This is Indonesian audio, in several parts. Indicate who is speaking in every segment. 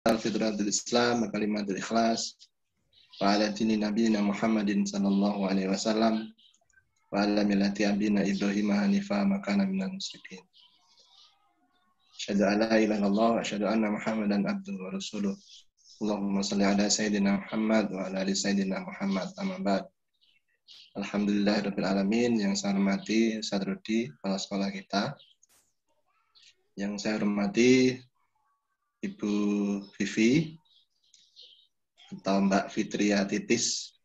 Speaker 1: fitratul Islam wa kalimatul ikhlas wa ala dini nabiyina Muhammadin sallallahu alaihi wasallam wa ala millati abina Ibrahim hanifa ma kana minal musyrikin. Asyhadu an la ilaha illallah wa asyhadu anna Muhammadan abduhu wa rasuluh. Allahumma shalli ala sayyidina Muhammad wa ala ali sayyidina Muhammad. Amma ba'd. Alhamdulillahirabbil alamin. Yang saya hormati Ustaz Rudi, kepala sekolah kita. Yang saya hormati Ibu Vivi atau Mbak Fitria Titis.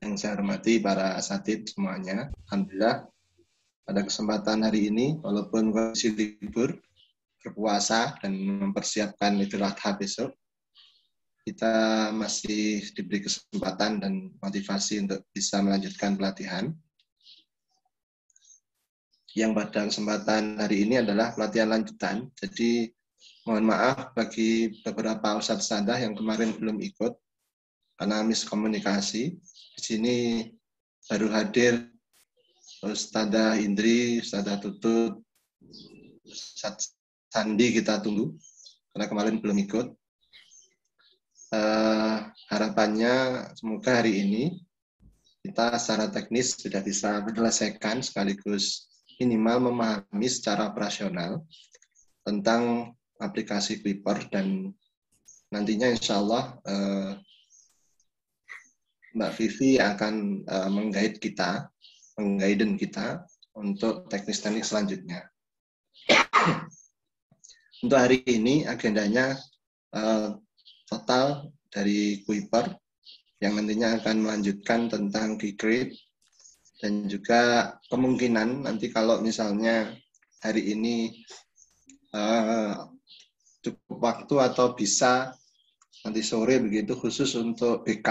Speaker 1: Yang saya hormati para asatid semuanya. Alhamdulillah pada kesempatan hari ini, walaupun kondisi libur, berpuasa dan mempersiapkan Idul Adha besok, kita masih diberi kesempatan dan motivasi untuk bisa melanjutkan pelatihan. Yang pada kesempatan hari ini adalah pelatihan lanjutan. Jadi mohon maaf bagi beberapa ustadz-ustadzah yang kemarin belum ikut karena miskomunikasi. Di sini baru hadir Ustadzah Indri, Ustadzah Tutut, Ustadz Sandi kita tunggu karena kemarin belum ikut. Harapannya semoga hari ini kita secara teknis sudah bisa menyelesaikan sekaligus minimal memahami secara operasional tentang aplikasi Kuiper, dan nantinya insya Allah Mbak Vivi akan meng-guide kita untuk teknis-teknis selanjutnya. Untuk hari ini agendanya total dari Kuiper yang nantinya akan melanjutkan tentang Ggrade, dan juga kemungkinan nanti kalau misalnya hari ini cukup waktu atau bisa nanti sore begitu khusus untuk BK.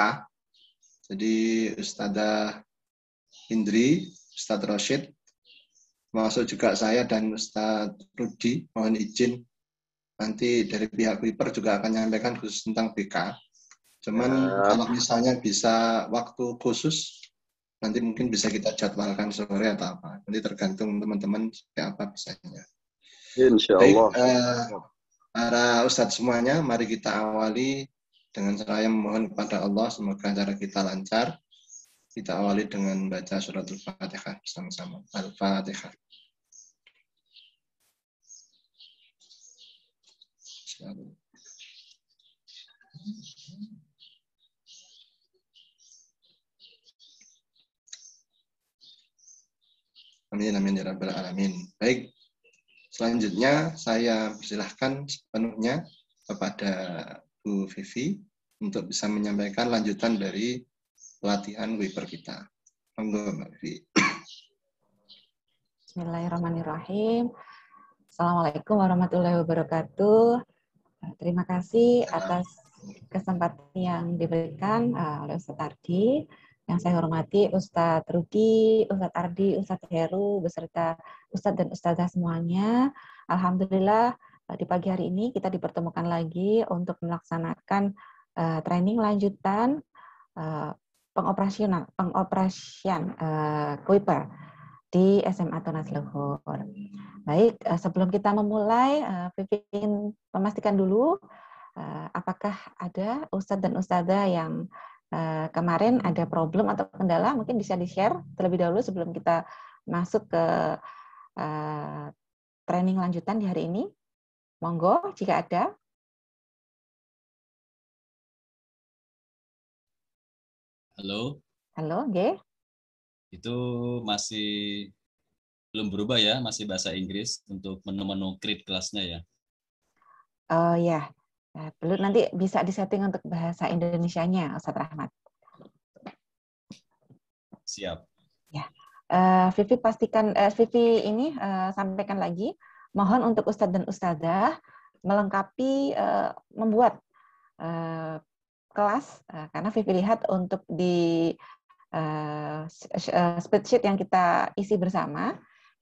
Speaker 1: Jadi Ustadzah Indri, Ustadz Rashid, masuk juga saya dan Ustadz Rudi, mohon izin nanti dari pihak Kuiper juga akan menyampaikan khusus tentang BK. Cuman kalau misalnya bisa waktu khusus, nanti mungkin bisa kita jadwalkan sore atau apa. Nanti tergantung teman-teman seperti apa bisanya.
Speaker 2: Insya
Speaker 1: Baik,
Speaker 2: Allah.
Speaker 1: para ustadz semuanya, mari kita awali dengan saya memohon kepada Allah semoga acara kita lancar. Kita awali dengan baca suratul Fatihah bersama-sama. Al-Fatihah. Amin, amin, ya rabbal alamin. Baik, selanjutnya saya persilahkan sepenuhnya kepada Bu Vivi untuk bisa menyampaikan lanjutan dari pelatihan Kuiper kita. Monggo, Mbak Vivi.
Speaker 3: Bismillahirrahmanirrahim. Assalamualaikum warahmatullahi wabarakatuh. Terima kasih atas kesempatan yang diberikan oleh Ustadz Ardi. Yang saya hormati Ustadz Rudi, Ustadz Ardi, Ustadz Heru, beserta Ustadz dan Ustadzah semuanya. Alhamdulillah di pagi hari ini kita dipertemukan lagi untuk melaksanakan training lanjutan pengoperasian Kuiper di SMA Tunas Luhur. Baik, sebelum kita memulai, Vivi ingin memastikan dulu apakah ada Ustadz dan Ustadzah yang kemarin ada problem atau kendala, mungkin bisa di-share terlebih dahulu sebelum kita masuk ke training lanjutan di hari ini. Monggo, jika ada.
Speaker 4: Halo.
Speaker 3: Halo, G.
Speaker 4: Itu masih belum berubah ya, masih bahasa Inggris untuk menu-menu create kelasnya ya?
Speaker 3: Oh ya, perlu nanti bisa disetting untuk bahasa Indonesianya, Ustadz Rahmat.
Speaker 4: Siap.
Speaker 3: Ya, Vivi pastikan, Vivi ini sampaikan lagi, mohon untuk Ustadz dan Ustadzah melengkapi, membuat kelas, karena Vivi lihat untuk di spreadsheet yang kita isi bersama,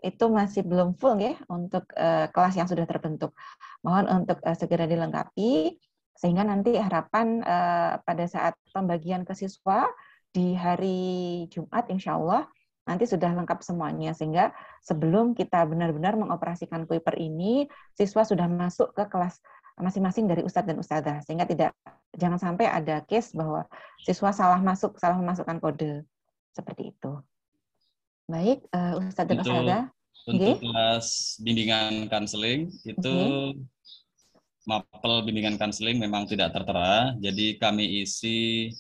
Speaker 3: itu masih belum full ya untuk kelas yang sudah terbentuk. Mohon untuk segera dilengkapi, sehingga nanti harapan pada saat pembagian ke siswa di hari Jumat, insya Allah, nanti sudah lengkap semuanya, sehingga sebelum kita benar-benar mengoperasikan Kuiper ini, siswa sudah masuk ke kelas masing-masing dari ustadz dan ustadzah, sehingga jangan sampai ada case bahwa siswa salah memasukkan kode seperti itu. Baik, ustadz dan ustadzah.
Speaker 4: Untuk kelas bimbingan konseling itu mapel bimbingan konseling memang tidak tertera, jadi kami isi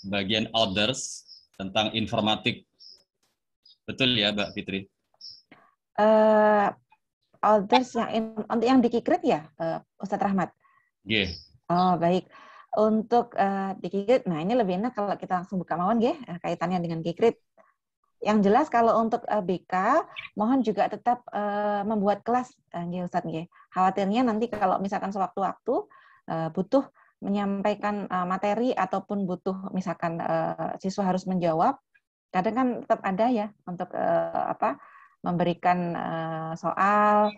Speaker 4: bagian others tentang informatik. Betul ya, Mbak Fitri?
Speaker 3: Others yang di Kikrit ya, Ustadz Rahmat?
Speaker 4: Yeah.
Speaker 3: Oh, baik. Untuk di Kikrit, nah ini lebih enak kalau kita langsung buka mawon, kaitannya dengan Kikrit. Yang jelas kalau untuk BK, mohon juga tetap membuat kelas, Ustadz. Khawatirnya nanti kalau misalkan sewaktu-waktu butuh menyampaikan materi ataupun butuh misalkan siswa harus menjawab, kadang kan tetap ada ya untuk memberikan soal,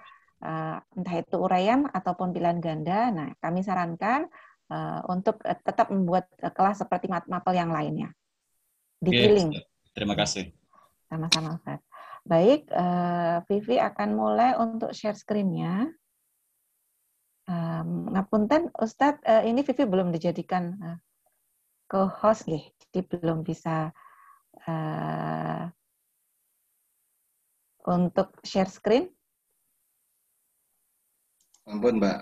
Speaker 3: entah itu uraian ataupun pilihan ganda. Nah, kami sarankan untuk tetap membuat kelas seperti mapel yang lainnya. Dipiling.
Speaker 4: Terima kasih.
Speaker 3: Sama-sama, Ustaz. Baik, Vivi akan mulai untuk share screen-nya. Ngapunten, Ustadz, ini Vivi belum dijadikan co-host, jadi belum bisa untuk share screen.
Speaker 1: Ampun, Mbak.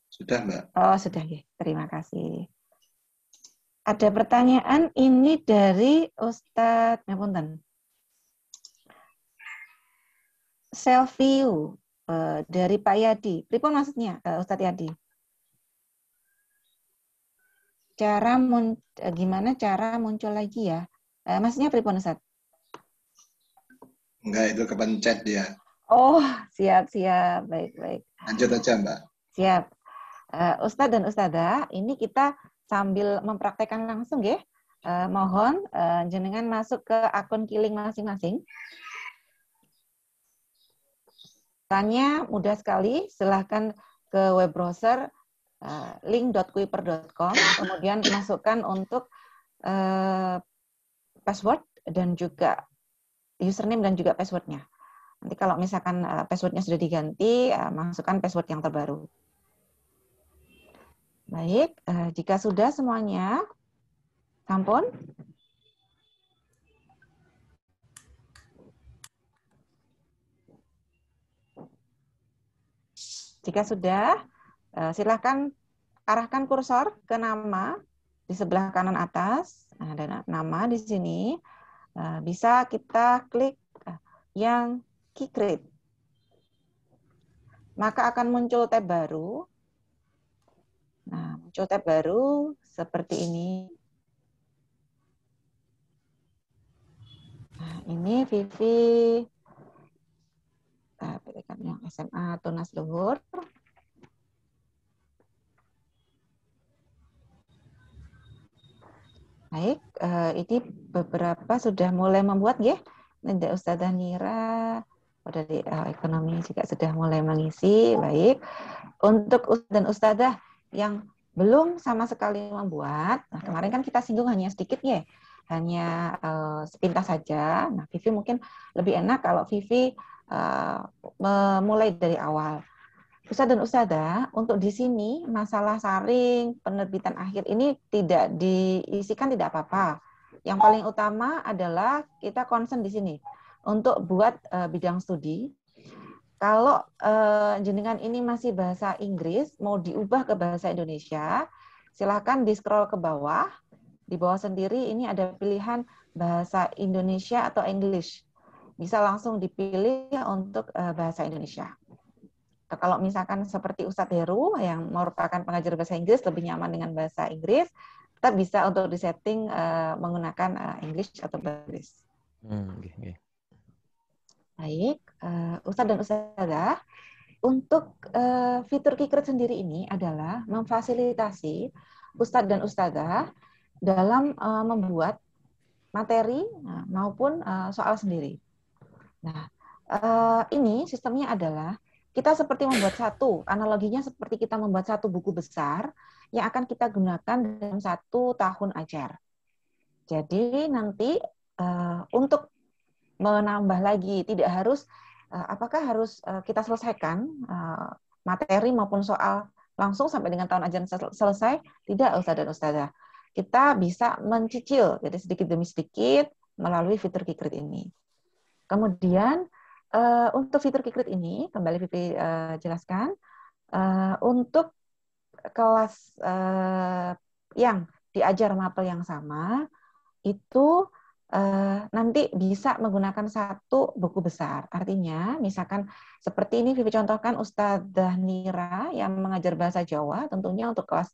Speaker 1: Sudah, Mbak.
Speaker 3: Oh, sudah, terima kasih. Ada pertanyaan ini dari Ustadz, ngapunten. Self view dari Pak Yadi. Pripun maksudnya, Ustadz Yadi? Gimana cara muncul lagi ya? Maksudnya pripun, Ustadz?
Speaker 1: Enggak, itu kepencet dia.
Speaker 3: Oh, siap. Baik.
Speaker 1: Lanjut aja, Mbak.
Speaker 3: Siap. Ustadz dan Ustadzah, ini kita sambil mempraktekkan langsung, ya. Mohon jenengan masuk ke akun Kiling masing-masing. Caranya mudah sekali, silahkan ke web browser link.kuiper.com, kemudian masukkan untuk password dan juga username dan juga passwordnya. Nanti kalau misalkan passwordnya sudah diganti, masukkan password yang terbaru. Baik, jika sudah semuanya, sampun. Jika sudah, silakan arahkan kursor ke nama di sebelah kanan atas. Ada nama di sini. Bisa kita klik yang Kikrit. Maka akan muncul tab baru. Nah, muncul tab baru seperti ini. Nah, ini Vivi pilihkan yang SMA Tunas Luhur. Baik, ini beberapa sudah mulai membuat, ya. Ada Ustadzah Nira, dari ekonomi juga sudah mulai mengisi. Baik, untuk Ustadz dan Ustadzah yang belum sama sekali membuat, nah kemarin kan kita singgung hanya sedikit, ya, hanya sepintas saja. Nah, Vivi mungkin lebih enak kalau Vivi memulai dari awal. Ustadz dan Ustadzah, untuk di sini masalah saring penerbitan akhir ini tidak diisikan, tidak apa-apa. Yang paling utama adalah kita concern di sini untuk buat bidang studi. Kalau jenengan ini masih bahasa Inggris, mau diubah ke bahasa Indonesia, silakan di-scroll ke bawah. Di bawah sendiri ini ada pilihan bahasa Indonesia atau English. Bisa langsung dipilih untuk bahasa Indonesia. Kalau misalkan seperti Ustadz Heru yang merupakan pengajar bahasa Inggris lebih nyaman dengan bahasa Inggris, kita bisa untuk disetting menggunakan English atau bahasa Inggris.
Speaker 5: Okay.
Speaker 3: Baik, Ustadz dan Ustadzah, untuk fitur Kikrit sendiri ini adalah memfasilitasi Ustadz dan Ustadzah dalam membuat materi maupun soal sendiri. Nah, ini sistemnya adalah kita seperti membuat analoginya seperti kita membuat satu buku besar yang akan kita gunakan dalam 1 tahun ajar. Jadi nanti untuk menambah lagi, tidak harus, apakah harus kita selesaikan materi maupun soal langsung sampai dengan tahun ajaran selesai, tidak Ustadz dan Ustadzah. Kita bisa mencicil, jadi sedikit demi sedikit melalui fitur Kikrit ini. Kemudian untuk fitur Kikrit ini, kembali Vivi jelaskan, untuk kelas yang diajar mapel yang sama, itu nanti bisa menggunakan satu buku besar. Artinya, misalkan seperti ini Vivi contohkan Ustadzah Nira yang mengajar bahasa Jawa, tentunya untuk kelas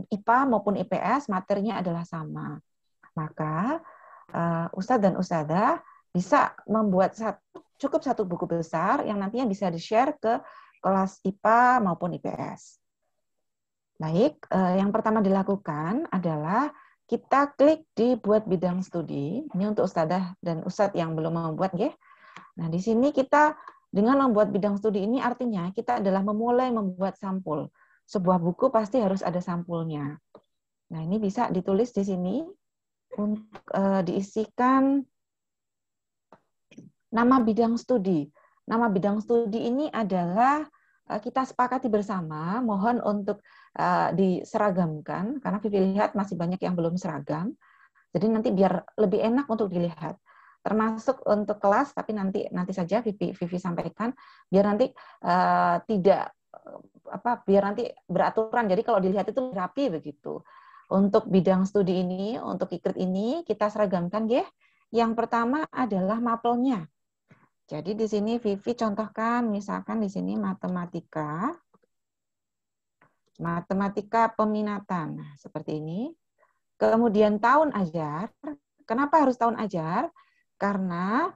Speaker 3: IPA maupun IPS materinya adalah sama. Maka Ustadz dan Ustadzah bisa membuat cukup satu buku besar yang nantinya bisa di-share ke kelas IPA maupun IPS. Baik, yang pertama dilakukan adalah kita klik di buat bidang studi. Ini untuk Ustadzah dan Ustadz yang belum membuat, ya. Nah, di sini kita dengan membuat bidang studi ini artinya kita adalah memulai membuat sampul. Sebuah buku pasti harus ada sampulnya. Nah, ini bisa ditulis di sini untuk diisikan nama bidang studi. Nama bidang studi ini adalah kita sepakati bersama, mohon untuk diseragamkan, karena Vivi lihat masih banyak yang belum seragam. Jadi nanti biar lebih enak untuk dilihat. Termasuk untuk kelas, tapi nanti saja Vivi sampaikan, biar nanti biar nanti beraturan. Jadi kalau dilihat itu rapi begitu. Untuk bidang studi ini, untuk Kikrit ini kita seragamkan, ya. Yang pertama adalah mapelnya. Jadi di sini Vivi contohkan, misalkan di sini matematika peminatan, nah, seperti ini. Kemudian tahun ajar. Kenapa harus tahun ajar? Karena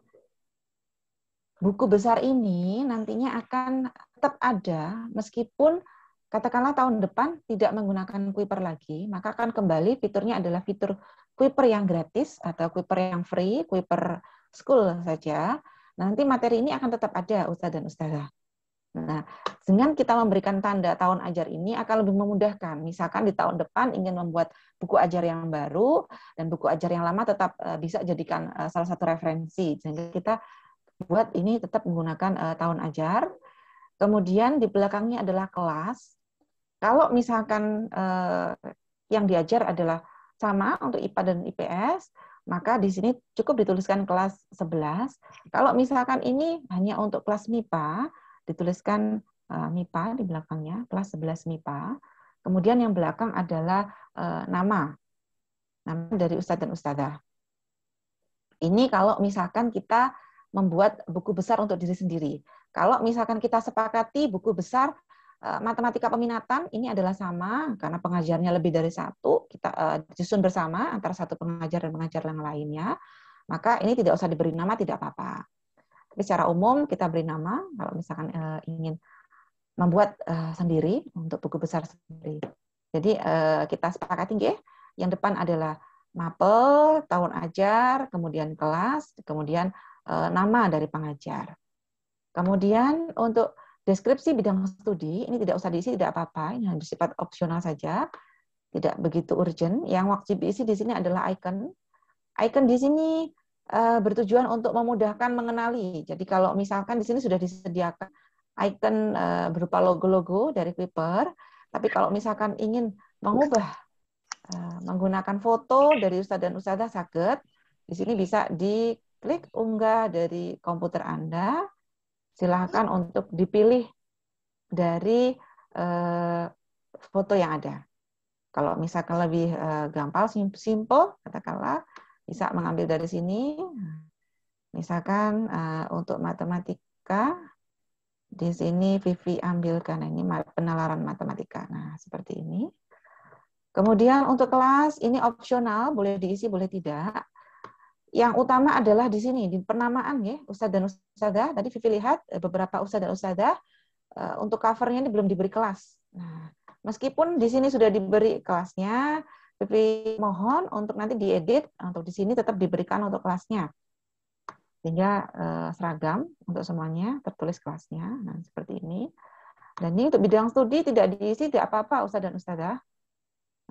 Speaker 3: buku besar ini nantinya akan tetap ada meskipun katakanlah tahun depan tidak menggunakan Kuiper lagi, maka akan kembali fiturnya adalah fitur Kuiper yang gratis atau Kuiper yang free, Kuiper School saja. Nanti materi ini akan tetap ada Ustadz dan Ustadzah. Nah, dengan kita memberikan tanda tahun ajar ini akan lebih memudahkan. Misalkan di tahun depan ingin membuat buku ajar yang baru dan buku ajar yang lama tetap bisa jadikan salah satu referensi. Sehingga kita buat ini tetap menggunakan tahun ajar. Kemudian di belakangnya adalah kelas. Kalau misalkan yang diajar adalah sama untuk IPA dan IPS, maka di sini cukup dituliskan kelas 11. Kalau misalkan ini hanya untuk kelas MIPA, dituliskan MIPA di belakangnya, kelas 11 MIPA. Kemudian yang belakang adalah nama dari Ustadz dan Ustadzah. Ini kalau misalkan kita membuat buku besar untuk diri sendiri. Kalau misalkan kita sepakati buku besar matematika peminatan ini adalah sama karena pengajarnya lebih dari satu, kita disusun bersama antara satu pengajar dan pengajar yang lainnya, maka ini tidak usah diberi nama, tidak apa-apa. Tapi secara umum kita beri nama kalau misalkan ingin membuat sendiri untuk buku besar sendiri. Jadi kita sepakati, ya, yang depan adalah mapel, tahun ajar, kemudian kelas, kemudian nama dari pengajar. Kemudian untuk deskripsi bidang studi, ini tidak usah diisi, tidak apa-apa, ini hanya bersifat opsional saja, tidak begitu urgent. Yang wajib diisi di sini adalah icon. Icon di sini bertujuan untuk memudahkan mengenali. Jadi kalau misalkan di sini sudah disediakan icon berupa logo-logo dari Kuiper, tapi kalau misalkan ingin mengubah menggunakan foto dari Ustadz dan Ustadzah saged, di sini bisa diklik unggah dari komputer Anda. Silakan untuk dipilih dari foto yang ada. Kalau misalkan lebih gampang, simple, katakanlah, bisa mengambil dari sini. Misalkan untuk matematika, di sini Vivi ambilkan ini penalaran matematika. Nah, seperti ini. Kemudian untuk kelas, ini opsional, boleh diisi, boleh tidak. Yang utama adalah di sini, di penamaan, ya, Ustadz dan Ustadzah. Tadi Vivi lihat beberapa Ustadz dan Ustadzah untuk covernya ini belum diberi kelas. Nah, meskipun di sini sudah diberi kelasnya, Vivi mohon untuk nanti diedit, untuk di sini tetap diberikan untuk kelasnya. Sehingga seragam untuk semuanya, tertulis kelasnya. Nah, seperti ini. Dan ini untuk bidang studi tidak diisi, tidak apa-apa Ustadz dan Ustadzah.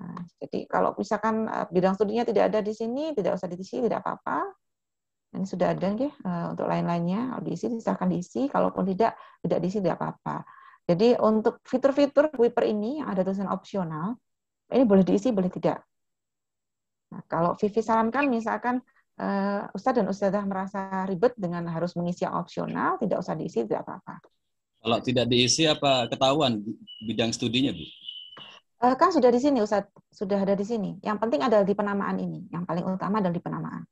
Speaker 3: Nah, jadi kalau misalkan bidang studinya tidak ada di sini, tidak usah diisi, tidak apa-apa. Ini sudah ada, ya, untuk lain-lainnya. Kalau diisi, silahkan diisi. Kalaupun tidak diisi, tidak apa-apa. Jadi untuk fitur-fitur Kuiper ini yang ada tulisan opsional, ini boleh diisi, boleh tidak. Nah, kalau Vivi sarankan misalkan Ustadz dan Ustadzah merasa ribet dengan harus mengisi yang opsional, tidak usah diisi, tidak apa-apa.
Speaker 4: Kalau tidak diisi apa ketahuan bidang studinya, Bu?
Speaker 3: Kan sudah di sini, Ustadz. Sudah ada di sini. Yang penting ada di penamaan ini. Yang paling utama adalah di penamaan.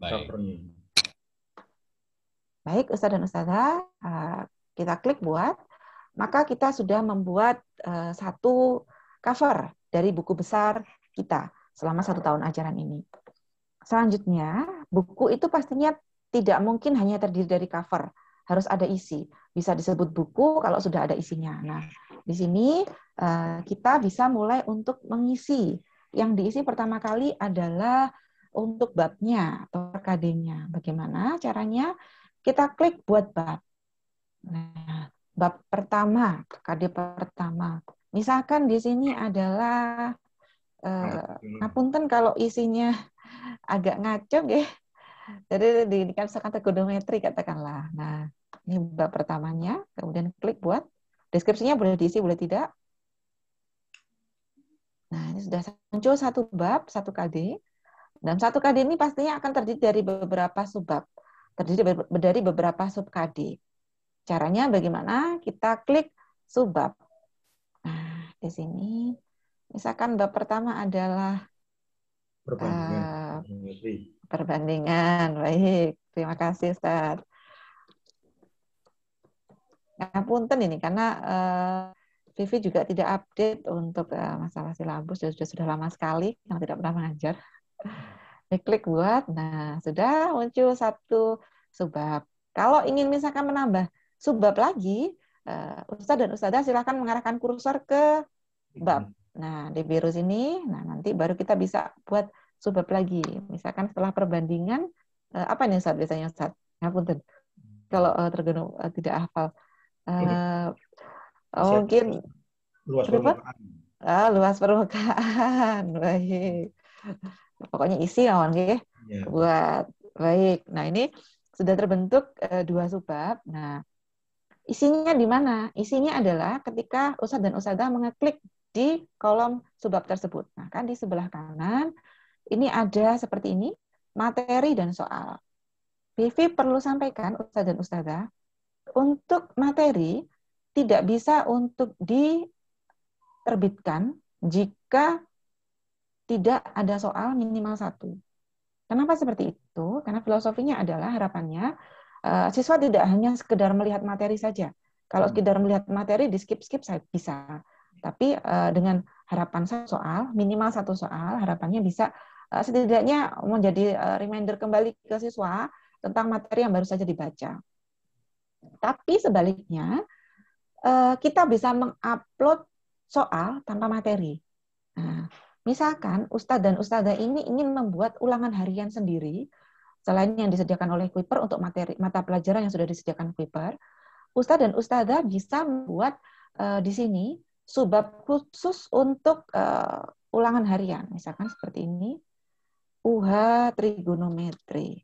Speaker 4: Baik.
Speaker 3: Baik, Ustadz dan Ustadzah, kita klik buat. Maka kita sudah membuat satu cover dari buku besar kita selama 1 tahun ajaran ini. Selanjutnya, buku itu pastinya tidak mungkin hanya terdiri dari cover, harus ada isi. Bisa disebut buku kalau sudah ada isinya. Nah, di sini kita bisa mulai untuk mengisi. Yang diisi pertama kali adalah untuk babnya atau KD-nya. Bagaimana caranya? Kita klik buat bab. Nah, bab pertama, KD pertama. Misalkan di sini adalah ngapunten kalau isinya agak ngaco ya. Jadi dikatakan trigonometri katakanlah. Nah, ini bab pertamanya, kemudian klik buat deskripsinya boleh diisi boleh tidak. Nah, ini sudah muncul satu bab, satu KD. Dan satu KD ini pastinya akan terdiri dari beberapa subbab, terdiri dari beberapa sub KD. Caranya bagaimana? Kita klik subbab. Nah, di sini misalkan bab pertama adalah perbandingan. Baik, terima kasih Ustaz. Ngapunten ini karena Vivi juga tidak update untuk masalah silabus, sudah lama sekali yang tidak pernah mengajar. Diklik buat, nah sudah muncul satu subbab. Kalau ingin misalkan menambah subbab lagi, Ustadz dan Ustadzah silakan mengarahkan kursor ke bab. Nah, di biru sini, nah nanti baru kita bisa buat subbab lagi. Misalkan setelah perbandingan, apa nih Ustadz biasanya Ustadz? Ngapunten. Kalau tidak hafal. Mungkin
Speaker 5: luas permukaan.
Speaker 3: Luas permukaan. Baik. Pokoknya isi lawan ya. Buat baik. Nah, ini sudah terbentuk 2 subbab. Nah, isinya di mana? Isinya adalah ketika Ustadz dan Ustadzah mengeklik di kolom subbab tersebut. Nah, kan di sebelah kanan ini ada seperti ini, materi dan soal. Vivi perlu sampaikan Ustadz dan Ustadzah, untuk materi tidak bisa untuk diterbitkan jika tidak ada soal minimal 1. Kenapa seperti itu? Karena filosofinya adalah harapannya siswa tidak hanya sekedar melihat materi saja. Kalau sekedar melihat materi di skip-skip saya bisa. Tapi dengan harapan 1 soal, minimal 1 soal, harapannya bisa setidaknya menjadi reminder kembali ke siswa tentang materi yang baru saja dibaca. Tapi sebaliknya, kita bisa mengupload soal tanpa materi. Nah, misalkan Ustadz dan Ustadzah ini ingin membuat ulangan harian sendiri, selain yang disediakan oleh Kuiper untuk materi mata pelajaran yang sudah disediakan Kuiper, Ustadz dan Ustadzah bisa membuat di sini subbab khusus untuk ulangan harian. Misalkan seperti ini, UH trigonometri.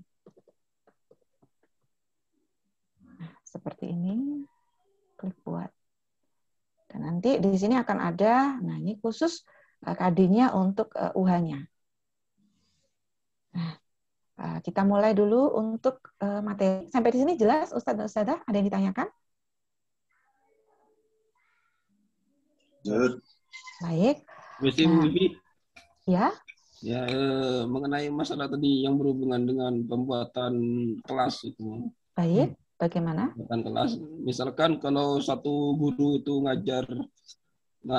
Speaker 3: Nah, seperti ini, klik buat. Dan nanti di sini akan ada, nah ini khusus KD-nya untuk UH-nya. Nah, kita mulai dulu untuk materi. Sampai di sini jelas, Ustadz dan Ustadzah? Ada yang ditanyakan? Baik. Nah, ya.
Speaker 2: Ya, mengenai masalah tadi yang berhubungan dengan pembuatan kelas itu.
Speaker 3: Baik, bagaimana?
Speaker 2: Pembuatan kelas, misalkan kalau satu guru itu ngajar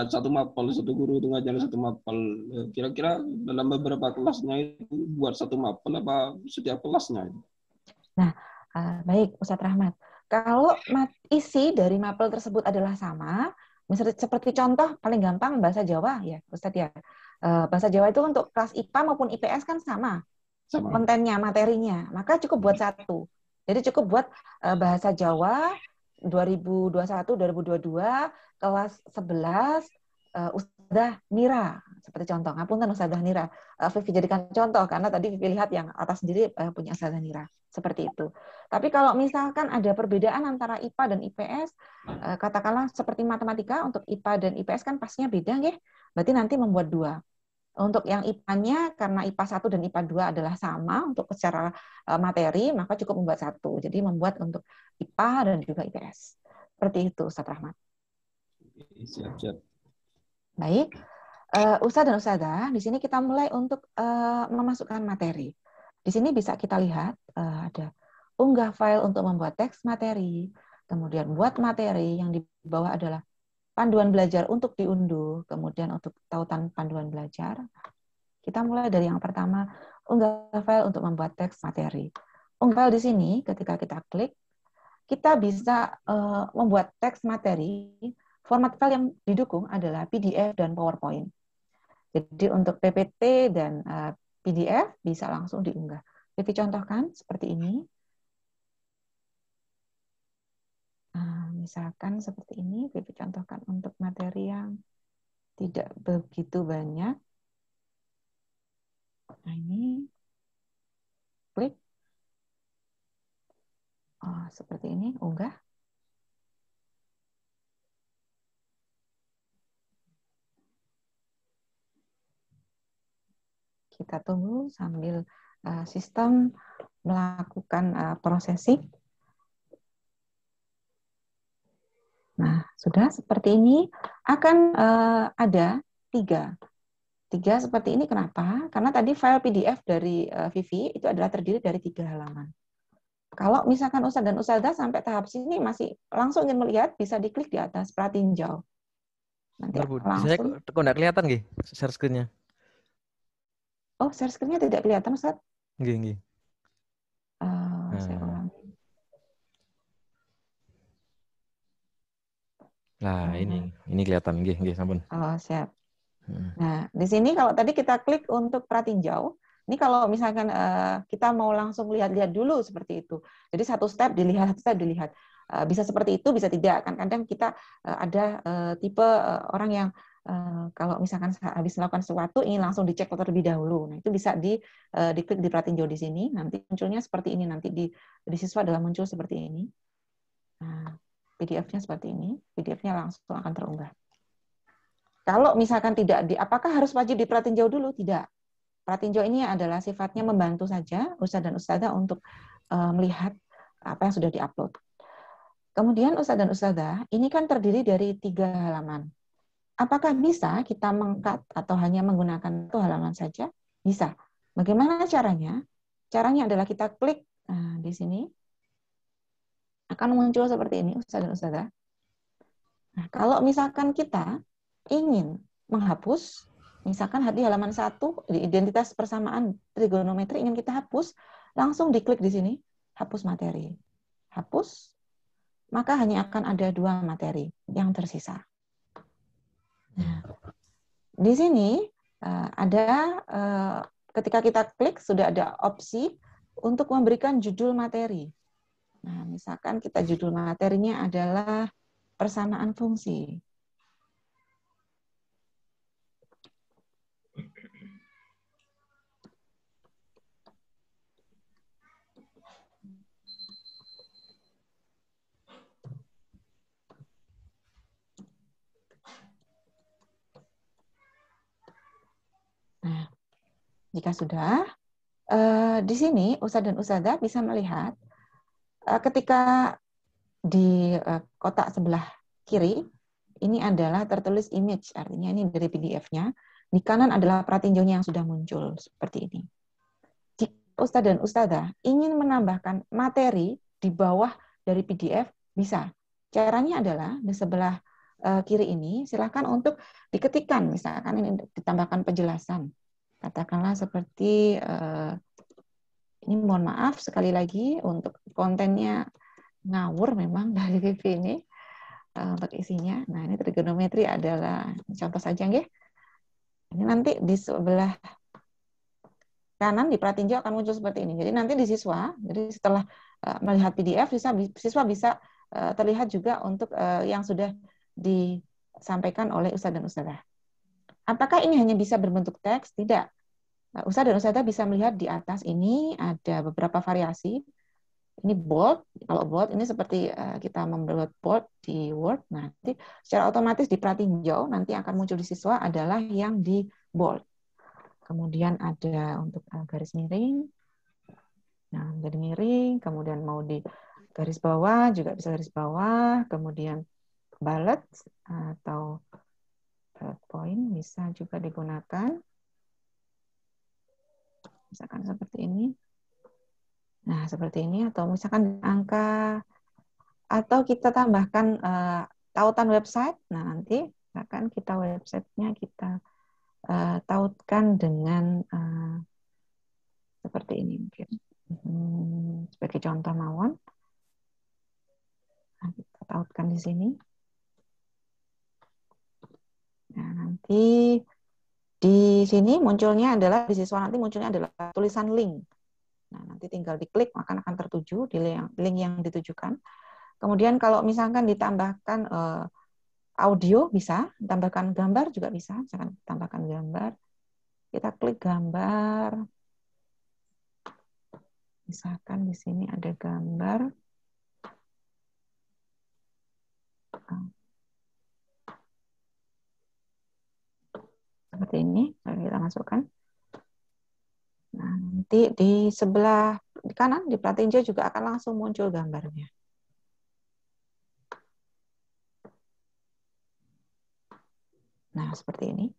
Speaker 2: satu mapel, satu guru itu ngajar satu mapel, kira-kira dalam beberapa kelasnya itu buat satu mapel apa setiap kelasnya?
Speaker 3: Nah, baik Ustadz Rahmat. Kalau isi dari mapel tersebut adalah sama, misalnya seperti contoh paling gampang bahasa Jawa ya Ustadz ya. Bahasa Jawa itu untuk kelas IPA maupun IPS kan sama kontennya, materinya. Maka cukup buat 1. Jadi cukup buat bahasa Jawa 2021-2022 kelas 11 Ustadzah Mira seperti contoh, ngapunten Ustazah Nira, Vivi jadikan contoh karena tadi Vivi lihat yang atas sendiri punya Ustazah Nira, seperti itu. Tapi kalau misalkan ada perbedaan antara IPA dan IPS, katakanlah seperti matematika, untuk IPA dan IPS kan pastinya beda, nggih. Berarti nanti membuat 2. Untuk yang IPA-nya, karena IPA 1 dan IPA 2 adalah sama untuk secara materi, maka cukup membuat 1. Jadi membuat untuk IPA dan juga IPS. Seperti itu, Ustaz Rahmat.
Speaker 2: Siap-siap.
Speaker 3: Baik, Ustaz dan Ustazah, di sini kita mulai untuk memasukkan materi. Di sini bisa kita lihat ada unggah file untuk membuat teks materi, kemudian buat materi, yang di bawah adalah panduan belajar untuk diunduh, kemudian untuk tautan panduan belajar. Kita mulai dari yang pertama, unggah file untuk membuat teks materi. Unggah file di sini, ketika kita klik, kita bisa membuat teks materi. Format file yang didukung adalah PDF dan PowerPoint. Jadi untuk PPT dan PDF bisa langsung diunggah. Vivi contohkan seperti ini. Misalkan seperti ini, Vivi contohkan untuk materi yang tidak begitu banyak. Nah ini, klik. Seperti ini, unggah. Kita tunggu sambil sistem melakukan processing. Nah, sudah seperti ini. Akan ada 3. 3 seperti ini, kenapa? Karena tadi file PDF dari Vivi itu adalah terdiri dari 3 halaman. Kalau misalkan Ustaz dan Ustazah sampai tahap sini masih langsung ingin melihat, bisa diklik di atas pratinjau. Nanti langsung.
Speaker 5: Kok nggak kelihatan nggih share screen-nya?
Speaker 3: Oh, share screen-nya tidak kelihatan, Ustaz?
Speaker 5: Nggih.
Speaker 3: Saya ulangi.
Speaker 5: Nah, ini kelihatan nggih, sampun.
Speaker 3: Oh, siap. Nah, di sini kalau tadi kita klik untuk pratinjau, ini kalau misalkan kita mau langsung lihat-lihat dulu seperti itu. Jadi satu step dilihat. Bisa seperti itu, bisa tidak. Kadang-kadang kita ada tipe orang yang kalau misalkan habis melakukan sesuatu ingin langsung dicek terlebih dahulu. Nah, itu bisa diklik di pratinjau di sini. Nanti munculnya seperti ini. Nanti di siswa adalah muncul seperti ini. Nah, PDF-nya seperti ini. PDF-nya langsung akan terunggah. Kalau misalkan tidak apakah harus wajib di pratinjau dulu? Tidak. Pratinjau ini adalah sifatnya membantu saja Ustaz dan Ustazah untuk melihat apa yang sudah diupload. Kemudian Ustaz dan Ustazah, ini kan terdiri dari 3 halaman. Apakah bisa kita meng-cut atau hanya menggunakan 1 halaman saja? Bisa. Bagaimana caranya? Caranya adalah kita klik di sini. Akan muncul seperti ini, Ustaz dan Ustazah. Nah, kalau misalkan kita ingin menghapus, misalkan di halaman 1, di identitas persamaan trigonometri ingin kita hapus, langsung diklik di sini, hapus materi. Hapus, maka hanya akan ada 2 materi yang tersisa. Nah, di sini ada, ketika kita klik, sudah ada opsi untuk memberikan judul materi. Nah, misalkan kita judul materinya adalah persamaan fungsi. Nah, jika sudah, di sini Ustaz dan Ustazah bisa melihat ketika di kotak sebelah kiri, ini adalah tertulis image, artinya ini dari PDF-nya. Di kanan adalah pratinjaunya yang sudah muncul, seperti ini. Jika Ustaz dan Ustazah ingin menambahkan materi di bawah dari PDF, bisa. Caranya adalah di sebelah kiri ini, silakan untuk diketikkan, misalkan ini ditambahkan penjelasan. Katakanlah seperti, ini mohon maaf sekali lagi untuk kontennya ngawur memang dari Vivi ini untuk isinya. Nah, ini trigonometri adalah contoh saja nggih. Ini nanti di sebelah kanan di pratinjau akan muncul seperti ini. Jadi nanti di siswa, jadi setelah melihat PDF, siswa bisa terlihat juga untuk yang sudah disampaikan oleh Ustaz dan Ustazah. Apakah ini hanya bisa berbentuk teks? Tidak. Ustadz dan Ustadzah bisa melihat di atas ini ada beberapa variasi. Ini bold, kalau bold ini seperti kita membuat bold di Word, nanti secara otomatis di pratinjau nanti akan muncul di siswa adalah yang di bold. Kemudian ada untuk garis miring, nah garis miring, kemudian mau di garis bawah juga bisa garis bawah, kemudian bullet atau point bisa juga digunakan. Misalkan seperti ini. Nah, seperti ini, atau misalkan angka, atau kita tambahkan tautan website. Nah, nanti misalkan kita websitenya kita tautkan dengan seperti ini mungkin. Sebagai contoh mawon. Nah, kita tautkan di sini. Nah, nanti di sini munculnya adalah, di siswa nanti munculnya adalah tulisan link. Nah, nanti tinggal diklik, maka akan tertuju di link yang ditujukan. Kemudian kalau misalkan ditambahkan audio bisa, tambahkan gambar juga bisa, misalkan tambahkan gambar. Kita klik gambar. Misalkan di sini ada gambar. Seperti ini, kita masukkan. Nah, nanti di sebelah di kanan, di pratinjau juga akan langsung muncul gambarnya. Nah, seperti ini.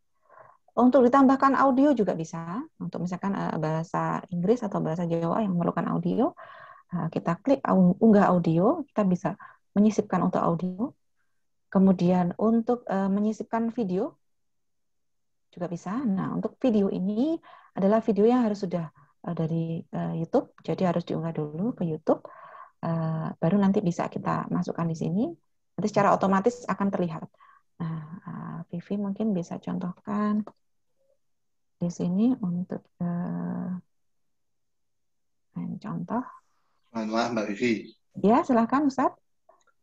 Speaker 3: Untuk ditambahkan audio juga bisa. Untuk misalkan bahasa Inggris atau bahasa Jawa yang memerlukan audio, kita klik unggah audio, kita bisa menyisipkan untuk audio. Kemudian untuk menyisipkan video juga bisa. Nah, untuk video ini adalah video yang harus sudah dari YouTube, jadi harus diunggah dulu ke YouTube, baru nanti bisa kita masukkan di sini. Nanti secara otomatis akan terlihat. Nah, Vivi mungkin bisa contohkan di sini untuk contoh.
Speaker 1: Mohon maaf Mbak Vivi.
Speaker 3: Ya, silahkan Ustadz.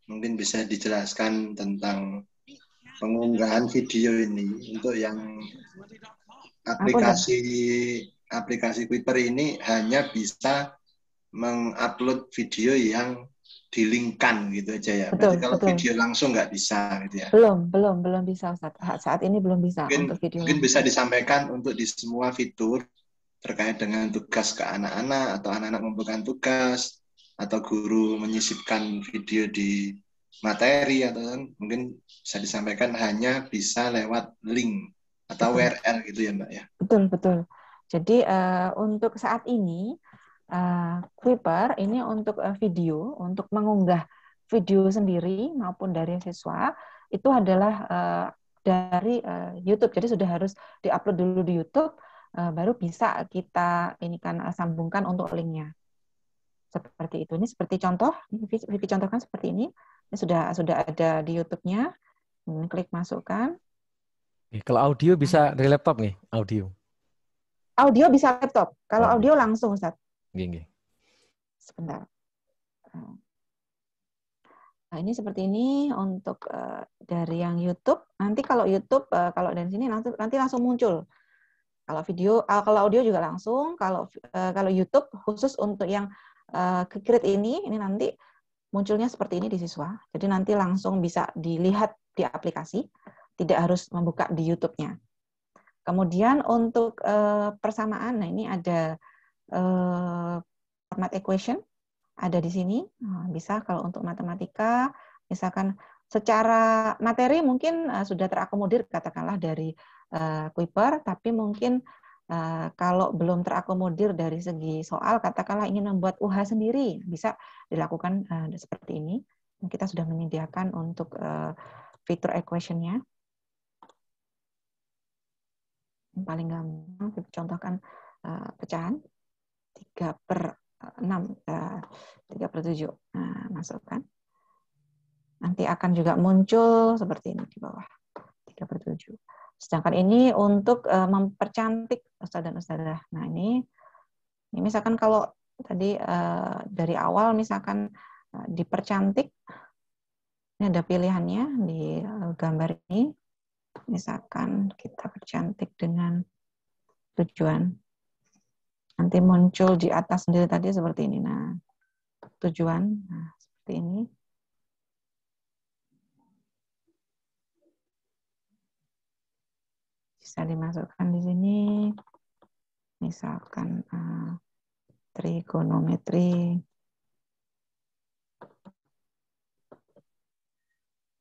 Speaker 1: Mungkin bisa dijelaskan tentang pengunggahan video ini untuk yang aplikasi Kuiper ini hanya bisa mengupload video yang dilingkan gitu aja ya. Berarti kalau video langsung nggak bisa gitu ya.
Speaker 3: Belum bisa Ustadz. Saat ini belum bisa untuk video.
Speaker 1: Mungkin bisa disampaikan untuk di semua fitur terkait dengan tugas ke anak-anak atau anak-anak mengumpulkan tugas atau guru menyisipkan video di materi atau mungkin bisa disampaikan hanya bisa lewat link atau URL gitu ya Mbak ya.
Speaker 3: Betul. Jadi untuk saat ini Kuiper ini untuk video, untuk mengunggah video sendiri maupun dari siswa itu adalah dari YouTube. Jadi sudah harus diupload dulu di YouTube, baru bisa kita ini kan sambungkan untuk linknya. Seperti itu. Ini seperti contoh, Vivi contohkan seperti ini. Ini sudah ada di YouTube-nya. Klik masukkan.
Speaker 5: Kalau audio bisa dari laptop nih, audio.
Speaker 3: Audio bisa laptop. Kalau audio langsung, Ustaz.
Speaker 5: Gini.
Speaker 3: Sebentar. Nah, ini seperti ini untuk dari yang YouTube. Nanti kalau YouTube, kalau dari sini nanti langsung muncul. Kalau video, kalau audio juga langsung. Kalau YouTube khusus untuk yang Create ini nanti munculnya seperti ini di siswa. Jadi nanti langsung bisa dilihat di aplikasi, tidak harus membuka di YouTube-nya. Kemudian untuk persamaan, nah ini ada format equation, ada di sini. Bisa kalau untuk matematika, misalkan secara materi mungkin sudah terakomodir katakanlah dari Kuiper, tapi mungkin kalau belum terakomodir dari segi soal, katakanlah ingin membuat UH sendiri, bisa dilakukan seperti ini. Kita sudah menyediakan untuk fitur equation-nya. Yang paling gampang, kita contohkan pecahan 3/6, 3/7. Nah, masukkan. Nanti akan juga muncul seperti ini di bawah, 3/7. Sedangkan ini untuk mempercantik Ustadz dan Ustadzah. Nah, ini misalkan kalau tadi dari awal misalkan dipercantik, ini ada pilihannya di gambar ini. Misalkan kita percantik dengan tujuan. Nanti muncul di atas sendiri tadi seperti ini. Nah, tujuan, nah, seperti ini. Bisa dimasukkan di sini. Misalkan trigonometri.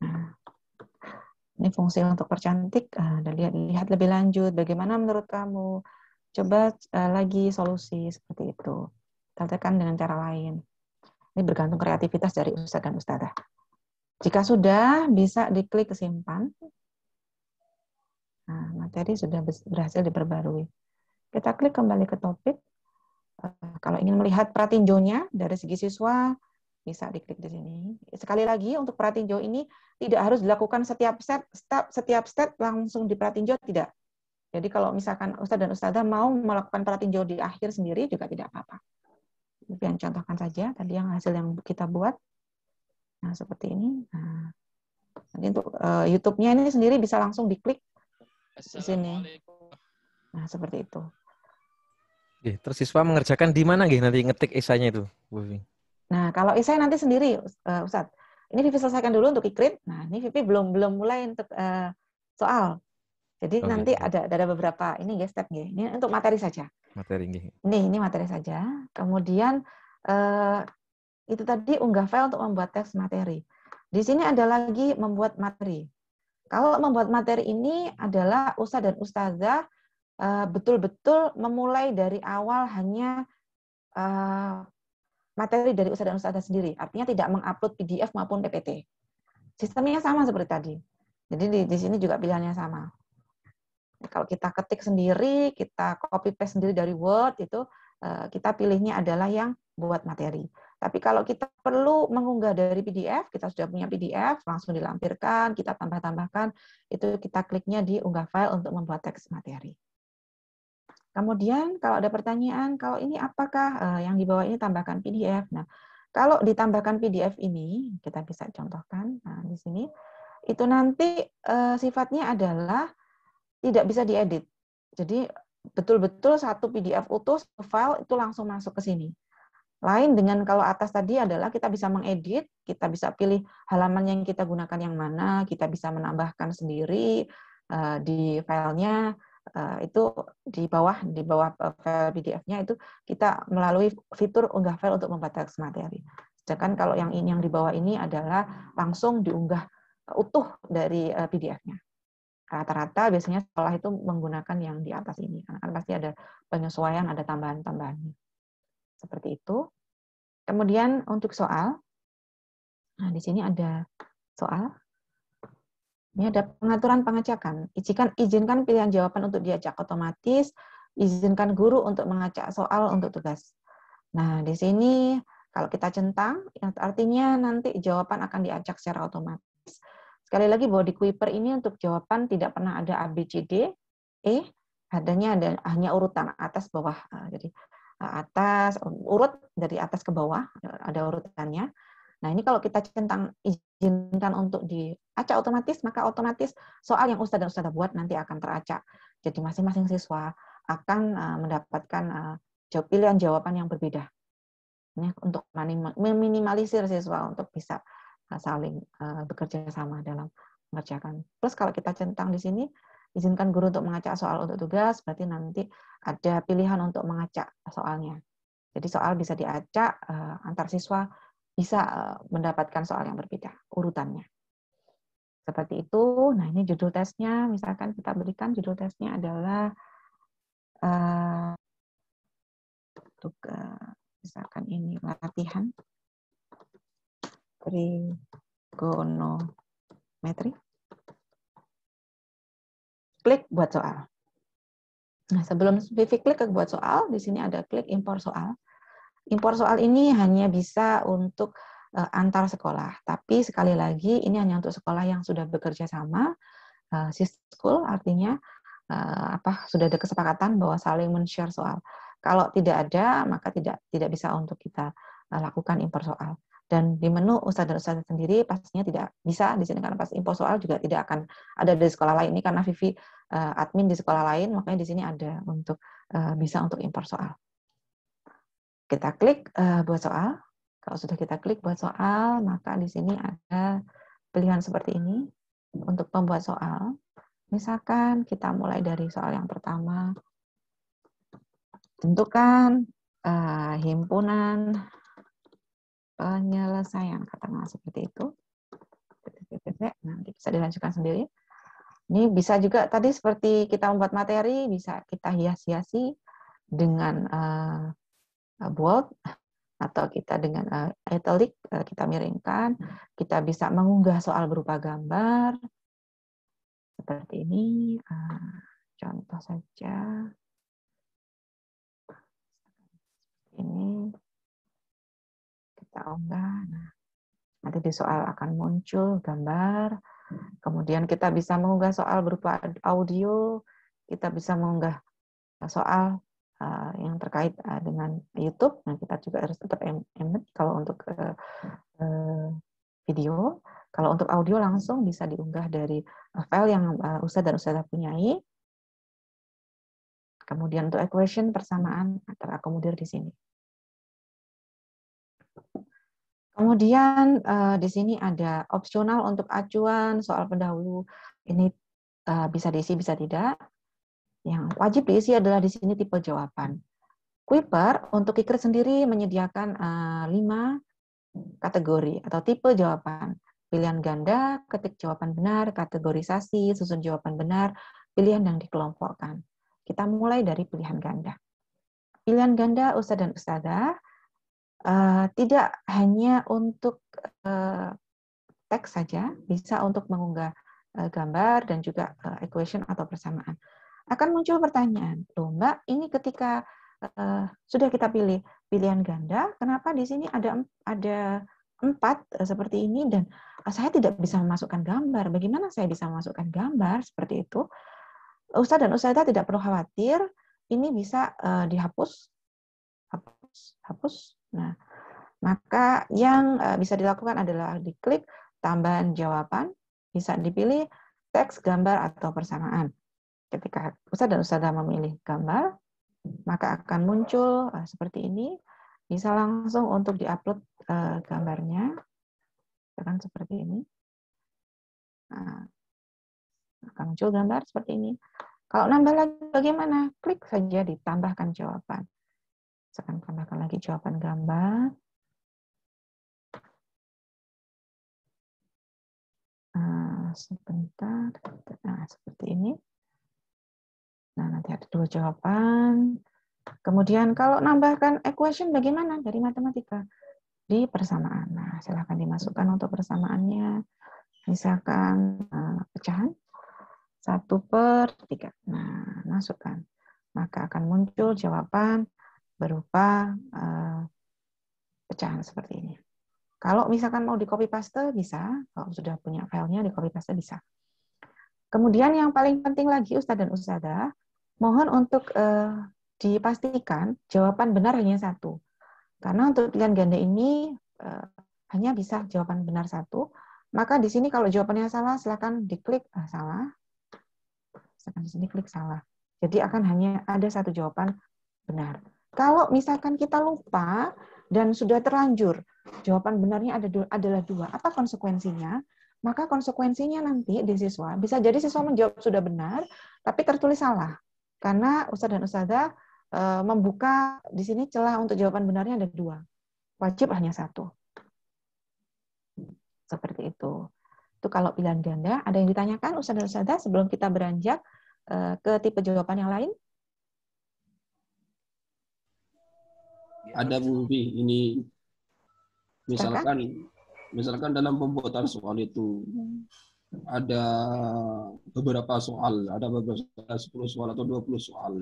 Speaker 3: Nah, ini fungsi untuk percantik. Lihat lebih lanjut. Bagaimana menurut kamu? Coba lagi solusi seperti itu. Tekan dengan cara lain. Ini bergantung kreativitas dari ustadz dan ustadzah. Jika sudah, bisa diklik simpan. Nah, materi sudah berhasil diperbarui. Kita klik kembali ke topik. Kalau ingin melihat pratinjonya dari segi siswa, bisa diklik di sini. Sekali lagi, untuk pratinjo ini tidak harus dilakukan setiap step langsung di pratinjo, tidak. Jadi kalau misalkan ustadz dan ustadzah mau melakukan pratinjo di akhir sendiri juga tidak apa-apa. Yang contohkan saja tadi yang hasil yang kita buat. Nah, seperti ini. Nah, nanti untuk YouTube-nya ini sendiri bisa langsung diklik di sini. Nah, seperti itu.
Speaker 5: Terus siswa mengerjakan di mana nanti ngetik esainya itu, Bu Vivi?
Speaker 3: Nah, kalau esai nanti sendiri, Ustadz. Ini Vivi selesaikan dulu untuk ikrit. Nah, ini Vivi belum mulai untuk soal. Jadi nanti ada beberapa ini ya step ya. Ini untuk materi saja.
Speaker 5: Materi nggih.
Speaker 3: Ini materi saja. Kemudian itu tadi unggah file untuk membuat teks materi. Di sini ada lagi membuat materi. Kalau membuat materi ini adalah ustadz dan ustazah betul-betul memulai dari awal hanya materi dari ustadz dan ustazah sendiri. Artinya tidak mengupload PDF maupun PPT. Sistemnya sama seperti tadi. Jadi di sini juga pilihannya sama. Kalau kita ketik sendiri, kita copy paste sendiri dari Word, itu kita pilihnya adalah yang buat materi. Tapi kalau kita perlu mengunggah dari PDF, kita sudah punya PDF, langsung dilampirkan, kita tambah-tambahkan, itu kita kliknya di unggah file untuk membuat teks materi. Kemudian kalau ada pertanyaan, kalau ini apakah yang di bawah ini tambahkan PDF? Nah, kalau ditambahkan PDF ini, kita bisa contohkan, nah di sini, itu nanti sifatnya adalah tidak bisa diedit. Jadi betul-betul satu PDF utuh, file itu langsung masuk ke sini. Lain dengan kalau atas tadi adalah kita bisa mengedit, kita bisa pilih halaman yang kita gunakan yang mana, kita bisa menambahkan sendiri di filenya, itu di bawah file PDF-nya itu kita melalui fitur unggah file untuk membuat teks materi. Sedangkan kalau yang ini yang di bawah ini adalah langsung diunggah utuh dari PDF-nya. Rata-rata biasanya sekolah itu menggunakan yang di atas ini, karena kan pasti ada penyesuaian, ada tambahan-tambahannya. Seperti itu. Kemudian untuk soal, nah di sini ada soal. Ini ada pengaturan pengacakan. Izinkan pilihan jawaban untuk diacak otomatis, izinkan guru untuk mengacak soal untuk tugas. Nah di sini kalau kita centang, artinya nanti jawaban akan diacak secara otomatis. Sekali lagi bahwa di Kuiper ini untuk jawaban tidak pernah ada A, B, C, D, E, adanya hanya urutan atas bawah. Jadi atas urut dari atas ke bawah ada urutannya. Nah ini kalau kita centang izinkan untuk diacak otomatis, maka otomatis soal yang ustadz dan ustadzah buat nanti akan teracak. Jadi masing-masing siswa akan mendapatkan pilihan jawaban yang berbeda. Ini untuk meminimalisir siswa untuk bisa saling bekerja sama dalam mengerjakan. Plus kalau kita centang di sini, izinkan guru untuk mengacak soal untuk tugas, berarti nanti ada pilihan untuk mengacak soalnya. Jadi soal bisa diacak, antar siswa bisa mendapatkan soal yang berbeda, urutannya. Seperti itu. Nah ini judul tesnya, misalkan kita berikan judul tesnya adalah untuk misalkan ini latihan trigonometri. Klik buat soal. Nah, sebelum Vivi klik ke buat soal, di sini ada klik impor soal. Impor soal ini hanya bisa untuk antar sekolah, tapi sekali lagi ini hanya untuk sekolah yang sudah bekerja sama, school, artinya sudah ada kesepakatan bahwa saling men-share soal. Kalau tidak ada, maka tidak bisa untuk kita lakukan impor soal. Dan di menu Ustadz dan Ustadzah sendiri pastinya tidak bisa di sini, karena pas info soal juga tidak akan ada di sekolah lain. Ini karena Vivi admin di sekolah lain, makanya di sini ada untuk bisa untuk impor soal. Kita klik buat soal. Kalau sudah kita klik buat soal, maka di sini ada pilihan seperti ini untuk pembuat soal. Misalkan kita mulai dari soal yang pertama. Tentukan himpunan penyelesaian, katakanlah seperti itu. Nanti bisa dilanjutkan sendiri. Ini bisa juga tadi seperti kita membuat materi, bisa kita hias-hiasi dengan bold, atau kita dengan italic, kita miringkan. Kita bisa mengunggah soal berupa gambar. Seperti ini. Contoh saja. Ini kita unggah. Nah, nanti di soal akan muncul gambar. Kemudian kita bisa mengunggah soal berupa audio. Kita bisa mengunggah soal yang terkait dengan YouTube. Nah, kita juga harus tetap embed kalau untuk video. Kalau untuk audio langsung bisa diunggah dari file yang Ustadz dan Ustadzah punyai. Kemudian untuk equation persamaan terakomodir di sini. Kemudian di sini ada opsional untuk acuan soal pendahulu. Ini bisa diisi, bisa tidak. Yang wajib diisi adalah di sini tipe jawaban. Kuiper untuk Kikrit sendiri menyediakan 5 kategori atau tipe jawaban. Pilihan ganda, ketik jawaban benar, kategorisasi, susun jawaban benar, pilihan yang dikelompokkan. Kita mulai dari pilihan ganda. Pilihan ganda Ustadz dan Ustadzah tidak hanya untuk teks saja, bisa untuk mengunggah gambar dan juga equation atau persamaan. Akan muncul pertanyaan, loh Mbak, ini ketika sudah kita pilih pilihan ganda, kenapa di sini ada 4 seperti ini dan saya tidak bisa memasukkan gambar? Bagaimana saya bisa memasukkan gambar seperti itu? Ustadz dan Ustadzah tidak perlu khawatir, ini bisa dihapus, hapus. Nah, maka yang bisa dilakukan adalah diklik tambahan jawaban, bisa dipilih teks, gambar, atau persamaan. Ketika Ustadz dan Ustadzah memilih gambar, maka akan muncul seperti ini, bisa langsung untuk diupload gambarnya, kan seperti ini. Nah, akan muncul gambar seperti ini. Kalau nambah lagi bagaimana? Klik saja ditambahkan jawaban. Saya akan tambahkan lagi jawaban gambar. Sebentar. Nah, seperti ini. Nah, nanti ada 2 jawaban. Kemudian kalau nambahkan equation bagaimana? Dari matematika. Di persamaan. Nah, silakan dimasukkan untuk persamaannya. Misalkan pecahan 1/3. Nah, masukkan. Maka akan muncul jawaban berupa pecahan seperti ini. Kalau misalkan mau di copy paste bisa, kalau sudah punya filenya di copy paste bisa. Kemudian yang paling penting lagi Ustadz dan Ustadzah, mohon untuk dipastikan jawaban benar hanya 1. Karena untuk pilihan ganda ini hanya bisa jawaban benar 1. Maka di sini kalau jawabannya salah, silakan diklik salah. Silakan di sini klik salah. Jadi akan hanya ada 1 jawaban benar. Kalau misalkan kita lupa dan sudah terlanjur jawaban benarnya adalah 2, apa konsekuensinya? Maka konsekuensinya nanti di siswa, bisa jadi siswa menjawab sudah benar, tapi tertulis salah. Karena Ustadz dan Ustadzah membuka di sini celah untuk jawaban benarnya ada 2. Wajib hanya 1. Seperti itu. Itu kalau pilihan ganda. Ada yang ditanyakan Ustadz dan Ustadzah sebelum kita beranjak ke tipe jawaban yang lain?
Speaker 2: Ada Bu Vivi, ini misalkan dalam pembuatan soal itu ada beberapa soal, ada beberapa 10 soal atau 20 soal.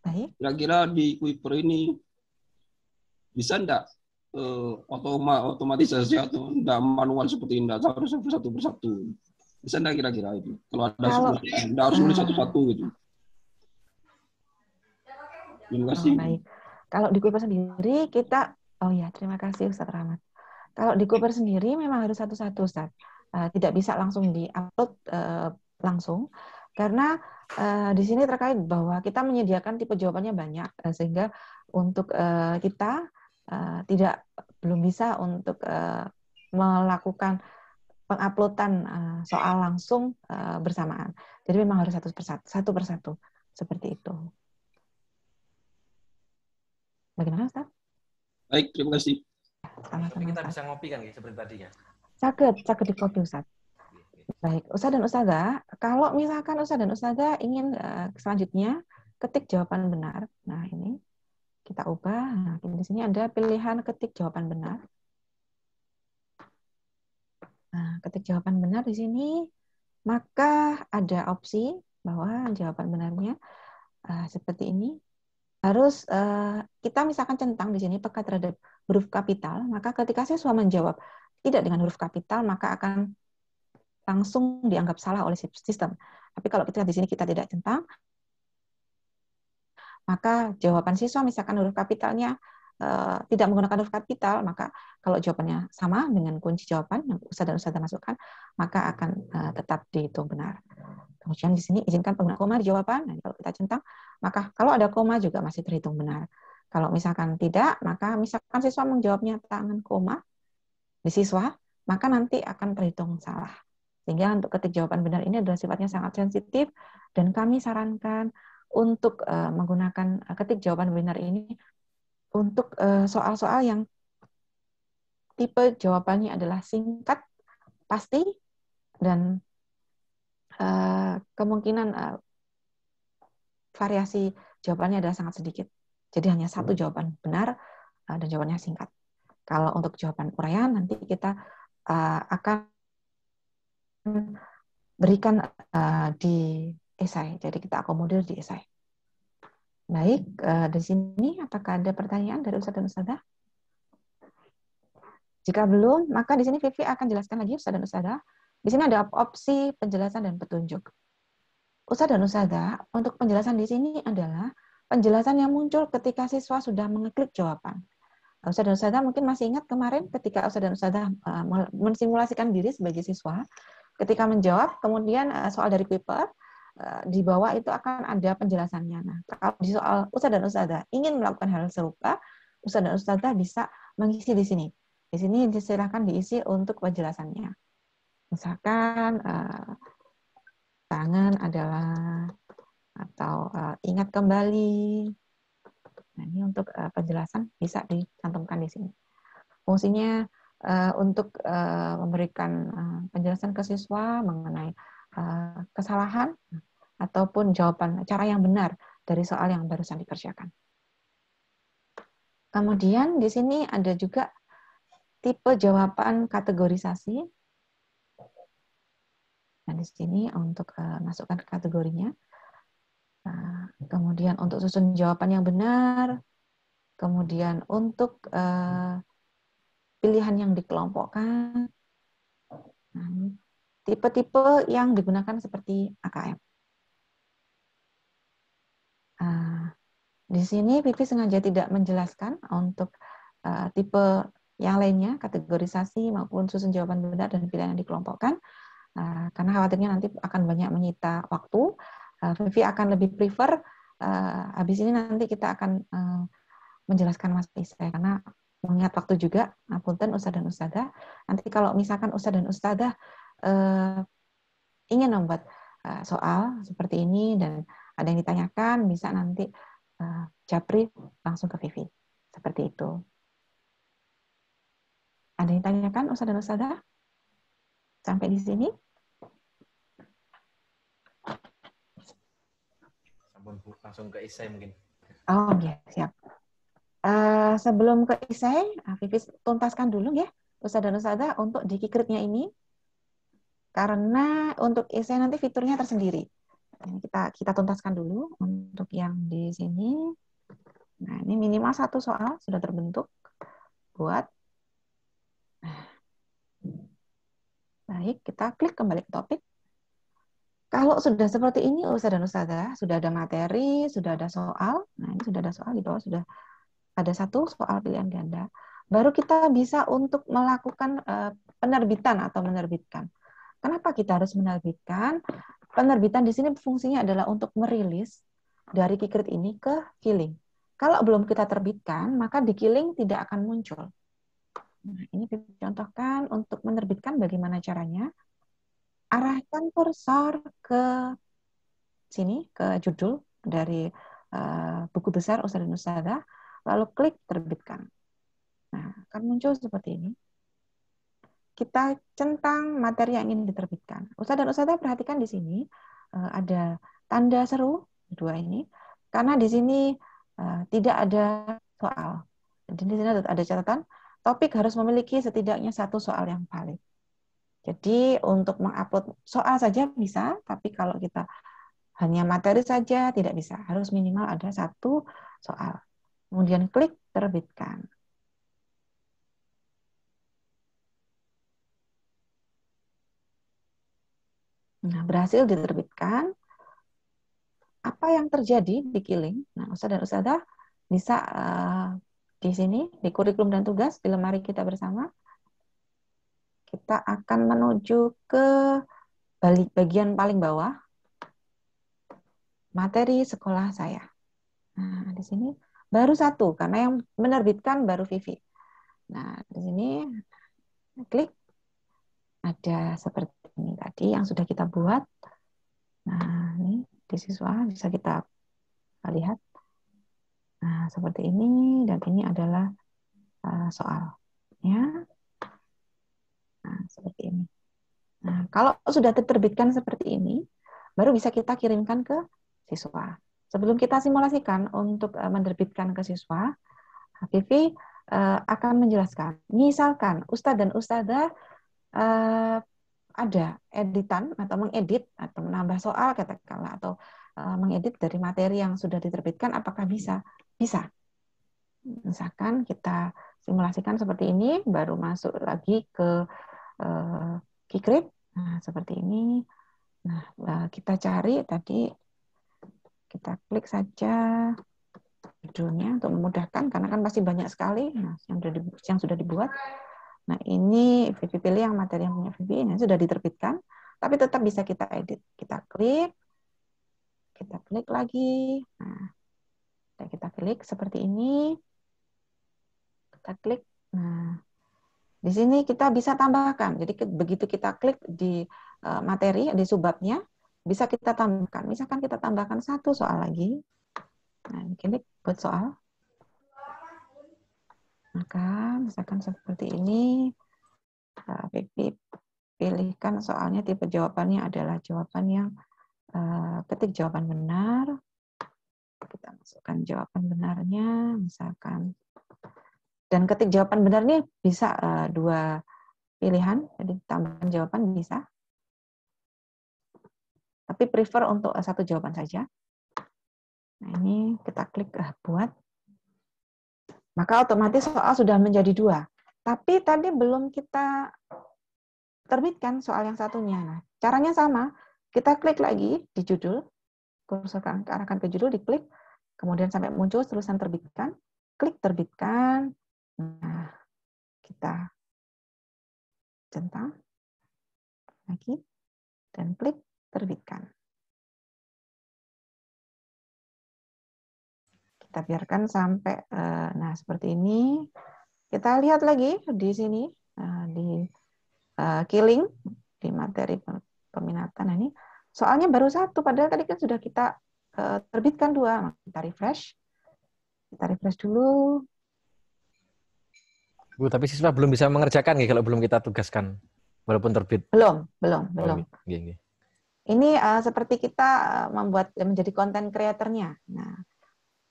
Speaker 3: Baik.
Speaker 2: Kira-kira di Kuiper ini bisa enggak otomatisasi atau enggak manual seperti ini, enggak harus satu persatu. Bisa enggak kira-kira itu? Kalau ada 10, enggak harus nulis satu-satu gitu. Terima kasih.
Speaker 3: Baik. Kalau di Kuiper sendiri kita, terima kasih Ustadz Rahmat. Kalau di Cooper sendiri memang harus satu-satu, Ustaz. Tidak bisa langsung di-upload langsung, karena di sini terkait bahwa kita menyediakan tipe jawabannya banyak, sehingga untuk kita belum bisa untuk melakukan penguploadan soal langsung bersamaan. Jadi memang harus satu persatu seperti itu. Bagaimana, Ustaz?
Speaker 2: Baik, terima kasih.
Speaker 3: Sama-sama,
Speaker 5: Kita
Speaker 3: Ustaz.
Speaker 5: bisa ngopi kan seperti tadi ya?
Speaker 3: Sakit di kopi, Ustaz. Baik, Ustaz dan Ustazah, kalau misalkan Ustaz dan Ustazah ingin selanjutnya ketik jawaban benar. Nah, ini kita ubah. Nah, di sini ada pilihan ketik jawaban benar. Nah, ketik jawaban benar di sini, maka ada opsi bahwa jawaban benarnya seperti ini. Harus kita misalkan centang di sini peka terhadap huruf kapital, maka ketika siswa menjawab tidak dengan huruf kapital, maka akan langsung dianggap salah oleh sistem. Tapi kalau kita di sini kita tidak centang, maka jawaban siswa misalkan huruf kapitalnya tidak menggunakan huruf kapital, maka kalau jawabannya sama dengan kunci jawaban yang Ustaz dan Ustazah masukkan, maka akan tetap dihitung benar. Kemudian di sini izinkan penggunaan koma di jawaban. Nah, kalau kita centang, maka kalau ada koma juga masih terhitung benar. Kalau misalkan tidak, maka misalkan siswa menjawabnya tangan koma di siswa, maka nanti akan terhitung salah. Sehingga untuk ketik jawaban benar ini adalah sifatnya sangat sensitif, dan kami sarankan untuk menggunakan ketik jawaban benar ini untuk soal-soal yang tipe jawabannya adalah singkat, pasti, dan kemungkinan variasi jawabannya adalah sangat sedikit. Jadi hanya satu jawaban benar dan jawabannya singkat. Kalau untuk jawaban uraian nanti kita akan berikan di esai. Jadi kita akomodir di esai. Baik, di sini apakah ada pertanyaan dari Ustaz dan Ustazah? Jika belum, maka di sini Vivi akan jelaskan lagi Ustaz dan Ustazah. Di sini ada opsi penjelasan dan petunjuk. Ustaz dan Ustazah, untuk penjelasan di sini adalah penjelasan yang muncul ketika siswa sudah mengeklik jawaban. Ustaz dan Ustazah mungkin masih ingat kemarin ketika Ustaz dan Ustazah mensimulasikan diri sebagai siswa, ketika menjawab, kemudian soal dari paper, di bawah itu akan ada penjelasannya. Nah, kalau di soal Ustaz dan Ustazah ingin melakukan hal serupa, Ustaz dan Ustazah bisa mengisi di sini. Di sini diserahkan diisi untuk penjelasannya. Misalkan tangan adalah atau ingat kembali. Nah, ini untuk penjelasan bisa dicantumkan di sini. Fungsinya untuk memberikan penjelasan ke siswa mengenai kesalahan ataupun jawaban cara yang benar dari soal yang barusan dikerjakan. Kemudian di sini ada juga tipe jawaban kategorisasi. Nah, di sini untuk masukkan ke kategorinya. Kemudian untuk susun jawaban yang benar. Kemudian untuk pilihan yang dikelompokkan. Nah, tipe-tipe yang digunakan seperti AKM. Di sini Vivi sengaja tidak menjelaskan untuk tipe yang lainnya, kategorisasi maupun susun jawaban benar dan pilihan yang dikelompokkan, karena khawatirnya nanti akan banyak menyita waktu. Vivi akan lebih prefer habis ini nanti kita akan menjelaskan Mas Isai, karena mengingat waktu juga, punten Ustaz dan Ustazah. Nanti kalau misalkan Ustaz dan Ustazah ingin membuat soal seperti ini dan ada yang ditanyakan, bisa nanti japri langsung ke Vivi. Seperti itu. Ada yang ditanyakan Ustaz dan Ustazah? Sampai di sini?
Speaker 5: Langsung ke isai mungkin.
Speaker 3: Oh, ya, siap. Sebelum ke isai, Vivi tuntaskan dulu ya, Ustaz dan Ustazah, untuk di Kikritnya ini. Karena untuk isai nanti fiturnya tersendiri. Kita tuntaskan dulu untuk yang di sini. Nah, ini minimal satu soal sudah terbentuk buat. Baik, kita klik kembali ke topik. Kalau sudah seperti ini, Ustaz dan Ustazah, sudah ada materi, sudah ada soal. Nah, ini sudah ada soal, di bawah sudah ada satu soal pilihan ganda. baru kita bisa untuk melakukan penerbitan atau menerbitkan. Kenapa kita harus menerbitkan? Penerbitan di sini fungsinya adalah untuk merilis dari Kikrit ini ke Killing. Kalau belum kita terbitkan, maka di Killing tidak akan muncul. Nah, ini dicontohkan untuk menerbitkan bagaimana caranya. Arahkan kursor ke sini, ke judul dari buku besar Ustadz dan Ustadzah, lalu klik terbitkan. Nah, akan muncul seperti ini. Kita centang materi yang ingin diterbitkan. Ustadz dan Ustadzah perhatikan di sini ada tanda seru dua ini, karena di sini tidak ada soal. Jadi di sini ada catatan, topik harus memiliki setidaknya satu soal yang valid. Jadi untuk mengupload soal saja bisa, tapi kalau kita hanya materi saja tidak bisa. Harus minimal ada satu soal. Kemudian klik terbitkan. Nah, berhasil diterbitkan. Apa yang terjadi di Killing? Nah, Ustadz dan Ustadzah bisa di sini, di kurikulum dan tugas, di lemari kita bersama, kita akan menuju ke bagian paling bawah, materi sekolah saya. Nah, di sini baru satu, karena yang menerbitkan baru Vivi. Nah, di sini klik, ada seperti ini tadi yang sudah kita buat. Nah, ini di siswa bisa kita lihat. Nah, seperti ini, dan ini adalah soalnya. Nah, seperti ini. Nah, kalau sudah diterbitkan seperti ini, baru bisa kita kirimkan ke siswa. Sebelum kita simulasikan untuk menerbitkan ke siswa, Vivi akan menjelaskan. Misalkan Ustadz dan Ustadzah ada editan atau mengedit atau menambah soal katakanlah, atau mengedit dari materi yang sudah diterbitkan, apakah bisa? Bisa. Misalkan kita simulasikan seperti ini, baru masuk lagi ke Kikrit. Nah, seperti ini. Nah, kita cari tadi, kita klik saja judulnya untuk memudahkan, karena kan pasti banyak sekali yang sudah dibuat. Nah, ini Vivi pilih yang materi yang punya Vivi, ini sudah diterbitkan, tapi tetap bisa kita edit. Kita klik lagi. Nah, kita klik seperti ini. Kita klik. Nah, di sini kita bisa tambahkan. Jadi begitu kita klik di materi, di subbabnya, bisa kita tambahkan. Misalkan kita tambahkan satu soal lagi. Nah, klik buat soal. Maka misalkan seperti ini, pilihkan soalnya tipe jawabannya adalah jawaban yang ketik jawaban benar. Kita masukkan jawaban benarnya, misalkan. Dan ketik jawaban benarnya bisa dua pilihan, jadi tambahkan jawaban bisa. Tapi prefer untuk satu jawaban saja. Nah, ini kita klik buat. Maka otomatis soal sudah menjadi dua. Tapi tadi belum kita terbitkan soal yang satunya. Nah, caranya sama. Kita klik lagi di judul, kursor arahkan ke judul, diklik, kemudian sampai muncul tulisan terbitkan, klik terbitkan. Nah, kita centang lagi dan klik terbitkan. Kita biarkan sampai, nah seperti ini. Kita lihat lagi di sini, di Killing, di materi peminatan. Nah, ini soalnya baru satu, padahal tadi kan sudah kita terbitkan dua. Kita refresh. Kita refresh dulu.
Speaker 5: Bu, tapi siswa belum bisa mengerjakan kalau belum kita tugaskan, walaupun terbit.
Speaker 3: Belum.
Speaker 5: Gini.
Speaker 3: Ini seperti kita membuat menjadi konten kreatornya. Nah,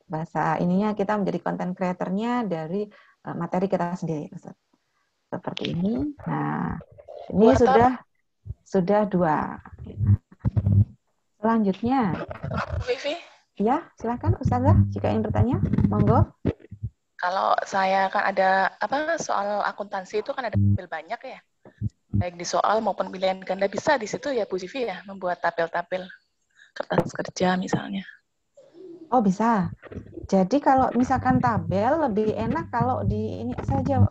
Speaker 3: bahasa ininya kita menjadi konten kreatornya dari materi kita sendiri. Seperti ini. Nah, ini sudah dua. Selanjutnya.
Speaker 6: Vivi?
Speaker 3: Ya, silakan Ustazah jika ingin bertanya, monggo.
Speaker 6: Kalau saya kan ada soal akuntansi itu kan ada tabel banyak ya. Baik di soal maupun pilihan ganda, bisa di situ ya Bu Vivi ya membuat tabel-tabel kertas kerja misalnya.
Speaker 3: Oh, bisa. Jadi kalau misalkan tabel lebih enak kalau di ini saja,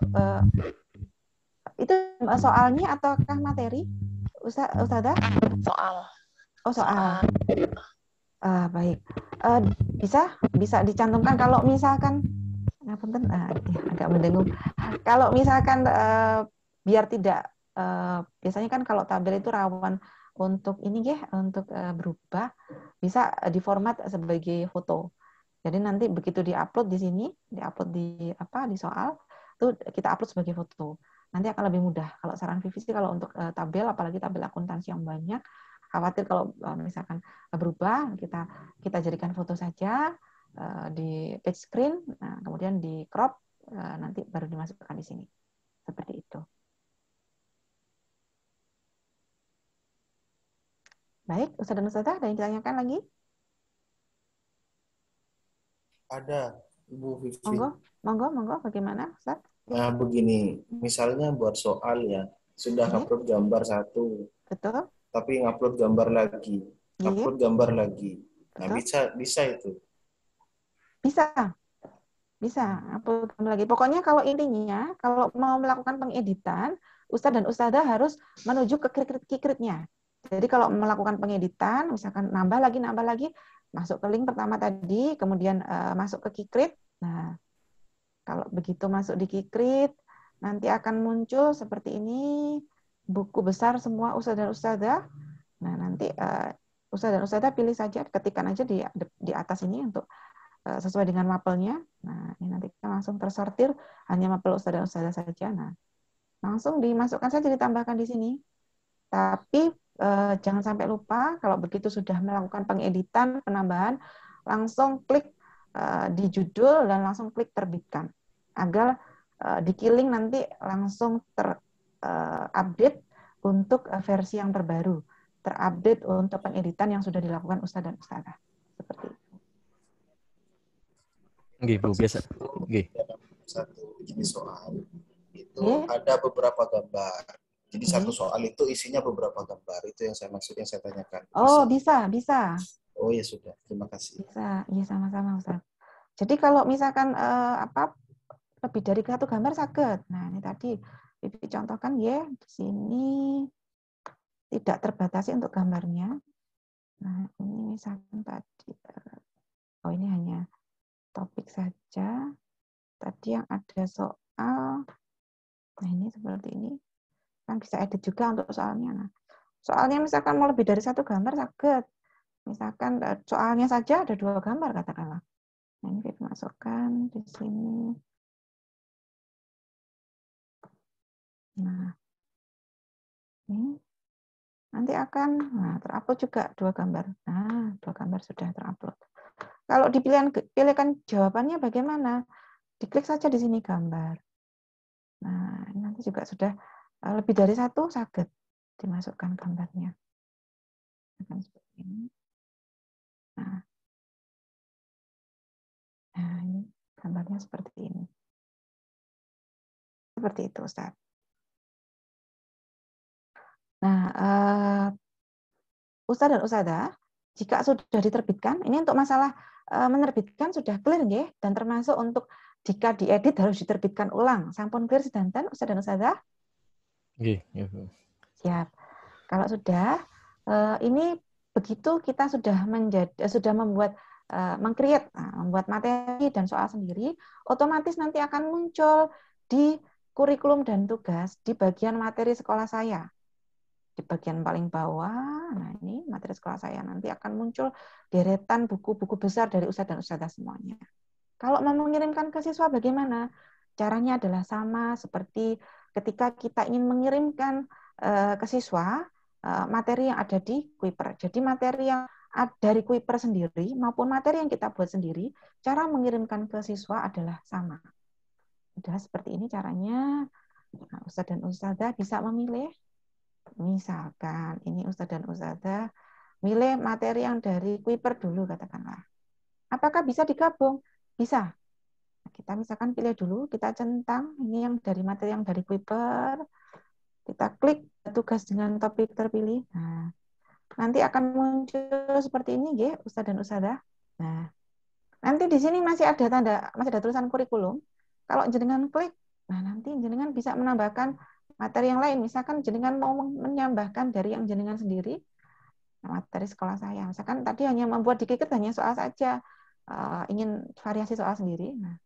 Speaker 3: itu soalnya ataukah materi, Ustazah?
Speaker 6: Soal.
Speaker 3: Oh, soal. Baik. Bisa dicantumkan kalau misalkan, agak mendengung. Kalau misalkan biar tidak, biasanya kan kalau tabel itu rawan untuk ini ya, untuk berubah, bisa diformat sebagai foto. Jadi nanti begitu diupload di sini, diupload di soal, itu kita upload sebagai foto. Nanti akan lebih mudah. Kalau saran Vivi sih kalau untuk tabel, apalagi tabel akuntansi yang banyak, khawatir kalau misalkan berubah, kita jadikan foto saja di page screen, nah, kemudian di crop, nanti baru dimasukkan di sini. Seperti itu. Baik, Ustaz dan Ustazah, ada yang ditanyakan lagi?
Speaker 7: Ada, Ibu Vivi.
Speaker 3: Monggo, bagaimana, Ustaz?
Speaker 7: Nah, begini, misalnya buat soal ya, sudah upload gambar satu,
Speaker 3: betul,
Speaker 7: tapi ngupload gambar lagi, upload gambar lagi. Nah, bisa itu.
Speaker 3: Bisa upload gambar lagi. Pokoknya kalau intinya, kalau mau melakukan pengeditan, Ustaz dan Ustazah harus menuju ke kikritnya. Jadi kalau melakukan pengeditan, misalkan nambah lagi, masuk ke link pertama tadi, kemudian masuk ke kikrit. Nah, kalau begitu masuk di kikrit, nanti akan muncul seperti ini, buku besar semua Ustaz dan Ustazah. Nah, nanti Ustaz dan Ustazah pilih saja, ketikkan aja di atas ini untuk sesuai dengan mapelnya. Nah, ini nanti kita langsung tersortir, hanya mapel Ustaz dan Ustazah saja. Nah, langsung dimasukkan saja, ditambahkan di sini. Tapi jangan sampai lupa, kalau begitu sudah melakukan pengeditan, penambahan, langsung klik di judul dan langsung klik terbitkan. Agar di Killing nanti langsung terupdate untuk versi yang terbaru. Terupdate untuk pengeditan yang sudah dilakukan Ustaz dan Ustazah. Seperti itu.
Speaker 5: Nggih, Bu, biasa. Nggih.
Speaker 7: Satu jenis soal itu ada beberapa gambar. Jadi satu soal itu isinya beberapa gambar. Itu yang saya maksud, yang saya tanyakan.
Speaker 3: Oh, bisa.
Speaker 7: Oh ya sudah, terima kasih.
Speaker 3: Bisa, iya sama-sama Ustaz. Jadi kalau misalkan lebih dari satu gambar sakit. Nah, ini tadi Bibi contohkan ya, di sini tidak terbatasi untuk gambarnya. Nah, ini misalkan tadi, oh ini hanya topik saja. Tadi yang ada soal, nah ini seperti ini. Kan bisa edit juga untuk soalnya. Nah, soalnya misalkan mau lebih dari satu gambar sakit. Misalkan soalnya saja ada 2 gambar katakanlah. Nah, ini kita masukkan di sini. Nah, ini nanti akan terupload juga 2 gambar. Nah, 2 gambar sudah terupload. Kalau dipilihkan jawabannya bagaimana? Diklik saja di sini gambar. Nah, nanti juga sudah lebih dari 1 sakit dimasukkan gambarnya. Akan seperti ini. Nah, ini gambarnya seperti ini. Seperti itu, Ustaz. Nah, Ustaz dan Ustazah, jika sudah diterbitkan, ini untuk masalah menerbitkan sudah clear nggih, dan termasuk untuk jika diedit harus diterbitkan ulang. Sampun clear sedanten Ustaz dan Ustazah?
Speaker 5: Nggih.
Speaker 3: Siap. Kalau sudah, ini begitu kita sudah membuat membuat materi dan soal sendiri, otomatis nanti akan muncul di kurikulum dan tugas di bagian materi sekolah saya. Di bagian paling bawah, nah ini materi sekolah saya, nanti akan muncul deretan buku-buku besar dari Ustadz dan Ustadzah semuanya. Kalau mau mengirimkan ke siswa bagaimana? Caranya adalah sama seperti ketika kita ingin mengirimkan ke siswa materi yang ada di Kuiper. Jadi materi yang dari Kuiper sendiri maupun materi yang kita buat sendiri, cara mengirimkan ke siswa adalah sama. Sudah seperti ini caranya. Nah, Ustadz dan Ustadzah bisa memilih. Misalkan ini Ustadz dan Ustadzah milih materi yang dari Kuiper dulu katakanlah. Apakah bisa digabung? Bisa. Nah, kita misalkan pilih dulu, kita centang ini yang dari materi yang dari Kuiper. Kita klik tugas dengan topik terpilih. Nah, nanti akan muncul seperti ini ya Ustadz dan Ustadzah. Nah, Nanti di sini masih ada tulisan kurikulum. Kalau jenengan klik, nah nanti jenengan bisa menambahkan materi yang lain. Misalkan jenengan mau menambahkan dari yang jenengan sendiri, materi sekolah saya. Misalkan tadi hanya membuat dikit hanya soal saja, ingin variasi soal sendiri. Nah,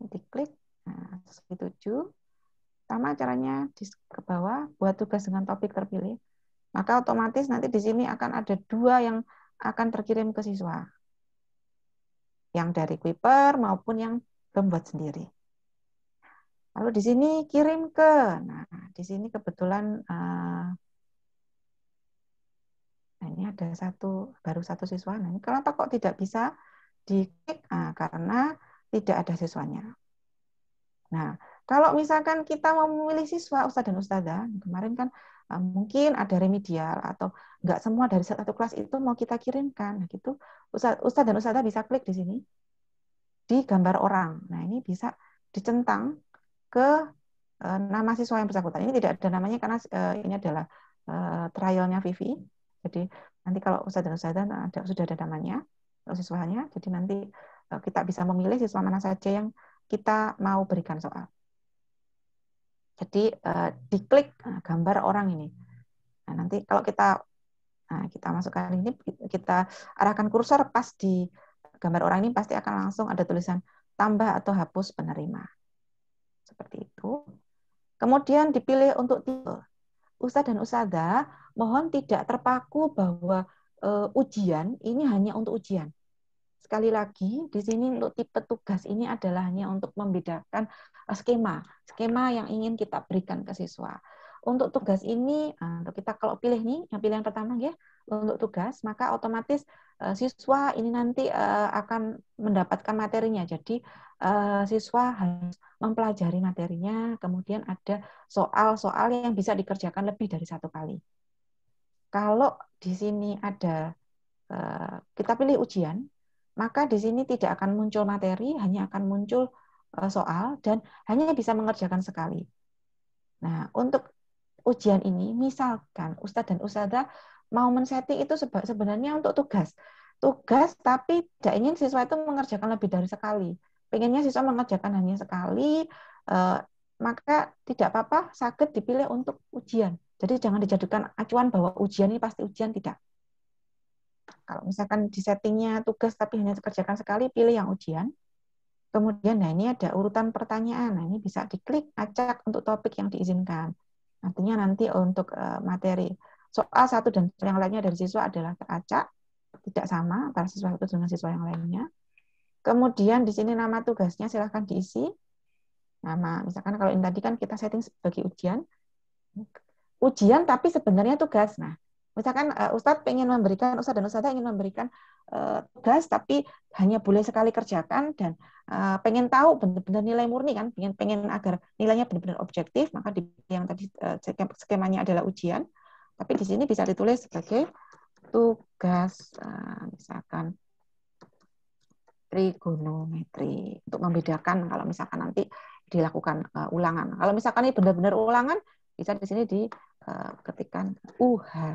Speaker 3: diklik, nah, 7. Sama caranya ke bawah, buat tugas dengan topik terpilih. Maka otomatis nanti di sini akan ada 2 yang akan terkirim ke siswa. Yang dari Kuiper maupun yang membuat sendiri. Lalu di sini kirim ke, nah di sini kebetulan, nah ini ada baru satu siswa. Nah ini kenapa kok tidak bisa diklik? Nah, karena tidak ada siswanya. Nah, kalau misalkan kita mau memilih siswa, Ustadz dan Ustadzah, kemarin kan mungkin ada remedial atau nggak semua dari satu kelas itu mau kita kirimkan. Nah, gitu, Ustadz dan Ustadzah bisa klik di sini, di gambar orang. Nah, ini bisa dicentang ke nama siswa yang bersangkutan. Ini tidak ada namanya karena ini adalah trialnya Vivi. Jadi nanti kalau Ustadz dan Ustadzah sudah ada namanya, siswanya, jadi nanti kita bisa memilih siswa mana saja yang kita mau berikan soal. Jadi diklik gambar orang ini. Nah, nanti kalau kita masukkan ini, kita arahkan kursor pas di gambar orang ini, pasti akan langsung ada tulisan tambah atau hapus penerima. Seperti itu. Kemudian dipilih untuk tipe. Ustadz dan Ustadzah mohon tidak terpaku bahwa ujian ini hanya untuk ujian. Sekali lagi, di sini untuk tipe tugas ini adalah hanya untuk membedakan skema yang ingin kita berikan ke siswa. Untuk tugas ini, untuk kita kalau pilih nih, yang pilihan pertama ya, untuk tugas, maka otomatis siswa ini nanti akan mendapatkan materinya. Jadi siswa harus mempelajari materinya, kemudian ada soal-soal yang bisa dikerjakan lebih dari 1 kali. Kalau di sini ada kita pilih ujian, maka di sini tidak akan muncul materi, hanya akan muncul soal dan hanya bisa mengerjakan sekali. Nah, untuk ujian ini, misalkan Ustadz dan Ustadzah mau men-setting itu sebenarnya untuk tugas. Tugas, tapi tidak ingin siswa itu mengerjakan lebih dari sekali. Pengennya siswa mengerjakan hanya sekali, maka tidak apa-apa, saged dipilih untuk ujian. Jadi jangan dijadikan acuan bahwa ujian ini pasti ujian, tidak. Kalau misalkan di settingnya tugas tapi hanya dikerjakan sekali, pilih yang ujian. Kemudian, nah ini ada urutan pertanyaan. Nah ini bisa diklik, acak untuk topik yang diizinkan. Artinya nanti untuk materi soal satu dan yang lainnya dari siswa adalah teracak, tidak sama antara siswa satu dengan siswa yang lainnya. Kemudian di sini nama tugasnya silahkan diisi. Nama, misalkan kalau ini tadi kan kita setting sebagai ujian. Ujian tapi sebenarnya tugas. Nah, misalkan Ustadz dan Ustadzah ingin memberikan tugas tapi hanya boleh sekali kerjakan dan pengen tahu benar-benar nilai murni kan, pengen agar nilainya benar-benar objektif, maka di yang tadi skemanya adalah ujian, tapi di sini bisa ditulis sebagai tugas, misalkan trigonometri, untuk membedakan kalau misalkan nanti dilakukan ulangan. Kalau misalkan ini benar-benar ulangan, bisa di sini diketikkan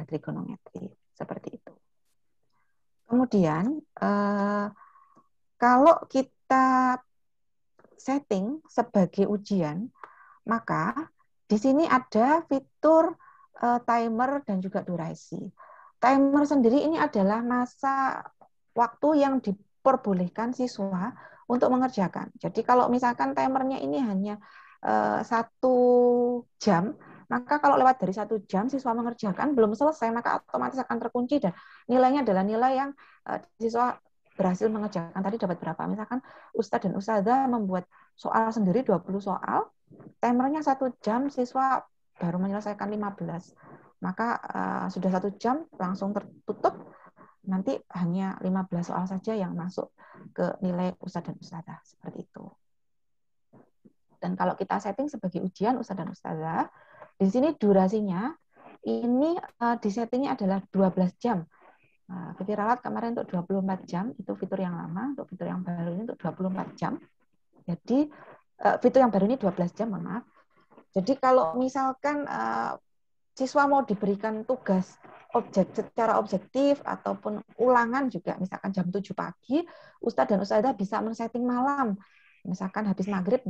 Speaker 3: trigonometri, seperti itu. Kemudian, kalau kita setting sebagai ujian, maka di sini ada fitur timer dan juga durasi. Timer sendiri ini adalah masa waktu yang diperbolehkan siswa untuk mengerjakan. Jadi kalau misalkan timernya ini hanya 1 jam, maka kalau lewat dari 1 jam siswa mengerjakan belum selesai, maka otomatis akan terkunci dan nilainya adalah nilai yang siswa berhasil mengerjakan. Tadi dapat berapa? Misalkan Ustadz dan Ustadzah membuat soal sendiri 20 soal, timernya 1 jam, siswa baru menyelesaikan 15. Maka sudah 1 jam langsung tertutup, nanti hanya 15 soal saja yang masuk ke nilai Ustadz dan Ustadzah. Seperti itu. Dan kalau kita setting sebagai ujian Ustadz dan Ustadzah, di sini durasinya ini disettingnya adalah 12 jam. Vivi ralat kemarin untuk 24 jam, itu fitur yang lama, untuk fitur yang baru ini untuk 24 jam. Jadi fitur yang baru ini 12 jam, mohon maaf. Jadi kalau misalkan siswa mau diberikan tugas secara objektif ataupun ulangan juga, misalkan jam 7 pagi, Ustadz dan Ustadzah bisa men-setting malam. Misalkan habis maghrib,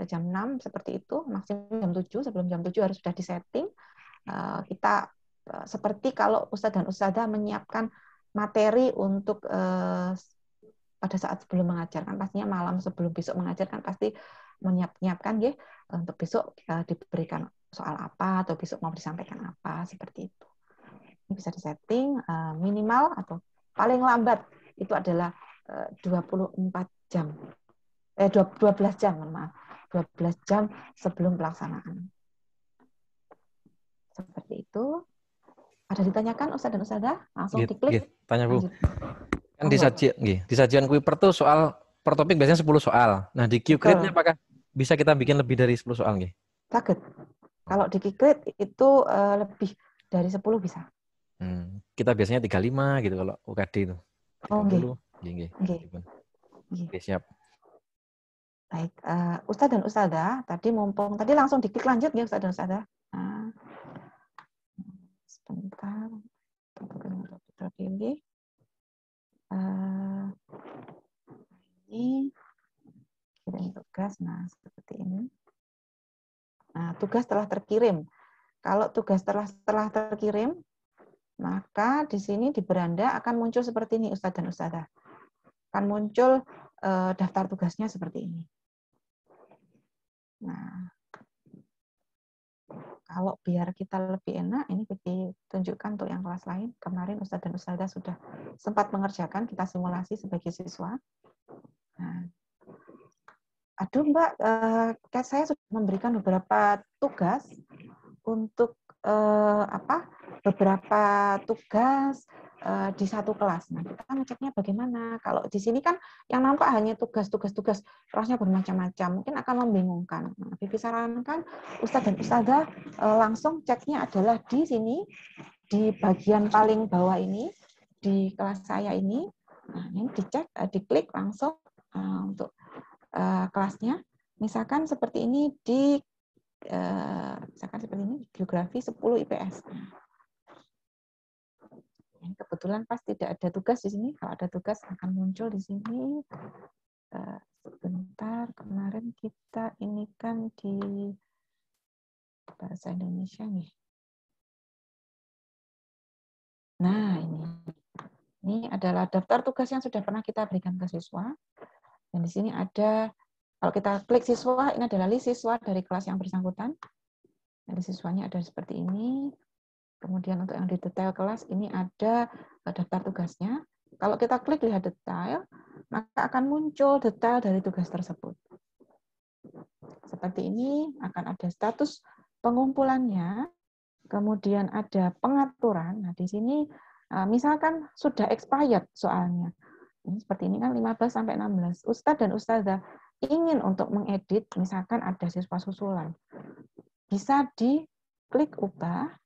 Speaker 3: jam 6 seperti itu, maksimum jam 7, sebelum jam 7 harus sudah disetting. Kita seperti kalau Ustadz dan Ustadzah menyiapkan materi untuk pada saat sebelum mengajarkan, pastinya malam sebelum besok mengajarkan pasti menyiapkan untuk besok diberikan soal apa atau besok mau disampaikan apa, seperti itu. Ini bisa disetting minimal atau paling lambat itu adalah 24 jam. 12 jam, maaf. 12 jam sebelum pelaksanaan. Seperti itu. Ada ditanyakan Ustaz dan Ustazah? Langsung diklik.
Speaker 5: Tanya Bu.
Speaker 3: Lanjut.
Speaker 5: Kan di sajian Kuiper tuh soal per topik biasanya 10 soal. Nah, di Q-Grade-nya apakah bisa kita bikin lebih dari 10 soal nggih?
Speaker 3: Saged. Kalau di Q-Grade itu lebih dari 10 bisa.
Speaker 5: Kita biasanya 35 gitu kalau UKD itu. 30. Nggih. Oke, siap.
Speaker 3: Baik, Ustadz dan Ustazah, tadi mumpung tadi langsung diklik lanjut ya Ustadz dan Ustazah. Nah, sebentar. Ini kirim tugas, nah seperti ini. Nah, tugas telah terkirim. Kalau tugas telah terkirim, maka di sini di beranda akan muncul seperti ini Ustadz dan Ustazah. Akan muncul daftar tugasnya seperti ini. Nah, kalau biar kita lebih enak, ini ditunjukkan untuk yang kelas lain. Kemarin Ustadz dan Ustazah sudah sempat mengerjakan, kita simulasi sebagai siswa. Nah, aduh Mbak, saya sudah memberikan beberapa tugas untuk beberapa tugas di satu kelas. Nah, kita ngeceknya bagaimana? Kalau di sini kan yang nampak hanya tugas-tugas, kelasnya bermacam-macam, mungkin akan membingungkan. Nah, Vivi sarankan Ustadz dan Ustazah langsung ceknya adalah di sini, di bagian paling bawah ini, di kelas saya ini. Nah, ini dicek, diklik langsung untuk kelasnya. Misalkan seperti ini di geografi 10 IPS. Kebetulan pas tidak ada tugas di sini. Kalau ada tugas akan muncul di sini. Sebentar, kemarin kita ini kan di bahasa Indonesia nih. Nah, ini adalah daftar tugas yang sudah pernah kita berikan ke siswa. Dan di sini ada, kalau kita klik siswa, ini adalah list siswa dari kelas yang bersangkutan. Dari siswanya ada seperti ini. Kemudian untuk yang di detail kelas, ini ada daftar tugasnya. Kalau kita klik lihat detail, maka akan muncul detail dari tugas tersebut. Seperti ini, akan ada status pengumpulannya, kemudian ada pengaturan. Nah, di sini misalkan sudah expired soalnya. Ini seperti ini kan 15 sampai 16. Ustadz dan Ustazah ingin untuk mengedit, misalkan ada siswa susulan. Bisa diklik ubah,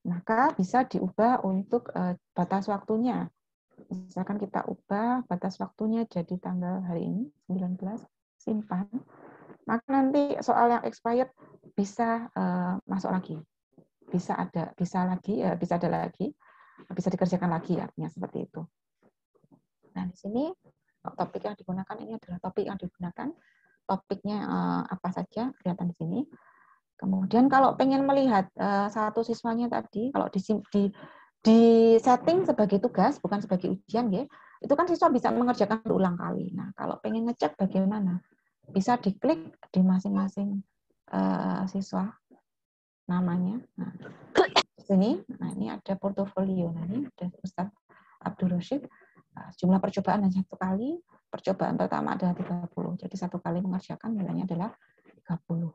Speaker 3: maka bisa diubah untuk batas waktunya. Misalkan kita ubah batas waktunya jadi tanggal hari ini 19, simpan. Maka nanti soal yang expired bisa masuk lagi. Bisa ada lagi, bisa dikerjakan lagi, artinya seperti itu. Nah, di sini topik yang digunakan ini adalah topik yang digunakan. Topiknya apa saja kelihatan di sini. Kemudian kalau pengen melihat satu siswanya tadi, kalau di setting sebagai tugas, bukan sebagai ujian, ya, itu kan siswa bisa mengerjakan berulang kali. Nah, kalau pengen ngecek bagaimana, bisa diklik di masing-masing siswa namanya. Nah, di sini, nah ini ada portofolio. Nah, ini ada Ustadz Abdul Rashid. Jumlah percobaan hanya 1 kali. Percobaan pertama adalah 30. Jadi 1 kali mengerjakan nilainya adalah 30.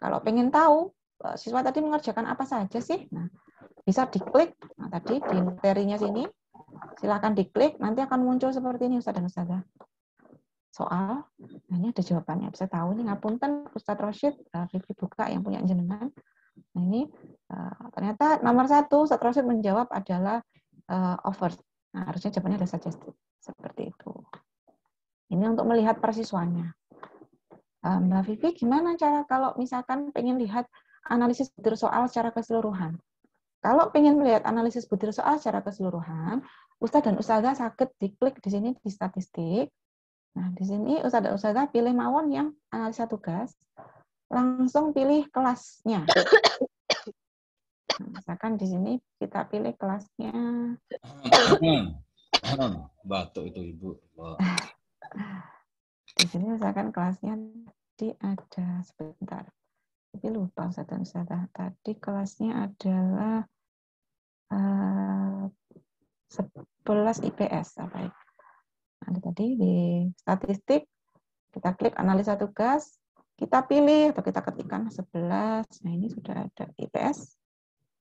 Speaker 3: Kalau pengen tahu siswa tadi mengerjakan apa saja sih, nah bisa diklik. Nah, tadi di materinya sini, silakan diklik. Nanti akan muncul seperti ini Ustadz dan Ustazah. Soal, nah ini ada jawabannya. Bisa tahu ini ngapunten Ustadz Rashid, Vivi buka yang punya jenengan. Nah ini ternyata nomor 1 Ustadz Rashid menjawab adalah over. Nah, harusnya jawabannya ada suggested. Seperti itu. Ini untuk melihat persiswanya. Mbak Vivi, gimana cara kalau misalkan pengen lihat analisis soal secara keseluruhan? Kalau ingin melihat analisis butir soal secara keseluruhan, Ustadz dan Ustazah sakit diklik di sini di statistik. Nah, di sini Ustadz dan Ustazah pilih mawon yang analisa tugas, langsung pilih kelasnya. Nah, misalkan di sini kita pilih kelasnya.
Speaker 4: Batuk itu Ibu.
Speaker 3: Di sini misalkan kelasnya tadi ada sebentar. Tapi lupa Ustadz dan Ustazah. Tadi kelasnya adalah 11 IPS. Apa itu? Nah, tadi di statistik, kita klik analisa tugas, kita pilih atau kita ketikkan 11. Nah, ini sudah ada IPS.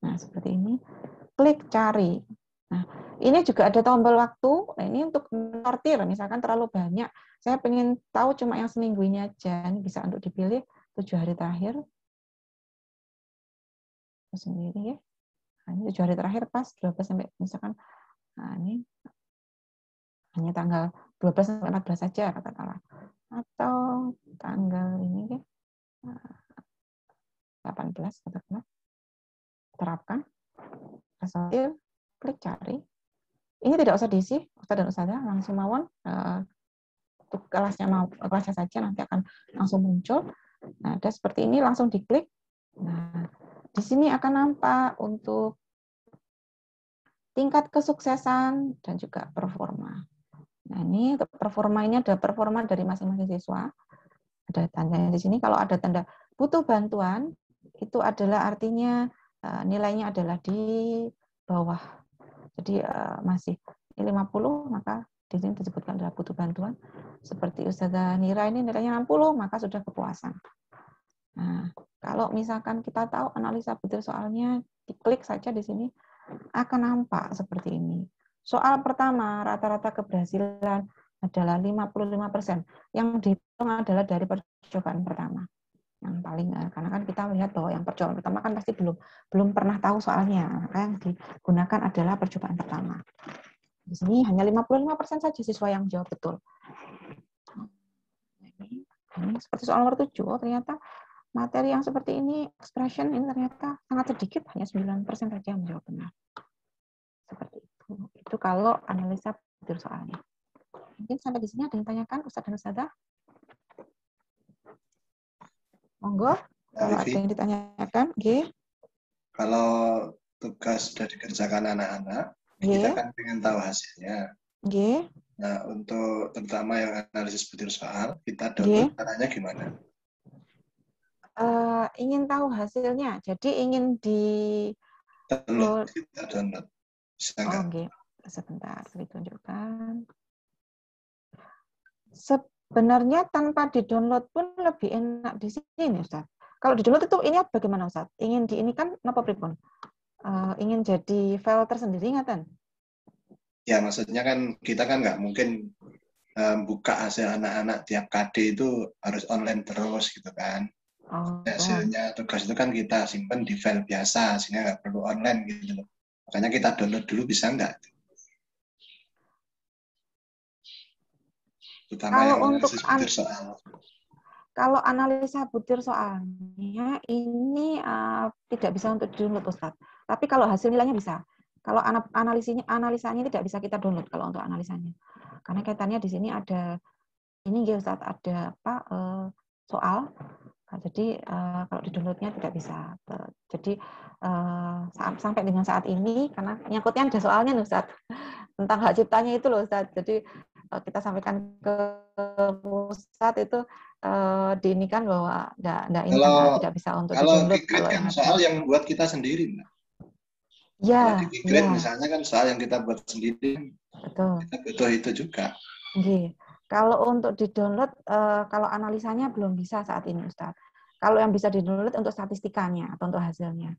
Speaker 3: Nah, seperti ini. Klik cari. Nah, ini juga ada tombol waktu. Nah, ini untuk sortir. Misalkan terlalu banyak. Saya pengen tahu cuma yang seminggu ini aja. Ini bisa untuk dipilih 7 hari terakhir. Sendiri ya. Nah, ini 7 hari terakhir pas 12 sampai misalkan. Nah, ini hanya tanggal 12 sampai 14 saja katakanlah. Atau tanggal ini ya. 18 katakanlah. Terapkan. Sortir, klik cari. Ini tidak usah diisi, Ustadz dan Ustazah langsung mawon untuk kelasnya saja nanti akan langsung muncul. Nah, ada seperti ini langsung diklik. Nah, di sini akan nampak untuk tingkat kesuksesan dan juga performa. Nah, ini untuk performa ini ada performa dari masing-masing siswa. Ada tandanya di sini. Kalau ada tanda butuh bantuan, itu adalah artinya nilainya adalah di bawah. Jadi masih 50, maka di sini disebutkan adalah butuh bantuan. Seperti Ustazah Nira ini nilainya 60, maka sudah kepuasan. Nah, kalau misalkan kita tahu analisa butir soalnya, diklik saja di sini, akan nampak seperti ini. Soal pertama, rata-rata keberhasilan adalah 55%. Yang dihitung adalah dari percobaan pertama. Yang paling, karena kan kita melihat bahwa yang percobaan pertama kan pasti belum pernah tahu soalnya, maka yang digunakan adalah percobaan pertama. Di sini hanya 55% saja siswa yang jawab betul. Ini seperti soal nomor 7, oh ternyata materi yang seperti ini, expression ini ternyata sangat sedikit, hanya 9% saja yang menjawab benar. Seperti itu. Itu kalau analisa butir soalnya. Mungkin sampai di sini ada yang tanyakan, Ustadz dan Ustazah? Monggo, kalau ada yang ditanyakan, G.
Speaker 1: Kalau tugas sudah dikerjakan anak-anak, kita kan ingin tahu hasilnya.
Speaker 3: G.
Speaker 1: Nah, untuk terutama yang analisis butir soal, kita download caranya gimana?
Speaker 3: Ingin tahu hasilnya, jadi ingin
Speaker 1: download, kita download. Bisa nggak?
Speaker 3: Oke, sebentar, saya tunjukkan. Sebenarnya tanpa di-download pun lebih enak di sini, Ustaz. Kalau di-download itu ini bagaimana, Ustaz? Ingin di ini kan napa pripun? Ingin jadi file tersendiri ngaten?
Speaker 1: Ya, maksudnya kan kita kan nggak mungkin buka hasil anak-anak tiap KD itu harus online terus gitu kan. Hasilnya tugas itu kan kita simpan di file biasa, sehingga nggak perlu online gitu loh. Makanya kita download dulu, bisa nggak? Terutama
Speaker 3: kalau
Speaker 1: yang
Speaker 3: untuk
Speaker 1: butir soal.
Speaker 3: Kalau analisa butir soalnya ini tidak bisa untuk di-download, Ustaz. Tapi kalau hasil nilainya bisa. Kalau analisanya tidak bisa kita download kalau untuk analisanya. Karena kaitannya di sini ada ini ya Ustaz, ada apa soal. Nah, jadi kalau di-downloadnya tidak bisa. Jadi sampai dengan saat ini karena nyangkutnya ada soalnya Ustaz. Tentang hak ciptanya itu loh Ustaz. Jadi kita sampaikan ke pusat itu diinikan bahwa ini kan tidak bisa untuk di-download.
Speaker 1: Kalau kan soal yang buat kita sendiri, Mbak.
Speaker 3: Ya,
Speaker 1: kalau di grade misalnya kan soal yang kita buat sendiri,
Speaker 3: betul.
Speaker 1: Kita butuh itu juga.
Speaker 3: Oke. Kalau untuk di-download, kalau analisanya belum bisa saat ini, Ustaz. Kalau yang bisa di-download untuk statistikanya atau untuk hasilnya.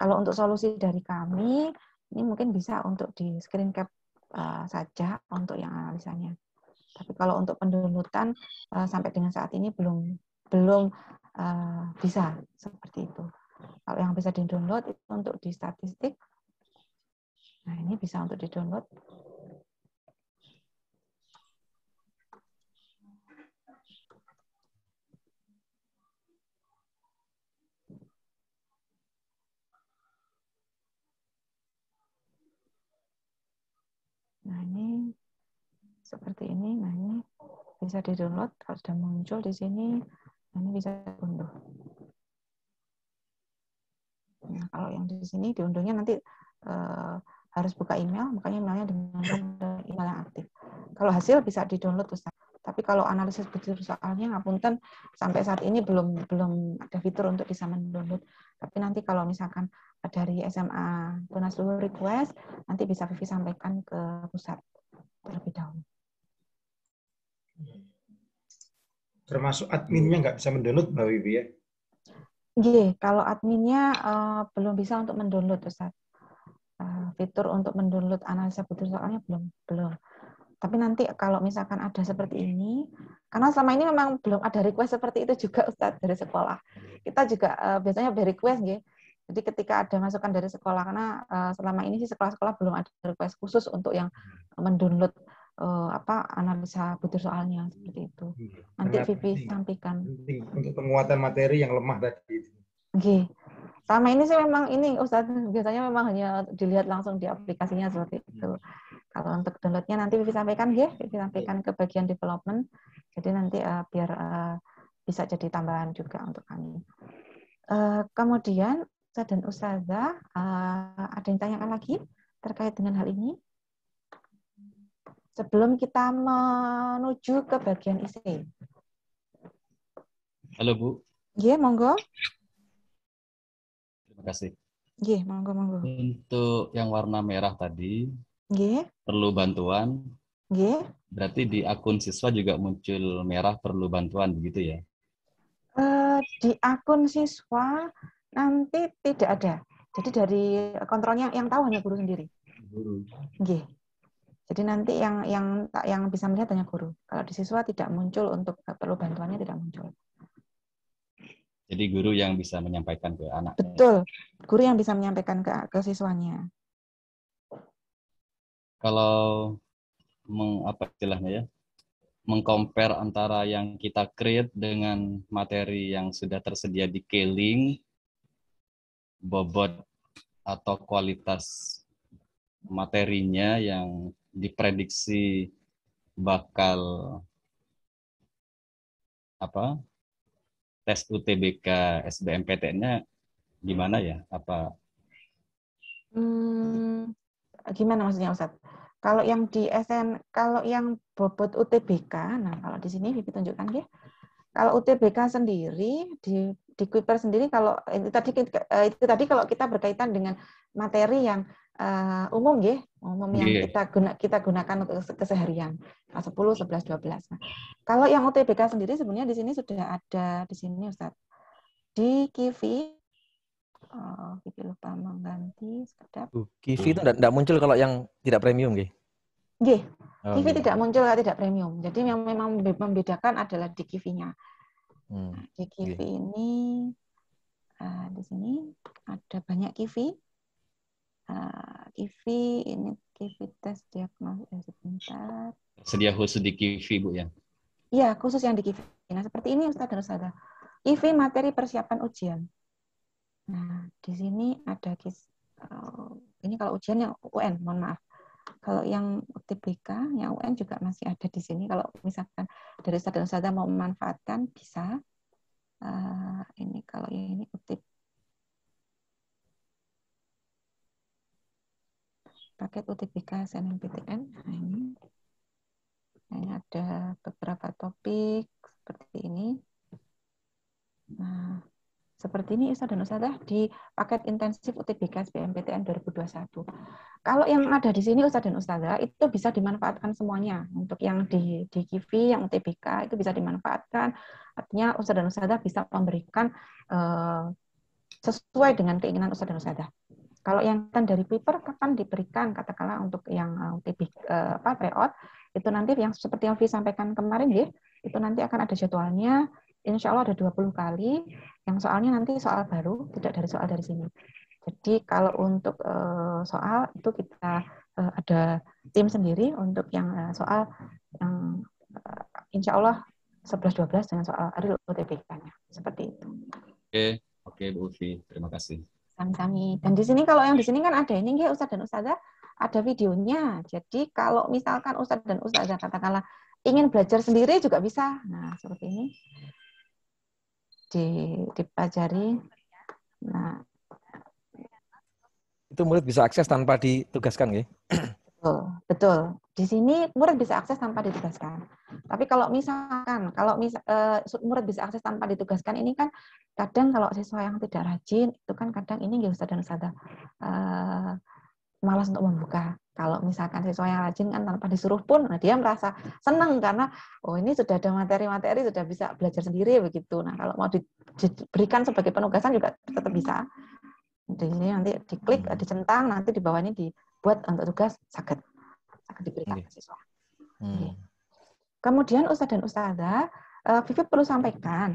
Speaker 3: Kalau untuk solusi dari kami, ini mungkin bisa untuk di screen cap saja untuk yang analisanya. Tapi kalau untuk pendownloadan sampai dengan saat ini belum bisa seperti itu. Kalau yang bisa di-download itu untuk di statistik. Nah, ini bisa untuk di-download. Nah, ini seperti ini. Nah, ini bisa di-download kalau sudah muncul di sini. Nah, ini bisa diunduh. Nah, kalau yang di sini diunduhnya nanti harus buka email, makanya emailnya dengan email yang aktif. Kalau hasil bisa di-download, Ustaz. Tapi kalau analisis butir soalnya, ngapunten, sampai saat ini belum ada fitur untuk bisa mendownload. Tapi nanti kalau misalkan dari SMA Tunas-Luhur request, nanti bisa Vivi sampaikan ke pusat terlebih dahulu.
Speaker 8: Termasuk adminnya nggak bisa mendownload, Mbak Wiwi ya?
Speaker 3: Iya, kalau adminnya belum bisa untuk mendownload, Ustaz. Fitur untuk mendownload analisa butir soalnya belum. Tapi nanti kalau misalkan ada seperti ini, karena selama ini memang belum ada request seperti itu juga, Ustaz, dari sekolah. Kita juga biasanya ada request, ya. Jadi ketika ada masukan dari sekolah, karena selama ini sih sekolah-sekolah belum ada request khusus untuk yang mendownload analisa butir soalnya seperti itu. Nanti Vivi sampaikan.
Speaker 8: Untuk penguatan materi yang lemah tadi.
Speaker 3: Oke. Selama ini sih memang ini Ustaz, biasanya memang hanya dilihat langsung di aplikasinya seperti itu. Kalau untuk downloadnya nanti Vivi sampaikan, ya, Vivi sampaikan ke bagian development. Jadi nanti biar bisa jadi tambahan juga untuk kami. Kemudian Ustaz dan Ustazah, ada yang tanyakan lagi terkait dengan hal ini? Sebelum kita menuju ke bagian isi.
Speaker 4: Halo Bu.
Speaker 3: Iya, monggo.
Speaker 4: Terima kasih.
Speaker 3: Iya, monggo.
Speaker 4: Untuk yang warna merah tadi, perlu bantuan. Berarti di akun siswa juga muncul merah perlu bantuan, begitu ya?
Speaker 3: Di akun siswa nanti tidak ada. Jadi dari kontrolnya yang tahu hanya guru sendiri.
Speaker 4: Guru.
Speaker 3: Jadi nanti yang bisa melihat hanya guru. Kalau di siswa tidak muncul untuk perlu bantuannya, tidak muncul.
Speaker 4: Jadi guru yang bisa menyampaikan ke anak.
Speaker 3: Betul, guru yang bisa menyampaikan ke siswanya.
Speaker 4: Kalau mengcompare antara yang kita create dengan materi yang sudah tersedia di K-Link, bobot atau kualitas materinya yang diprediksi bakal tes UTBK SBMPTN-nya gimana ya?
Speaker 3: Gimana maksudnya, Ustaz? Kalau yang di kalau yang bobot UTBK, nah kalau di sini Vivi tunjukkan, ya. Kalau UTBK sendiri di Kuiper sendiri, kalau itu tadi kalau kita berkaitan dengan materi yang umum, ya, yang kita gunakan untuk keseharian, 10, 11, 12. Nah, kalau yang UTBK sendiri sebenarnya di sini sudah ada di sini, Ustaz. Di Kivi, Vivi lupa mengganti sekejap.
Speaker 5: Kivi itu tidak muncul kalau yang tidak premium, Kivi tidak muncul kalau tidak premium. Jadi yang memang membedakan adalah di Kivi-nya. Di Kivi ini di sini ada banyak Kivi. Kivi ini Kivi tes diagnosis sebentar.
Speaker 4: Sedia khusus di Kivi, Bu, ya?
Speaker 3: Iya, khusus yang di Kivi. Nah, seperti ini Ustaz harus ada. Kivi materi persiapan ujian. Nah, di sini ada ini kalau ujian yang UN, mohon maaf. Kalau yang UTBK, yang UN juga masih ada di sini. Kalau misalkan dari Ustaz dan Ustazah mau memanfaatkan, bisa. Ini kalau ini UTBK. Paket UTBK SNMPTN. Nah, ini ada beberapa topik seperti ini. Nah, seperti ini Ustaz dan Ustazah di paket intensif UTBK SBMPTN 2021. Kalau yang ada di sini Ustaz dan Ustazah itu bisa dimanfaatkan semuanya. Untuk yang di Kivi, yang UTBK itu bisa dimanfaatkan. Artinya Ustaz dan Ustazah bisa memberikan sesuai dengan keinginan Ustaz dan Ustazah. Kalau yang dari paper kapan diberikan, katakanlah untuk yang UTBK pre-out, itu nanti yang seperti yang Vi sampaikan kemarin, ya, itu nanti akan ada jadwalnya. Insya Allah ada 20 kali. Yang soalnya nanti soal baru, tidak dari soal dari sini. Jadi kalau untuk soal itu kita ada tim sendiri untuk yang soal yang insya Allah 11-12 dengan soal real UTBK-nya. Seperti itu.
Speaker 4: Oke, Bu Ufi. Terima kasih.
Speaker 3: Sami-sami. Dan di sini kalau yang di sini kan ada ini, ya, Ustaz dan Ustazah, ada videonya. Jadi kalau misalkan Ustadz dan Ustadzah katakanlah ingin belajar sendiri juga bisa. Nah, seperti ini. Dipelajari. Nah,
Speaker 5: itu murid bisa akses tanpa ditugaskan, ya?
Speaker 3: Betul. Di sini murid bisa akses tanpa ditugaskan. Tapi kalau misalkan, murid bisa akses tanpa ditugaskan, ini kan kadang kalau siswa yang tidak rajin, itu kan kadang ini nggak Ustadz dan Ustadzah malas untuk membuka. Kalau misalkan siswa yang rajin kan tanpa disuruh pun, nah dia merasa senang karena oh ini sudah ada materi-materi, sudah bisa belajar sendiri begitu. Nah kalau mau diberikan sebagai penugasan juga tetap bisa. Di sini nanti diklik, dicentang, nanti di bawah ini dibuat untuk tugas sakit diberikan ke siswa. Kemudian Ustadz dan Ustadzah, Vivi perlu sampaikan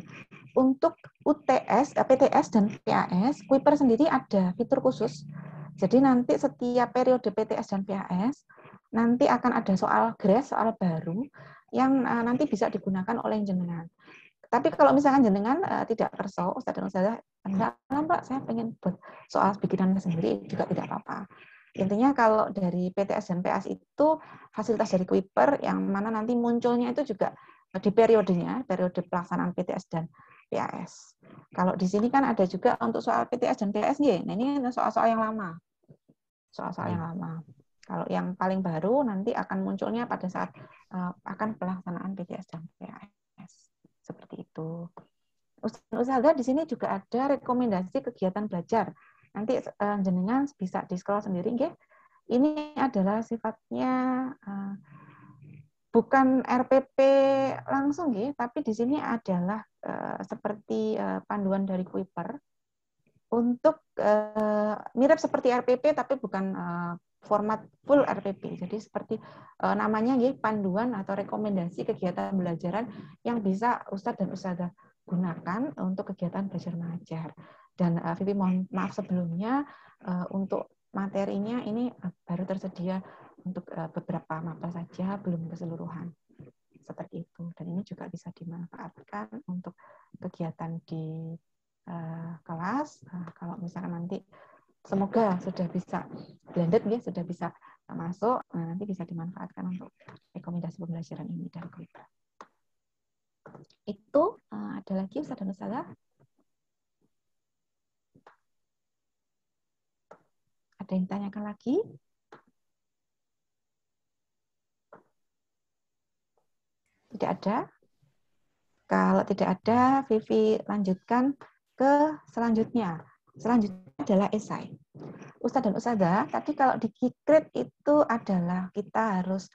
Speaker 3: untuk UTS, PTS dan PAS, Kuiper sendiri ada fitur khusus. Jadi nanti setiap periode PTS dan PAS nanti akan ada soal GRES, soal baru yang nanti bisa digunakan oleh jenengan. Tapi kalau misalkan jenengan tidak kerso, Ustadz dan Ustadzah, enggak, Mbak, saya pengen buat soal bikinan sendiri juga tidak apa-apa. Intinya kalau dari PTS dan PAS itu fasilitas dari Kuiper yang mana nanti munculnya itu juga di periodenya, periode pelaksanaan PTS dan PAS. Kalau di sini kan ada juga untuk soal PTS dan PAS, nah ini soal-soal yang lama. Soal-soal yang lama. Kalau yang paling baru nanti akan munculnya pada saat akan pelaksanaan PTS dan PAS. Seperti itu. Ustazah di sini juga ada rekomendasi kegiatan belajar. Nanti jenengan bisa di-scroll sendiri, nggih. Ini adalah sifatnya bukan RPP langsung, nggih, tapi di sini adalah seperti panduan dari Kuiper untuk mirip seperti RPP tapi bukan format full RPP. Jadi seperti namanya nggih, panduan atau rekomendasi kegiatan belajaran yang bisa Ustadz dan Ustadzah gunakan untuk kegiatan belajar mengajar. Dan Vivi mohon maaf sebelumnya untuk materinya ini baru tersedia untuk beberapa mapel saja, belum keseluruhan. Seperti itu. Dan ini juga bisa dimanfaatkan untuk kegiatan di kelas. Kalau misalkan nanti semoga sudah bisa blended, ya, sudah bisa masuk, nanti bisa dimanfaatkan untuk rekomendasi pembelajaran ini dari Kuiper. Itu ada lagi Ustadz dan Ustadzah? Ada yang tanyakan lagi? Tidak ada? Kalau tidak ada, Vivi lanjutkan ke selanjutnya. Selanjutnya adalah esai. Ustadz dan Ustadzah, tadi kalau di Kikrit itu adalah kita harus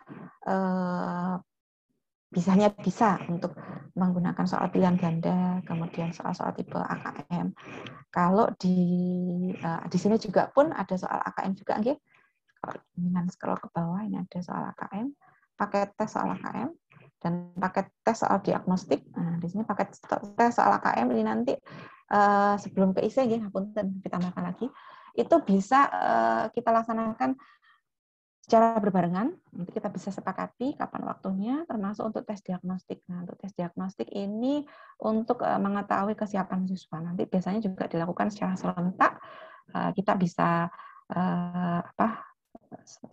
Speaker 3: bisa untuk menggunakan soal pilihan ganda, kemudian soal-soal tipe AKM. Kalau di sini juga pun ada soal AKM juga, nggih. Kalau dengan scroll ke bawah ini ada soal AKM, paket tes soal AKM, dan paket tes soal diagnostik. Nah, di sini paket tes soal AKM ini nanti sebelum ke IC, nggih, ngapunten ditambahkan lagi, itu bisa kita laksanakan secara berbarengan. Nanti kita bisa sepakati kapan waktunya, termasuk untuk tes diagnostik. Nah, untuk tes diagnostik ini untuk mengetahui kesiapan siswa. Nanti biasanya juga dilakukan secara serentak. Kita bisa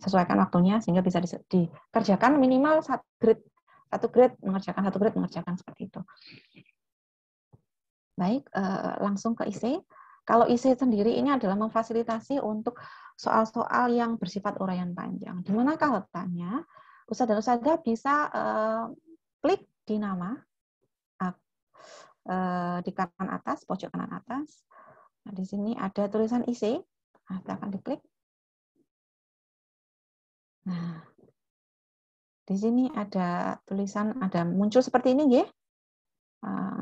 Speaker 3: sesuaikan waktunya sehingga bisa dikerjakan minimal satu grade mengerjakan seperti itu. Baik, langsung ke IC. Kalau IC sendiri ini adalah memfasilitasi untuk soal-soal yang bersifat uraian panjang. Di manakah letaknya? Ustadz dan Ustadzah bisa klik di nama di kanan atas, pojok kanan atas. Nah, di sini ada tulisan IC. Nah, silakan diklik. Nah, di sini ada tulisan, ada muncul seperti ini, nggih.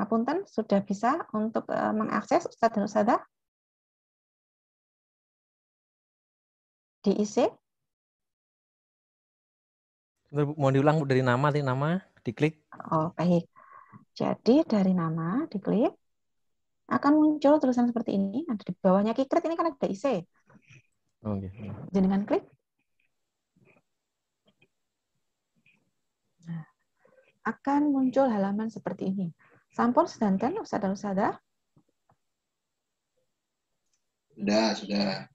Speaker 3: Ngapunten, sudah bisa untuk mengakses Ustadz dan Ustadzah di IC.
Speaker 5: Mau diulang dari nama, diklik.
Speaker 3: Oh, baik. Jadi dari nama diklik, akan muncul tulisan seperti ini. Ada di bawahnya Kikrit, ini kan ada IC.
Speaker 5: Oh, okay.
Speaker 3: Jangan klik. Nah, akan muncul halaman seperti ini. Sampun sedanten Ustadz dan Ustadzah?
Speaker 1: Sudah.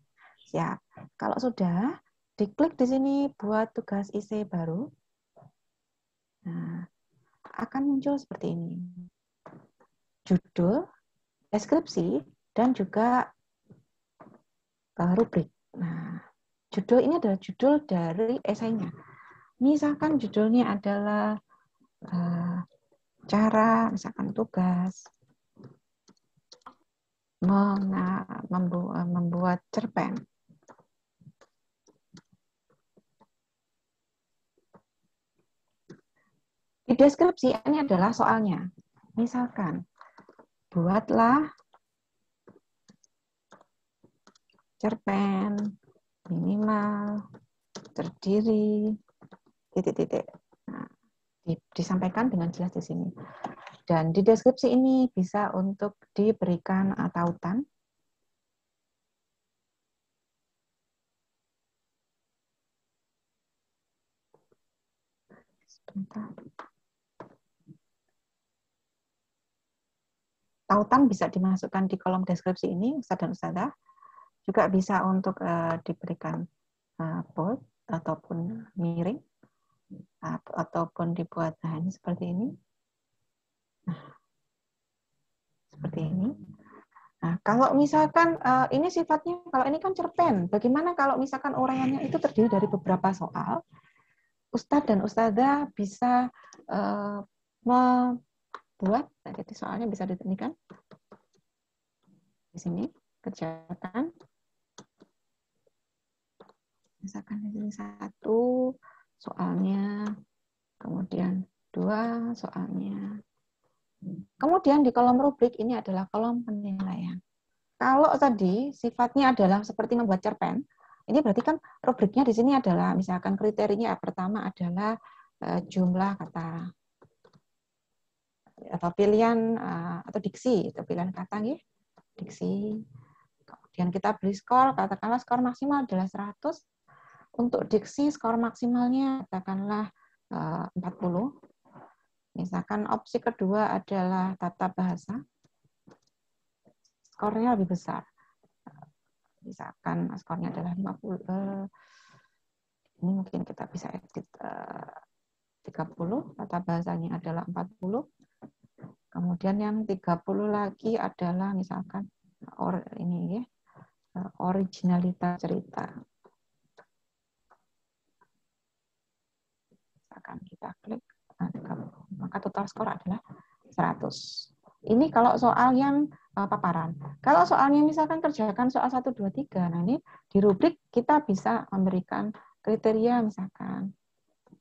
Speaker 3: Siap. Kalau sudah, diklik di sini buat tugas IC baru. Nah, akan muncul seperti ini. Judul, deskripsi, dan juga rubrik. Nah, judul ini adalah judul dari esainya. Misalkan judulnya adalah cara, misalkan tugas, membuat cerpen. Di deskripsi ini adalah soalnya. Misalkan, buatlah cerpen minimal terdiri titik-titik. Nah, disampaikan dengan jelas di sini. Dan di deskripsi ini bisa untuk diberikan tautan. Sebentar. Tautan bisa dimasukkan di kolom deskripsi ini, Ustadz dan Ustadzah. Juga bisa untuk diberikan bold ataupun miring, ataupun dibuat ini seperti ini. Nah, seperti ini. Nah, kalau misalkan ini sifatnya, kalau ini kan cerpen, bagaimana kalau misalkan uraiannya itu terdiri dari beberapa soal, Ustadz dan Ustadzah bisa membuat, jadi soalnya bisa ditentukan di sini, kerjakan. Misalkan ini 1 soalnya, kemudian 2 soalnya. Kemudian di kolom rubrik ini adalah kolom penilaian. Kalau tadi sifatnya adalah seperti membuat cerpen, ini berarti kan rubriknya di sini adalah misalkan kriterianya pertama adalah jumlah kata atau pilihan atau diksi, atau pilihan kata ya, diksi. Kemudian kita beri skor, katakanlah skor maksimal adalah 100. Untuk diksi skor maksimalnya katakanlah 40. Misalkan opsi kedua adalah tata bahasa, skornya lebih besar. Misalkan skornya adalah 50, ini mungkin kita bisa edit 30, tata bahasanya adalah 40. Kemudian yang 30 lagi adalah misalkan ini ya, originalitas cerita. Misalkan kita klik, maka total skor adalah 100. Ini kalau soal yang paparan. Kalau soalnya misalkan kerjakan soal 1, 2, 3, nah ini di rubrik kita bisa memberikan kriteria misalkan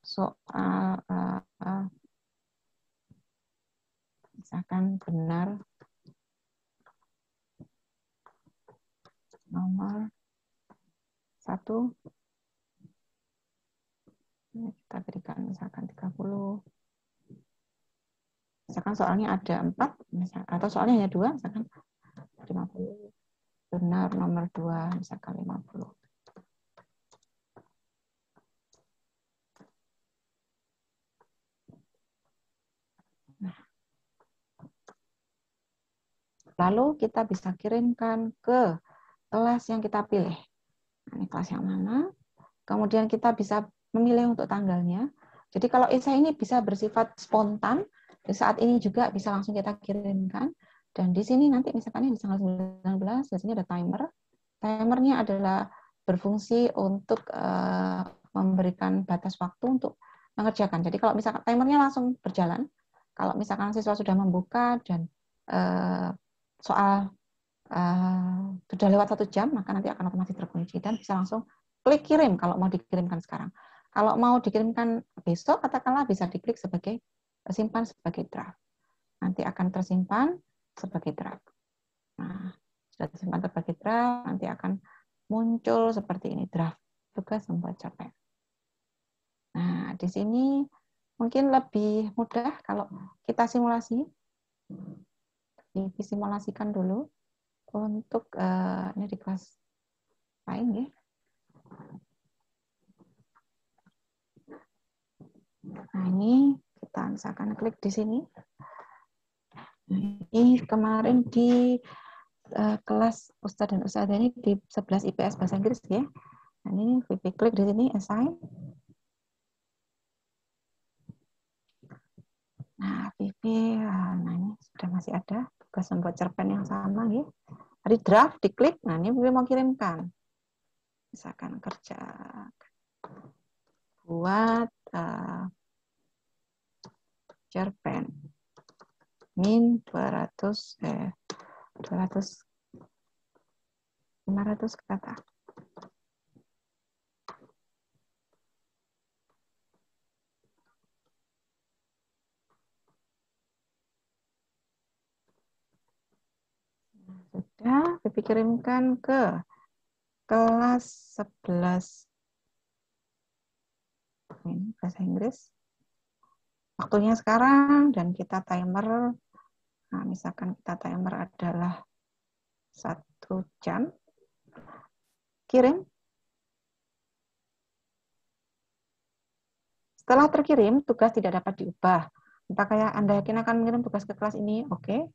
Speaker 3: soal misalkan benar nomor 1. Ini kita berikan misalkan 30. Misalkan soalnya ada 4, misalkan, atau soalnya hanya 2, misalkan 50. Benar nomor 2, misalkan 50. Nah. Lalu kita bisa kirimkan ke kelas yang kita pilih. Nah, ini kelas yang mana? Kemudian kita bisa memilih untuk tanggalnya. Jadi kalau esai ini bisa bersifat spontan, di saat ini juga bisa langsung kita kirimkan. Dan di sini nanti misalkan di tanggal 19, biasanya ada timer. Timernya adalah berfungsi untuk memberikan batas waktu untuk mengerjakan. Jadi kalau misalkan timernya langsung berjalan, kalau misalkan siswa sudah membuka dan soal sudah lewat 1 jam, maka nanti akan otomatis terkunci dan bisa langsung klik kirim kalau mau dikirimkan sekarang. Kalau mau dikirimkan besok, katakanlah bisa diklik sebagai simpan sebagai draft. Nanti akan tersimpan sebagai draft. Nah, sudah tersimpan sebagai draft, nanti akan muncul seperti ini, draft tugas membuat cerpen. Nah, di sini mungkin lebih mudah kalau kita simulasi. Disimulasikan dulu untuk ini di kelas lain ya. Nah, ini kita misalkan klik di sini. Ini kemarin di kelas Ustadz dan Ustadzah ini di 11 IPS Bahasa Inggris ya.
Speaker 5: Nah, ini Vivi klik di sini, assign. Nah, Vivi, nah ini sudah masih ada tugas membuat cerpen yang sama, ya. Tadi draft, diklik, nah ini Vivi mau kirimkan. Misalkan kerja buat cerpen min 500 kata. Sudah, Vivi kirimkan ke kelas 11. Ini bahasa Inggris. Waktunya sekarang dan kita timer. Nah, misalkan kita timer adalah 1 jam. Kirim. Setelah terkirim, tugas tidak dapat diubah. Apakah Anda yakin akan mengirim tugas ke kelas ini? Oke.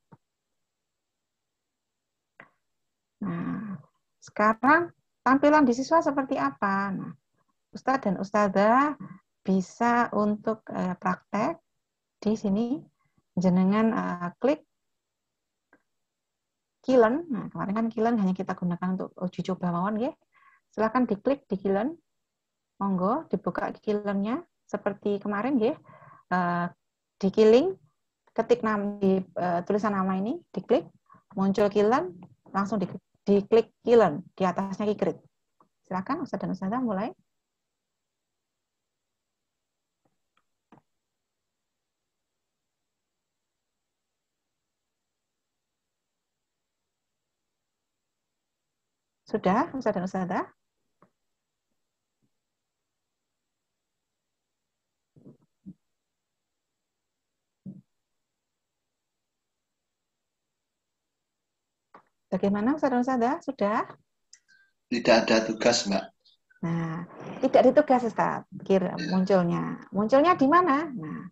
Speaker 5: Nah, sekarang tampilan di siswa seperti apa? Nah, Ustadz dan Ustadzah bisa untuk praktek di sini jenengan klik Kilen. Nah, kemarin kan Kilen hanya kita gunakan untuk uji coba mawon, ya. Silakan diklik di Kilen. Monggo dibuka Kilennya seperti kemarin, ya. Di Kiling, ketik di tulisan nama ini, diklik, muncul Kilen, langsung diklik Kilen, di atasnya Kikrit. Silakan Ustadz dan Ustadzah mulai. Sudah, Ustadz dan Ustadzah? Bagaimana Ustadz dan Ustadzah? Sudah?
Speaker 1: Tidak ada tugas, Mbak.
Speaker 5: Nah, tidak di tugas, Ustadz. Munculnya. Munculnya di mana? Nah,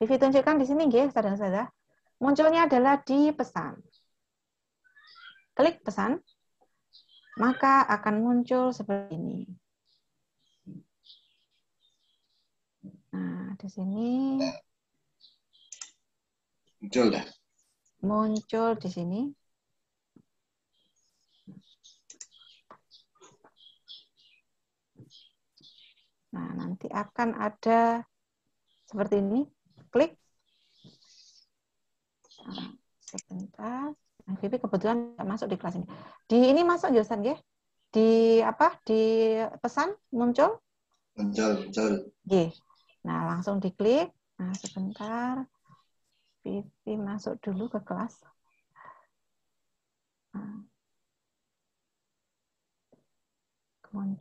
Speaker 5: Vivi tunjukkan di sini, nggih, Ustadz dan Ustadzah. Munculnya adalah di pesan. Klik pesan, maka akan muncul seperti ini. Nah, di sini
Speaker 1: muncul dah.
Speaker 5: Muncul di sini. Nah, nanti akan ada seperti ini. Klik. Nah, sebentar. Nah, Vivi kebetulan nggak masuk di kelas ini. Di ini masuk ya, Ustaz, ya? Di apa? Di pesan muncul?
Speaker 1: Muncul.
Speaker 5: Oke. Nah, langsung diklik. Nah, sebentar. Vivi masuk dulu ke kelas. Nah.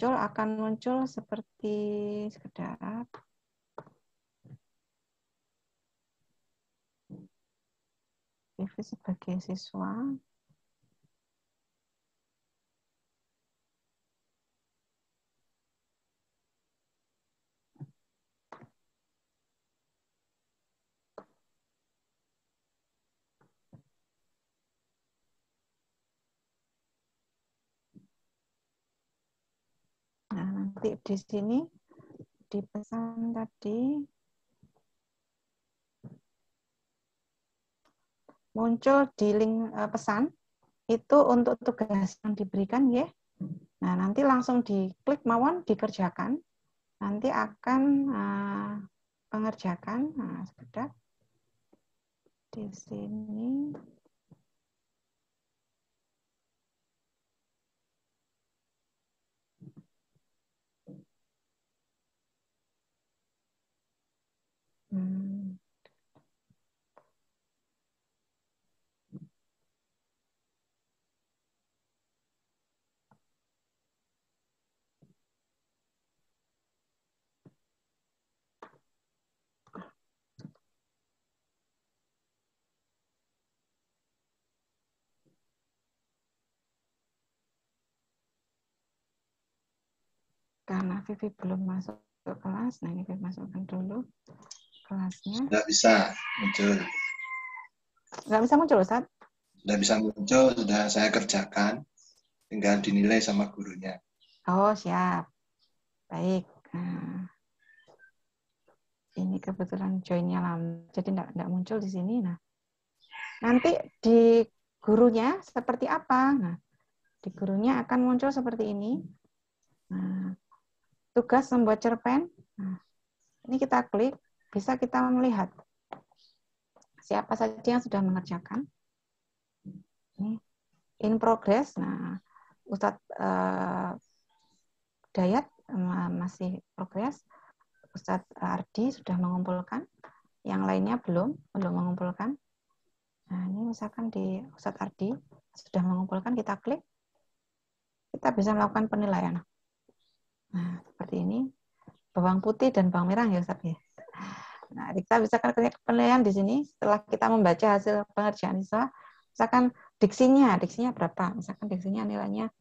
Speaker 5: Akan muncul seperti sekedar. Vivi sebagai siswa. Nah, nanti di sini di pesan tadi muncul di link pesan itu untuk tugas yang diberikan, ya. Nah, nanti langsung diklik mawon dikerjakan. Nanti akan pengerjakan. Nah, sekedar di sini. Karena Vivi belum masuk ke kelas, nah ini Vivi masukkan dulu kelasnya.
Speaker 1: Tidak bisa muncul.
Speaker 5: Nggak bisa muncul, Ustaz?
Speaker 1: Tidak bisa muncul, sudah saya kerjakan, tinggal dinilai sama gurunya.
Speaker 3: Oh, siap. Baik. Nah, ini kebetulan join-nya lama, jadi enggak muncul di sini. Nah, nanti di gurunya seperti apa? Nah, di gurunya akan muncul seperti ini. Nah, tugas membuat cerpen. Nah, ini kita klik, bisa kita melihat siapa saja yang sudah mengerjakan. Ini in progress. Nah, Ustadz Dayat masih progress. Ustadz Ardi sudah mengumpulkan. Yang lainnya belum mengumpulkan. Nah, ini misalkan di Ustadz Ardi sudah mengumpulkan, kita klik. Kita bisa melakukan penilaian. Nah, seperti ini. Bawang putih dan bawang merah ya Ustadz ya. Nah, kita bisa klik penilaian di sini setelah kita membaca hasil pengerjaan siswa. Misalkan diksinya berapa? Misalkan diksinya nilainya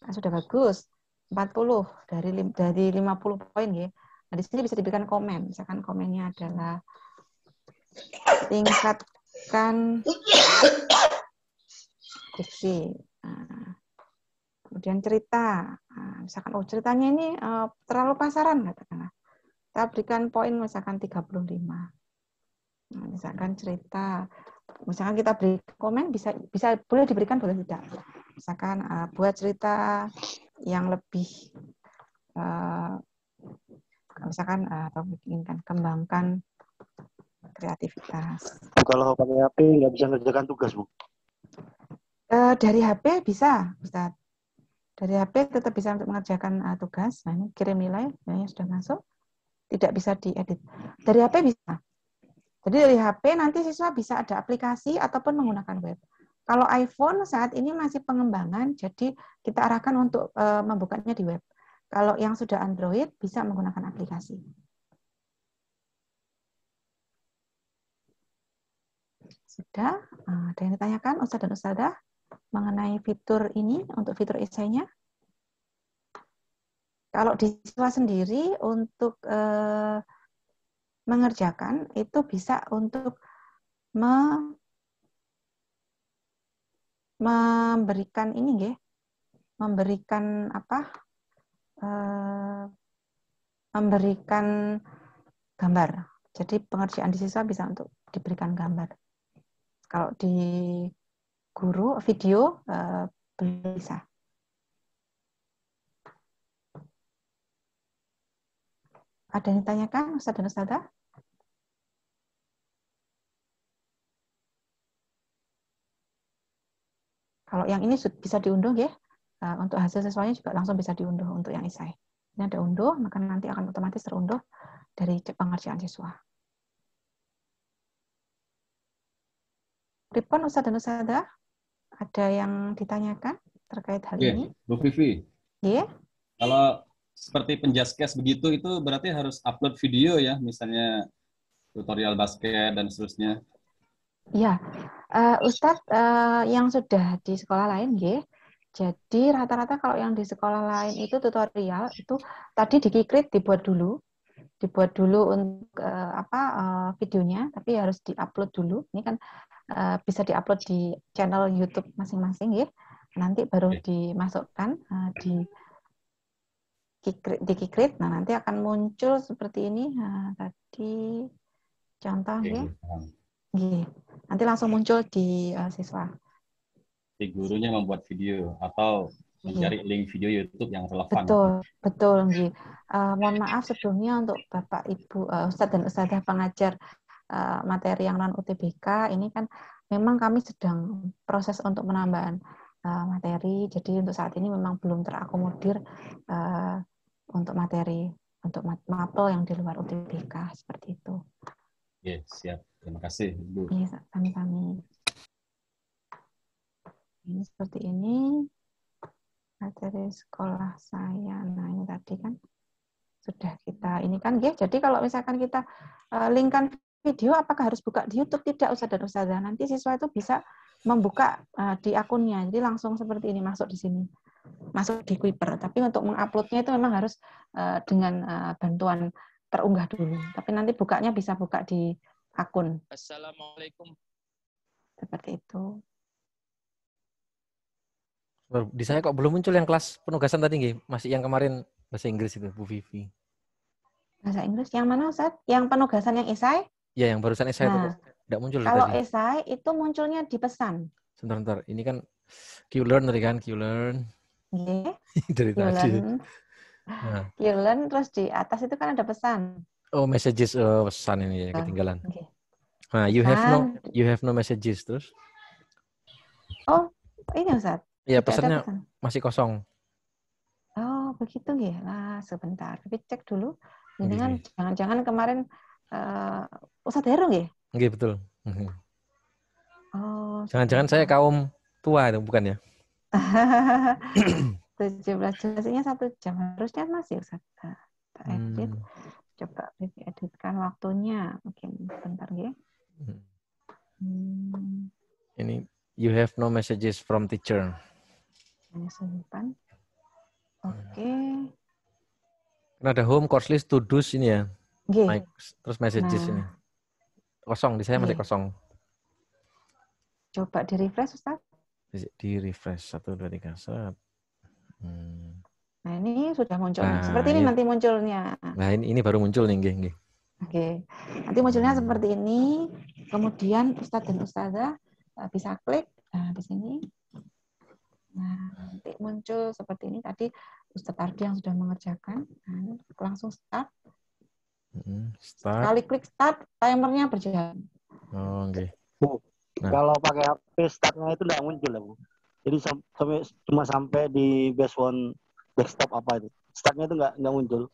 Speaker 3: sudah bagus, 40 dari 50 poin ya. Nah, di sini bisa diberikan komen. Misalkan komennya adalah tingkatkan diksi. Nah, kemudian cerita. Nah, misalkan ceritanya ini terlalu pasaran katakanlah. Kita berikan poin misalkan 35. Nah, misalkan cerita, misalkan kita beri komen bisa boleh diberikan, boleh tidak. Misalkan buat cerita yang lebih misalkan atau inginkan kembangkan kreativitas.
Speaker 9: Kalau pakai HP nggak bisa ngerjakan tugas, Bu?
Speaker 3: Dari HP bisa, Ustaz. Dari HP tetap bisa untuk mengerjakan tugas. Nah, ini kirim nilainya sudah masuk. Tidak bisa diedit. Dari HP bisa. Jadi dari HP nanti siswa bisa ada aplikasi ataupun menggunakan web. Kalau iPhone saat ini masih pengembangan, jadi kita arahkan untuk membukanya di web. Kalau yang sudah Android bisa menggunakan aplikasi. Sudah, ada yang ditanyakan Ustadz dan Ustadzah mengenai fitur ini, untuk fitur esainya? Kalau di siswa sendiri untuk mengerjakan itu bisa untuk memberikan ini, memberikan apa? Memberikan gambar. Jadi pengerjaan di siswa bisa untuk diberikan gambar. Kalau di guru video belum bisa. Ada yang ditanyakan Ustadz dan Ustadzah? Kalau yang ini bisa diunduh ya, untuk hasil siswanya juga langsung bisa diunduh untuk yang esai. Ini ada unduh, maka nanti akan otomatis terunduh dari pengerjaan siswa. Pripun Ustadz dan Ustadzah, ada yang ditanyakan terkait hal ini?
Speaker 4: Bu Vivi.
Speaker 3: Iya.
Speaker 4: Kalau seperti penjaskes begitu, itu berarti harus upload video ya, misalnya tutorial basket dan seterusnya.
Speaker 3: Iya, Ustadz yang sudah di sekolah lain, ya. Jadi rata-rata kalau yang di sekolah lain itu tutorial itu tadi di Kikrit dibuat dulu untuk videonya, tapi harus diupload dulu. Ini kan bisa diupload di channel YouTube masing-masing, ya. Nanti baru dimasukkan di Kikrit. Nah, nanti akan muncul seperti ini. Nah, tadi contoh, ya. Nanti langsung muncul di siswa.
Speaker 4: Si gurunya membuat video atau mencari link video YouTube yang relevan.
Speaker 3: Betul. Mohon maaf sebelumnya untuk Bapak Ibu Ustadz dan Ustadzah pengajar materi yang non UTBK, ini kan memang kami sedang proses untuk penambahan materi. Jadi untuk saat ini memang belum terakomodir untuk materi untuk mapel yang di luar UTBK seperti itu.
Speaker 4: Oke, siap. Terima kasih, Bu.
Speaker 3: Iya, sami-sami. Ini seperti ini materi sekolah saya. Nah, ini tadi kan sudah kita ini kan, ya. Jadi kalau misalkan kita linkkan video, apakah harus buka di YouTube? Tidak, Ustadz dan Ustadzah. Nanti siswa itu bisa membuka di akunnya. Jadi langsung seperti ini masuk di sini, masuk di Kuiper. Tapi untuk menguploadnya itu memang harus dengan bantuan terunggah dulu. Tapi nanti bukanya bisa buka di akun.
Speaker 10: Assalamualaikum.
Speaker 3: Seperti itu.
Speaker 10: Di saya kok belum muncul yang kelas penugasan tadi nggih? Masih yang kemarin bahasa Inggris itu, Bu Vivi.
Speaker 3: Bahasa Inggris yang mana, Ustaz? Yang penugasan yang esai?
Speaker 10: Ya, yang barusan esai itu
Speaker 3: Nah,
Speaker 10: tidak muncul
Speaker 3: kalau
Speaker 10: tadi.
Speaker 3: esai itu munculnya di pesan.
Speaker 10: Sebentar. Ini kan Q-learn tadi kan, Q-learn.
Speaker 3: Nggih.
Speaker 10: Dari tadi.
Speaker 3: Nah. Q-learn terus di atas itu kan ada pesan.
Speaker 10: Oh, messages pesan ini ya, ketinggalan.
Speaker 3: Okay.
Speaker 10: Nah, you have no messages terus.
Speaker 3: Oh, ini Ustaz.
Speaker 10: Iya, pesannya masih kosong.
Speaker 3: Oh, begitu nggih. Nah, sebentar. Tapi cek dulu. Ini kan jangan-jangan kemarin Ustaz Heru nggih?
Speaker 10: Nggih, betul.
Speaker 3: Oh,
Speaker 10: jangan-jangan saya kaum tua itu bukan ya?
Speaker 3: 17 durasinya 1 jam. Harusnya masih Ustaz. Kita edit. Coba editkan waktunya. Mungkin bentar nggih.
Speaker 10: Ini you have no messages from teacher.
Speaker 3: Ini simpan. Oke.
Speaker 10: Karena ada home, course list, to do's ini ya.
Speaker 3: Naik,
Speaker 10: terus messages ini. Kosong, di saya masih kosong.
Speaker 3: Coba di-refresh, Ustaz.
Speaker 10: Di-refresh. 1, 2, 3, set.
Speaker 3: Nah, ini sudah muncul. Seperti ini nanti munculnya.
Speaker 10: Nah, ini baru muncul nih, nggih.
Speaker 3: Oke. Nanti munculnya seperti ini. Kemudian Ustaz dan Ustazah bisa klik di sini. Nah, nanti muncul seperti ini. Tadi Ustaz Ardi yang sudah mengerjakan. Nah, langsung start. Sekali klik start, timernya berjalan.
Speaker 10: Oh, oke.
Speaker 9: Nah. Kalau pakai HP startnya itu tidak muncul ya, Bu. Jadi cuma sampai di base one desktop apa itu. Startnya itu nggak muncul.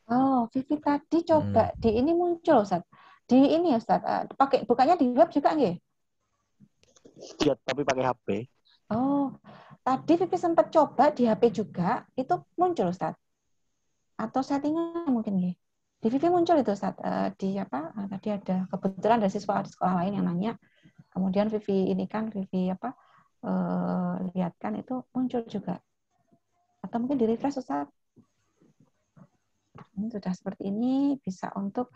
Speaker 3: Oh, Vivi tadi coba di ini muncul, Ustaz. Di ini ya, Ustaz. Pakai bukanya di web juga nggih?
Speaker 9: Iya, tapi pakai HP.
Speaker 3: Oh, tadi Vivi sempat coba di HP juga, itu muncul, Ustaz. Atau settingnya mungkin nggih? Di Vivi muncul itu, Ustaz. Di apa? Tadi ada kebetulan ada siswa di sekolah lain yang nanya. Kemudian Vivi ini kan Vivi lihatkan itu muncul juga. Atau mungkin di refresh, Ustaz. Ini sudah seperti ini, bisa untuk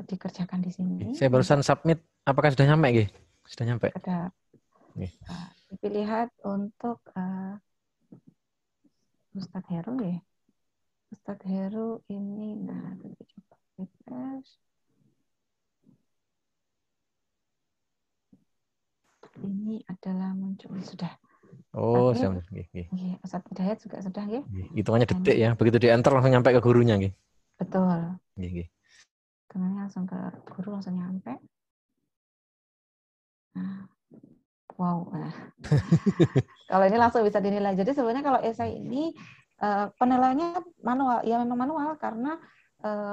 Speaker 3: dikerjakan di sini.
Speaker 10: Saya barusan submit, apakah sudah nyampe, Nggih? Sudah nyampe?
Speaker 3: Sudah. Vivi lihat untuk Ustadz Heru ya. Ustadz Heru ini, nah, Vivi coba refresh. Ini adalah muncul sudah.
Speaker 10: Oh, saya
Speaker 3: Ustadz Hidayat juga sudah ya.
Speaker 10: Hitungannya detik ya. Begitu di enter langsung nyampe ke gurunya, nggih.
Speaker 3: Betul.
Speaker 10: Nggih.
Speaker 3: Hitungannya langsung ke guru, langsung nyampe. Nah. Wow. Nah. Kalau ini langsung bisa dinilai. Jadi sebenarnya kalau esai ini penilaiannya manual, ya memang manual karena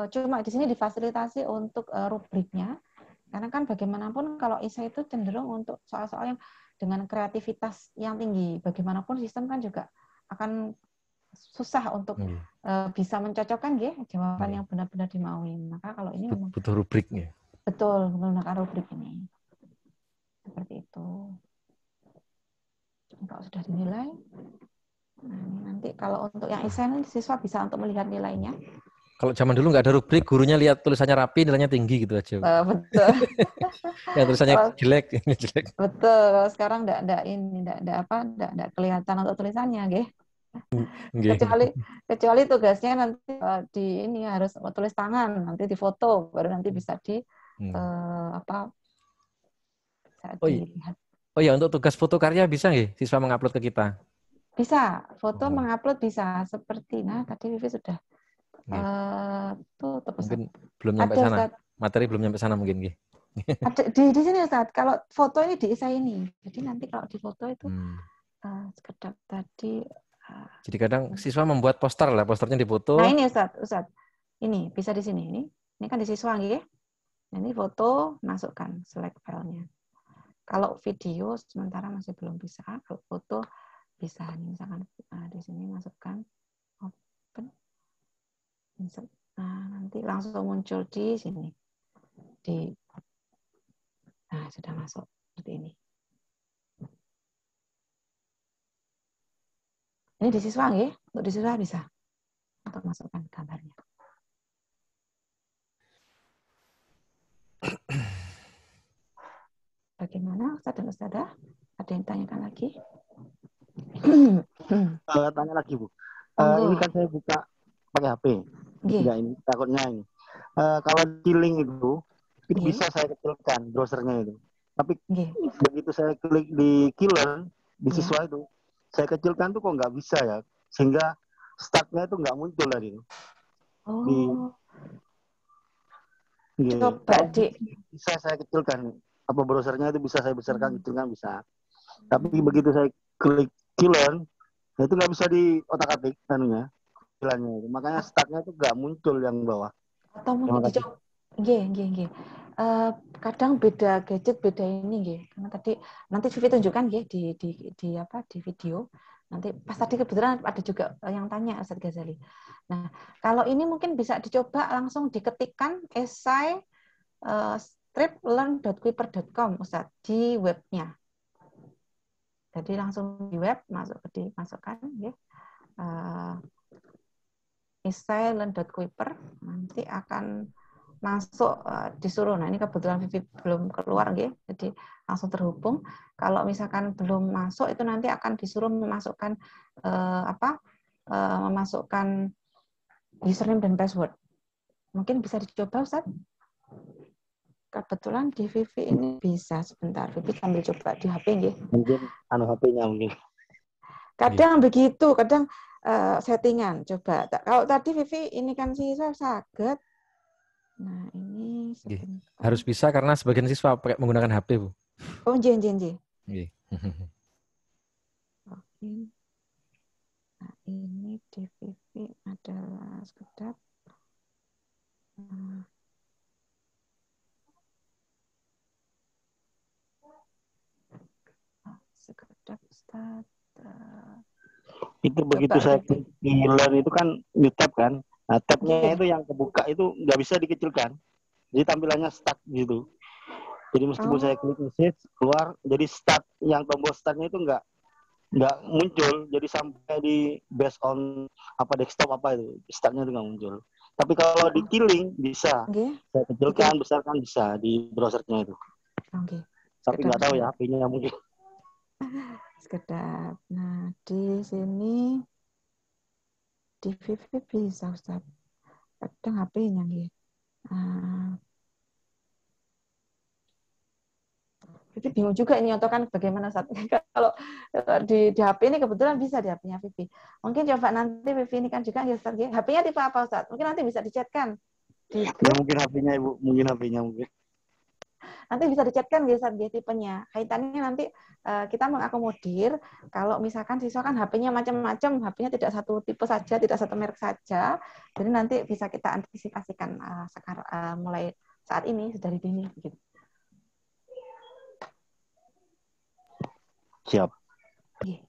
Speaker 3: cuma di sini difasilitasi untuk rubriknya. Karena kan bagaimanapun kalau esai itu cenderung untuk soal-soal yang dengan kreativitas yang tinggi. Bagaimanapun sistem kan juga akan susah untuk bisa mencocokkan ya jawaban yang benar-benar dimaui. Maka kalau ini memang
Speaker 10: butuh rubriknya.
Speaker 3: Betul, menggunakan rubrik ini. Seperti itu. Kalau sudah dinilai, nah ini nanti kalau untuk yang esai siswa bisa untuk melihat nilainya.
Speaker 10: Kalau zaman dulu nggak ada rubrik, gurunya lihat tulisannya rapi, nilainya tinggi gitu aja.
Speaker 3: Betul.
Speaker 10: Yang tulisannya jelek, ini jelek.
Speaker 3: Betul. Kalau sekarang enggak kelihatan untuk tulisannya, nggih. Kecuali tugasnya nanti di ini harus tulis tangan, nanti difoto, baru nanti bisa bisa dilihat.
Speaker 10: Oh ya, untuk tugas foto karya bisa nggih siswa mengupload ke kita?
Speaker 3: Bisa, foto mengupload bisa. Seperti, nah tadi Vivi sudah
Speaker 10: mungkin belum nyampe sana. Materi belum nyampe sana mungkin nggih.
Speaker 3: Ada di sini Ustaz. Kalau foto ini di esai ini. Jadi nanti kalau di foto itu sekedar tadi.
Speaker 10: Jadi kadang siswa membuat poster lah, posternya difoto.
Speaker 3: Nah ini Ustaz. Ini bisa di sini. Ini kan di siswa nggih. Nah, ini foto, masukkan select filenya. Kalau video sementara masih belum bisa. Kalau foto bisa. Ini misalkan di sini masukkan open. Nah, nanti langsung muncul di sini. Nah, sudah masuk seperti ini. Ini di siswa nggih? Untuk di siswa bisa. Untuk masukkan gambarnya. Bagaimana Ustaz dan Ustazah? Ada yang tanyakan lagi?
Speaker 9: Tanya lagi Bu. Ini kan saya buka pakai HP. Enggak, ini takutnya ini. Kalau killing itu bisa saya kecilkan browsernya itu. Tapi begitu saya klik di killer di siswa itu, saya kecilkan tuh kok nggak bisa ya, sehingga startnya itu nggak muncul tadi.
Speaker 5: Coba
Speaker 9: bisa saya kecilkan, apa browsernya itu bisa saya besarkan, kecilkan bisa. Tapi begitu saya klik killer, itu nggak bisa di otak-atik anunya, killernya itu. Makanya startnya itu nggak muncul yang bawah.
Speaker 5: Atau mungkin dicoba. Kadang beda gadget, beda ini nggih. Karena tadi nanti Vivi tunjukkan nggih di video. Nanti pas tadi kebetulan ada juga yang tanya Ustaz Ghazali. Nah, kalau ini mungkin bisa dicoba langsung diketikkan esai striplearn.kuiper.com Ustaz di webnya. Jadi langsung di web masukkan nggih. Esai learn.kuiper nanti akan masuk disuruh. Nah, ini kebetulan Vivi belum keluar nggih, jadi langsung terhubung. Kalau misalkan belum masuk itu nanti akan disuruh memasukkan memasukkan username dan password. Mungkin bisa dicoba Ustaz. Kebetulan di Vivi ini bisa, sebentar Vivi sambil coba di HP nggih.
Speaker 9: Mungkin HP-nya mungkin.
Speaker 5: Kadang begitu, kadang settingan. Coba. Kalau tadi Vivi ini kan siswa saged. Nah, ini
Speaker 10: harus bisa karena sebagian siswa pakai menggunakan HP, Bu.
Speaker 5: Oh, nggih. Oke. Nah, ini di Vivi adalah sekedap. Sekedap Ustaz.
Speaker 9: Itu begitu saya klik di learn itu kan new tab kan. Nah, tabnya itu yang kebuka itu nggak bisa dikecilkan. Jadi tampilannya start gitu. Jadi meskipun saya klik message keluar, jadi start yang tombol startnya itu nggak muncul. Jadi sampai di based on desktop itu startnya itu nggak muncul. Tapi kalau di killing bisa. Saya kecilkan, besarkan bisa di browsernya itu. Tapi nggak tahu ya HP-nya mungkin.
Speaker 5: Sekedap. Nah, di sini di Vivi bisa Ustaz. Kadang HP-nya nggih. Vivi bingung juga ini nyontohkan bagaimana Ustaz. Kalau di HP ini kebetulan bisa di HP-nya Vivi. Mungkin coba nanti Vivi ini kan juga nggih Ustaz. HP-nya tipe apa Ustaz? Mungkin nanti bisa dicatkan.
Speaker 9: Ya, mungkin HP-nya Ibu, mungkin HP-nya mungkin.
Speaker 5: Nanti bisa dicatkan nggih Ustaz tipenya. Kaitannya nanti kita mengakomodir kalau misalkan siswa kan HP-nya macam-macam, HP-nya tidak satu tipe saja, tidak satu merek saja. Jadi nanti bisa kita antisipasikan sekarang mulai saat ini dari dini gitu.
Speaker 9: Siap.
Speaker 5: Oke.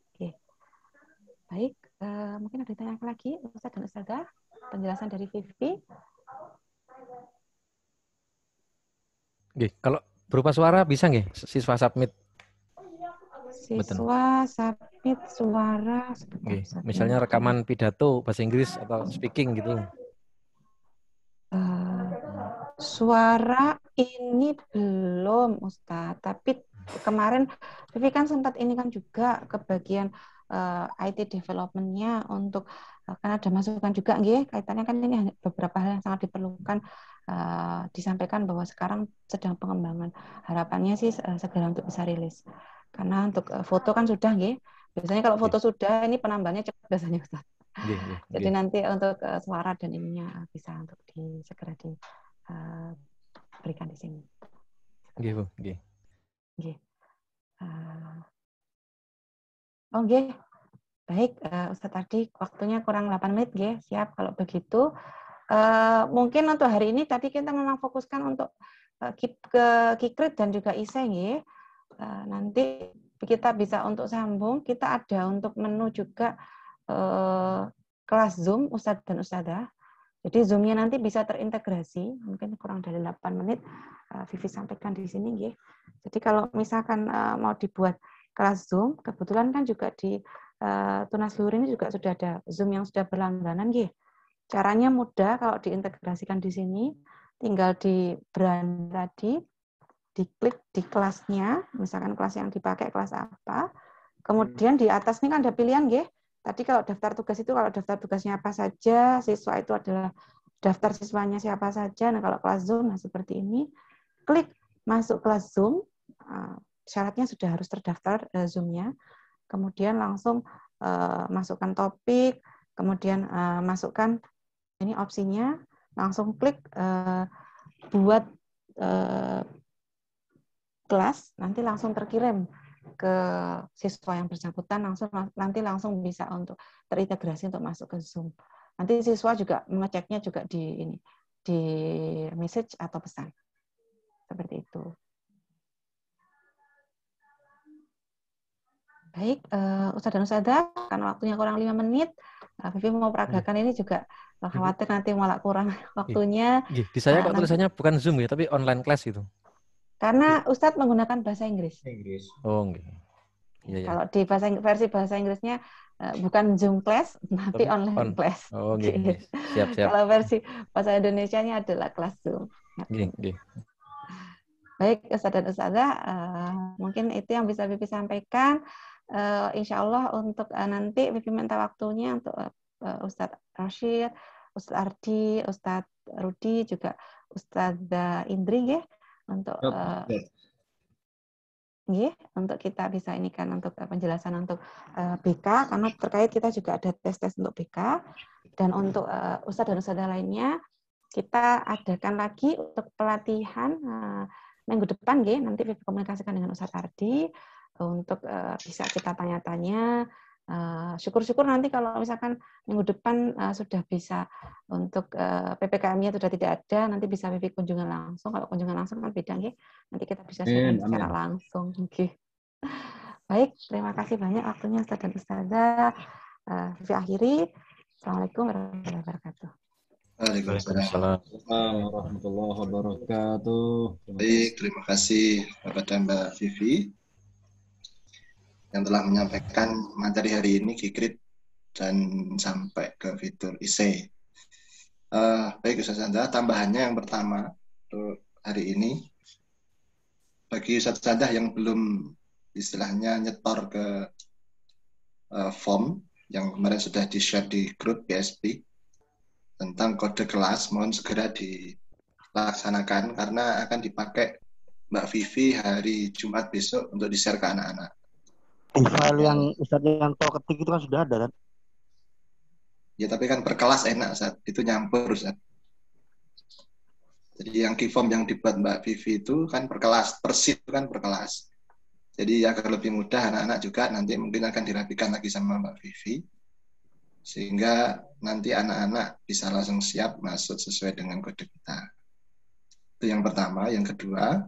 Speaker 5: Baik, mungkin ada tanya lagi Ustaz dan Ustazah penjelasan dari Vivi.
Speaker 10: Kalau berupa suara bisa nggih siswa submit?
Speaker 5: Siswa submit suara.
Speaker 10: Misalnya rekaman pidato bahasa Inggris atau speaking gitu.
Speaker 5: Suara ini belum Ustaz, tapi kemarin Vivi kan sempat ini kan juga ke bagian IT development-nya untuk karena ada masukan juga nggih kaitannya kan ini beberapa hal yang sangat diperlukan disampaikan bahwa sekarang sedang pengembangan. Harapannya sih segera untuk bisa rilis. Karena untuk foto kan sudah nggih. Biasanya kalau foto sudah ini penambahannya cepat biasanya Ustaz. Jadi nanti untuk suara dan ininya bisa untuk segera diberikan di sini.
Speaker 10: Nggih, Bu. Nggih.
Speaker 5: Nggih. Oke. Baik, Ustaz tadi waktunya kurang 8 menit nggih. Siap kalau begitu. Mungkin untuk hari ini tadi kita memang fokuskan untuk Kikrit dan juga ISE nggih. Nanti kita bisa untuk sambung, kita ada untuk menu juga kelas Zoom Ustadz dan Ustadzah. Jadi Zoom-nya nanti bisa terintegrasi, mungkin kurang dari 8 menit Vivi sampaikan di sini nggih. Jadi kalau misalkan mau dibuat kelas Zoom, kebetulan kan juga di Tunas Luhur ini juga sudah ada Zoom yang sudah berlangganan nggih. Caranya mudah kalau diintegrasikan di sini, tinggal di brand tadi, diklik di kelasnya, misalkan kelas yang dipakai kelas apa, Kemudian di atas ini kan ada pilihan, nggih. Tadi kalau daftar tugas itu, kalau daftar tugasnya apa saja, siswa itu adalah daftar siswanya siapa saja. Nah, kalau kelas Zoom, nah seperti ini. Klik masuk kelas Zoom, syaratnya sudah harus terdaftar Zoom-nya. Kemudian langsung masukkan topik, kemudian masukkan ini opsinya, langsung klik buat kelas, nanti langsung terkirim ke siswa yang bersangkutan, nanti langsung bisa untuk terintegrasi untuk masuk ke Zoom. Nanti siswa juga mengeceknya juga di message atau pesan. Seperti itu. Baik, Ustadz dan Ustadzah, karena waktunya kurang 5 menit, Vivi mau peragakan ini juga khawatir nanti malah kurang waktunya.
Speaker 10: Di saya kok tulisannya bukan Zoom ya, tapi online class gitu.
Speaker 5: Karena Ustadz menggunakan bahasa Inggris.
Speaker 10: Oh, enggak. Ya, ya.
Speaker 5: Kalau di versi bahasa Inggrisnya bukan Zoom class, tapi online class.
Speaker 10: Oh, okay. Siap.
Speaker 5: Kalau versi bahasa Indonesianya adalah kelas Zoom. Baik, Ustadz dan Ustadzah, mungkin itu yang bisa Vivi sampaikan. Insya Allah untuk nanti Vivi minta waktunya untuk Ustadz Rashid, Ustadz Ardi, Ustadz Rudi, juga Ustadzah Indri, ya, untuk untuk kita bisa ini kan untuk penjelasan untuk BK, karena terkait kita juga ada tes untuk BK, dan untuk Ustadz dan Ustadzah lainnya kita adakan lagi untuk pelatihan minggu depan, nanti Vivi komunikasikan dengan Ustadz Ardi untuk bisa kita tanya-tanya. Syukur-syukur nanti kalau misalkan minggu depan sudah bisa untuk PPKM-nya sudah tidak ada, nanti bisa Vivi kunjungan langsung. Kalau kunjungan langsung kan beda, nanti kita bisa sharing secara langsung. Baik, terima kasih banyak waktunya Ustadz dan Ustadzah. Vivi akhiri. Assalamualaikum warahmatullahi wabarakatuh.
Speaker 1: Waalaikumsalam
Speaker 2: warahmatullahi wabarakatuh.
Speaker 1: Baik, terima kasih kepada Mbak Vivi yang telah menyampaikan materi hari ini, Kikrit, dan sampai ke fitur IC. Baik, Ustazah, tambahannya yang pertama untuk hari ini, bagi Ustazah yang belum istilahnya nyetor ke form yang kemarin sudah di-share di grup PSP tentang kode kelas, mohon segera dilaksanakan karena akan dipakai Mbak Vivi hari Jumat besok untuk di-share ke anak-anak.
Speaker 9: File yang Ustadz Yanto ketik itu kan sudah ada kan?
Speaker 1: Ya, tapi kan per kelas enak, Ustadz. Itu nyampur, Ustadz. Jadi yang key form yang dibuat Mbak Vivi itu kan per kelas, per sheet kan per kelas. Jadi agar lebih mudah anak-anak juga nanti mungkin akan dirapikan lagi sama Mbak Vivi. Sehingga nanti anak-anak bisa langsung siap masuk sesuai dengan kode kita. Itu yang pertama. Yang kedua,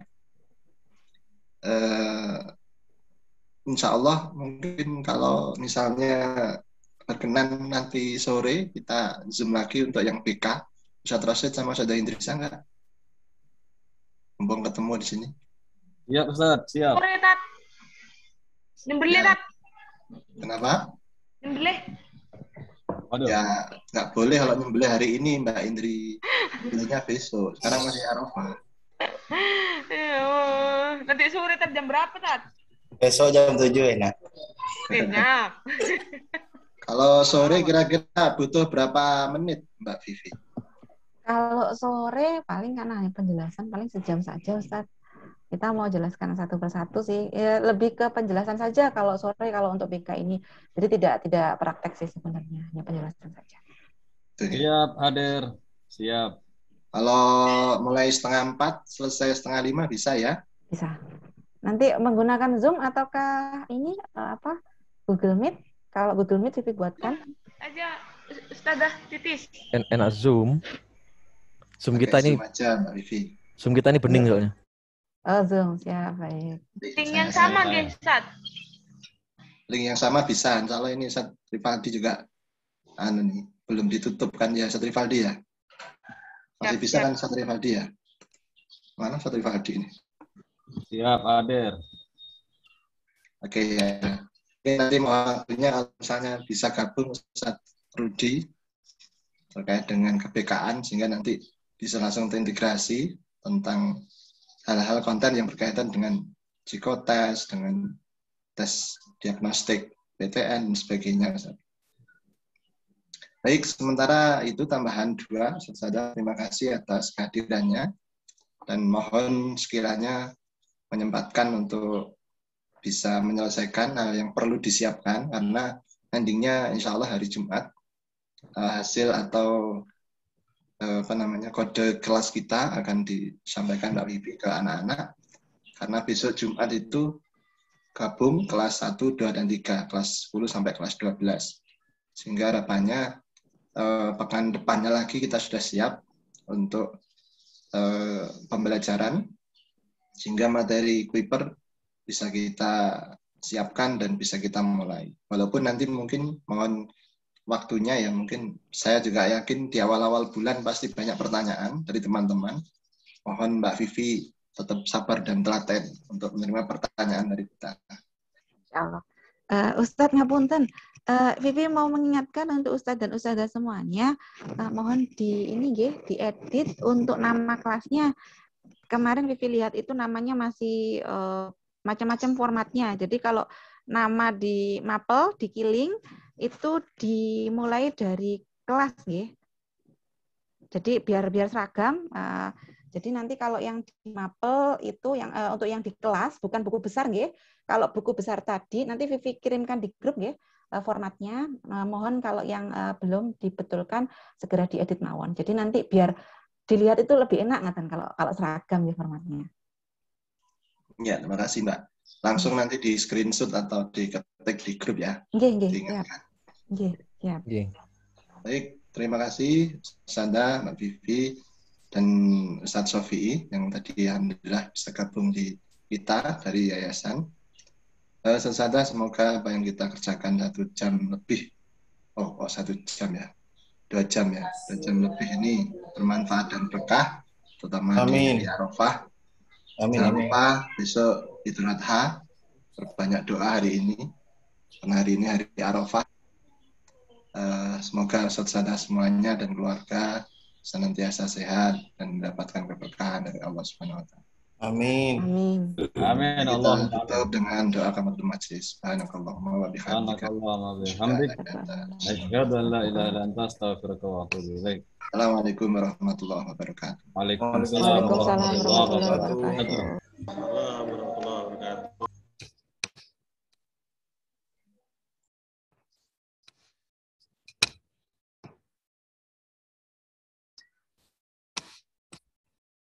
Speaker 1: insya Allah mungkin kalau misalnya berkenan nanti sore kita Zoom lagi untuk yang BK. Ustadz Rashid sama Ustadzah Indri, bisa nggak? Mumpung ketemu di sini.
Speaker 2: Siap, Ustadz. Siap.
Speaker 6: Sore, Tat. Nyembelih, Tat.
Speaker 1: Kenapa?
Speaker 6: Nyembelih.
Speaker 2: Waduh.
Speaker 1: Ya, nggak boleh kalau nyembelih hari ini, Mbak Indri. Nyembelihnya besok. Sekarang masih Arafah.
Speaker 6: Nanti sore, Tat. Jam berapa, Tat?
Speaker 7: Besok jam 7 enak.
Speaker 6: Enak.
Speaker 1: Kalau sore kira-kira butuh berapa menit, Mbak Vivi?
Speaker 5: Kalau sore paling karena penjelasan paling sejam saja, Ustadz. Kita mau jelaskan satu persatu sih. Ya, lebih ke penjelasan saja kalau sore, kalau untuk BK ini. Jadi tidak praktek sih sebenarnya, hanya penjelasan saja.
Speaker 2: Siap, hadir. Siap.
Speaker 1: Kalau mulai 3:30 selesai 4:30 bisa ya?
Speaker 5: Bisa. Nanti menggunakan Zoom ataukah ini Google Meet? Kalau Google Meet Vivi buatkan.
Speaker 6: Aja Ustazah Titis.
Speaker 10: Enak Zoom. Zoom kita ini.
Speaker 1: Zoom aja, Mbak Vivi.
Speaker 10: Zoom kita ini bening soalnya.
Speaker 5: Oh, Zoom, siap, baik.
Speaker 6: Link yang sama, guys, Ustaz.
Speaker 1: Link yang sama bisa. Kalau ini Ustaz Rivaldi juga belum ditutup kan ya, Ustaz Rivaldi ya? Masih bisa kan Ustaz Rivaldi ya? Mana Ustaz Rivaldi ini?
Speaker 2: Siap, hadir.
Speaker 1: Oke, ya. Oke, nanti mau waktunya kalau misalnya bisa gabung Ustaz Rudi terkait dengan kebekaan sehingga nanti bisa langsung terintegrasi tentang hal-hal konten yang berkaitan dengan psikotes, dengan tes diagnostik PTN dan sebagainya. Baik, sementara itu tambahan 2, saja terima kasih atas kehadirannya dan mohon sekiranya menyempatkan untuk bisa menyelesaikan hal yang perlu disiapkan karena endingnya insya Allah hari Jumat hasil atau kode kelas kita akan disampaikan Mbak Vivi ke anak-anak karena besok Jumat itu gabung kelas 1, 2, dan 3, kelas 10 sampai kelas 12. Sehingga harapannya pekan depannya lagi kita sudah siap untuk pembelajaran sehingga materi Kuiper bisa kita siapkan dan bisa kita mulai. Walaupun nanti mungkin mohon waktunya ya, mungkin saya juga yakin di awal-awal bulan pasti banyak pertanyaan dari teman-teman. Mohon Mbak Vivi tetap sabar dan telaten untuk menerima pertanyaan dari kita.
Speaker 3: Insyaallah. Ustadz ngapunten, Vivi mau mengingatkan untuk Ustadz dan Ustadzah semuanya, mohon diedit untuk nama kelasnya. Kemarin Vivi lihat itu namanya masih macam-macam formatnya. Jadi kalau nama di Mapel, di Kiling, itu dimulai dari kelas, nggih. Jadi biar seragam. Jadi nanti kalau yang di Mapel itu yang untuk yang di kelas bukan buku besar, nggih. Kalau buku besar tadi nanti Vivi kirimkan di grup, nggih, formatnya. Mohon kalau yang belum dibetulkan segera diedit mawon. Jadi nanti biar dilihat itu lebih enak ngaten kalau seragam ya formatnya.
Speaker 1: Ya, terima kasih Mbak. Langsung nanti di screenshot atau diketik di grup ya.
Speaker 3: Nggih, siap.
Speaker 1: Baik, terima kasih Sanda, Mbak Vivi, dan Ustadz Sofi yang tadi alhamdulillah bisa gabung di kita dari yayasan. Sensada, semoga apa yang kita kerjakan 1 jam lebih, 1 jam ya, 2 jam ya, 2 jam lebih ini bermanfaat dan berkah, terutama di Arafah. Jangan lupa besok Idul Adha, berbanyak doa hari ini, karena hari ini hari Arafah. Semoga sensada semuanya dan keluarga senantiasa sehat dan mendapatkan keberkahan dari Allah Subhanahu Wa Taala.
Speaker 7: Amin.
Speaker 4: Amin.
Speaker 1: Kita tutup dengan doa kafaratul majlis. Subhanakallahumma wa bihamdika.
Speaker 4: Asyhadu an la ilaha illa anta astaghfiruka wa atubu ilaik.
Speaker 1: Assalamualaikum warahmatullahi wabarakatuh.
Speaker 4: Waalaikumsalam warahmatullahi wabarakatuh.
Speaker 7: Warahmatullahi wabarakatuh.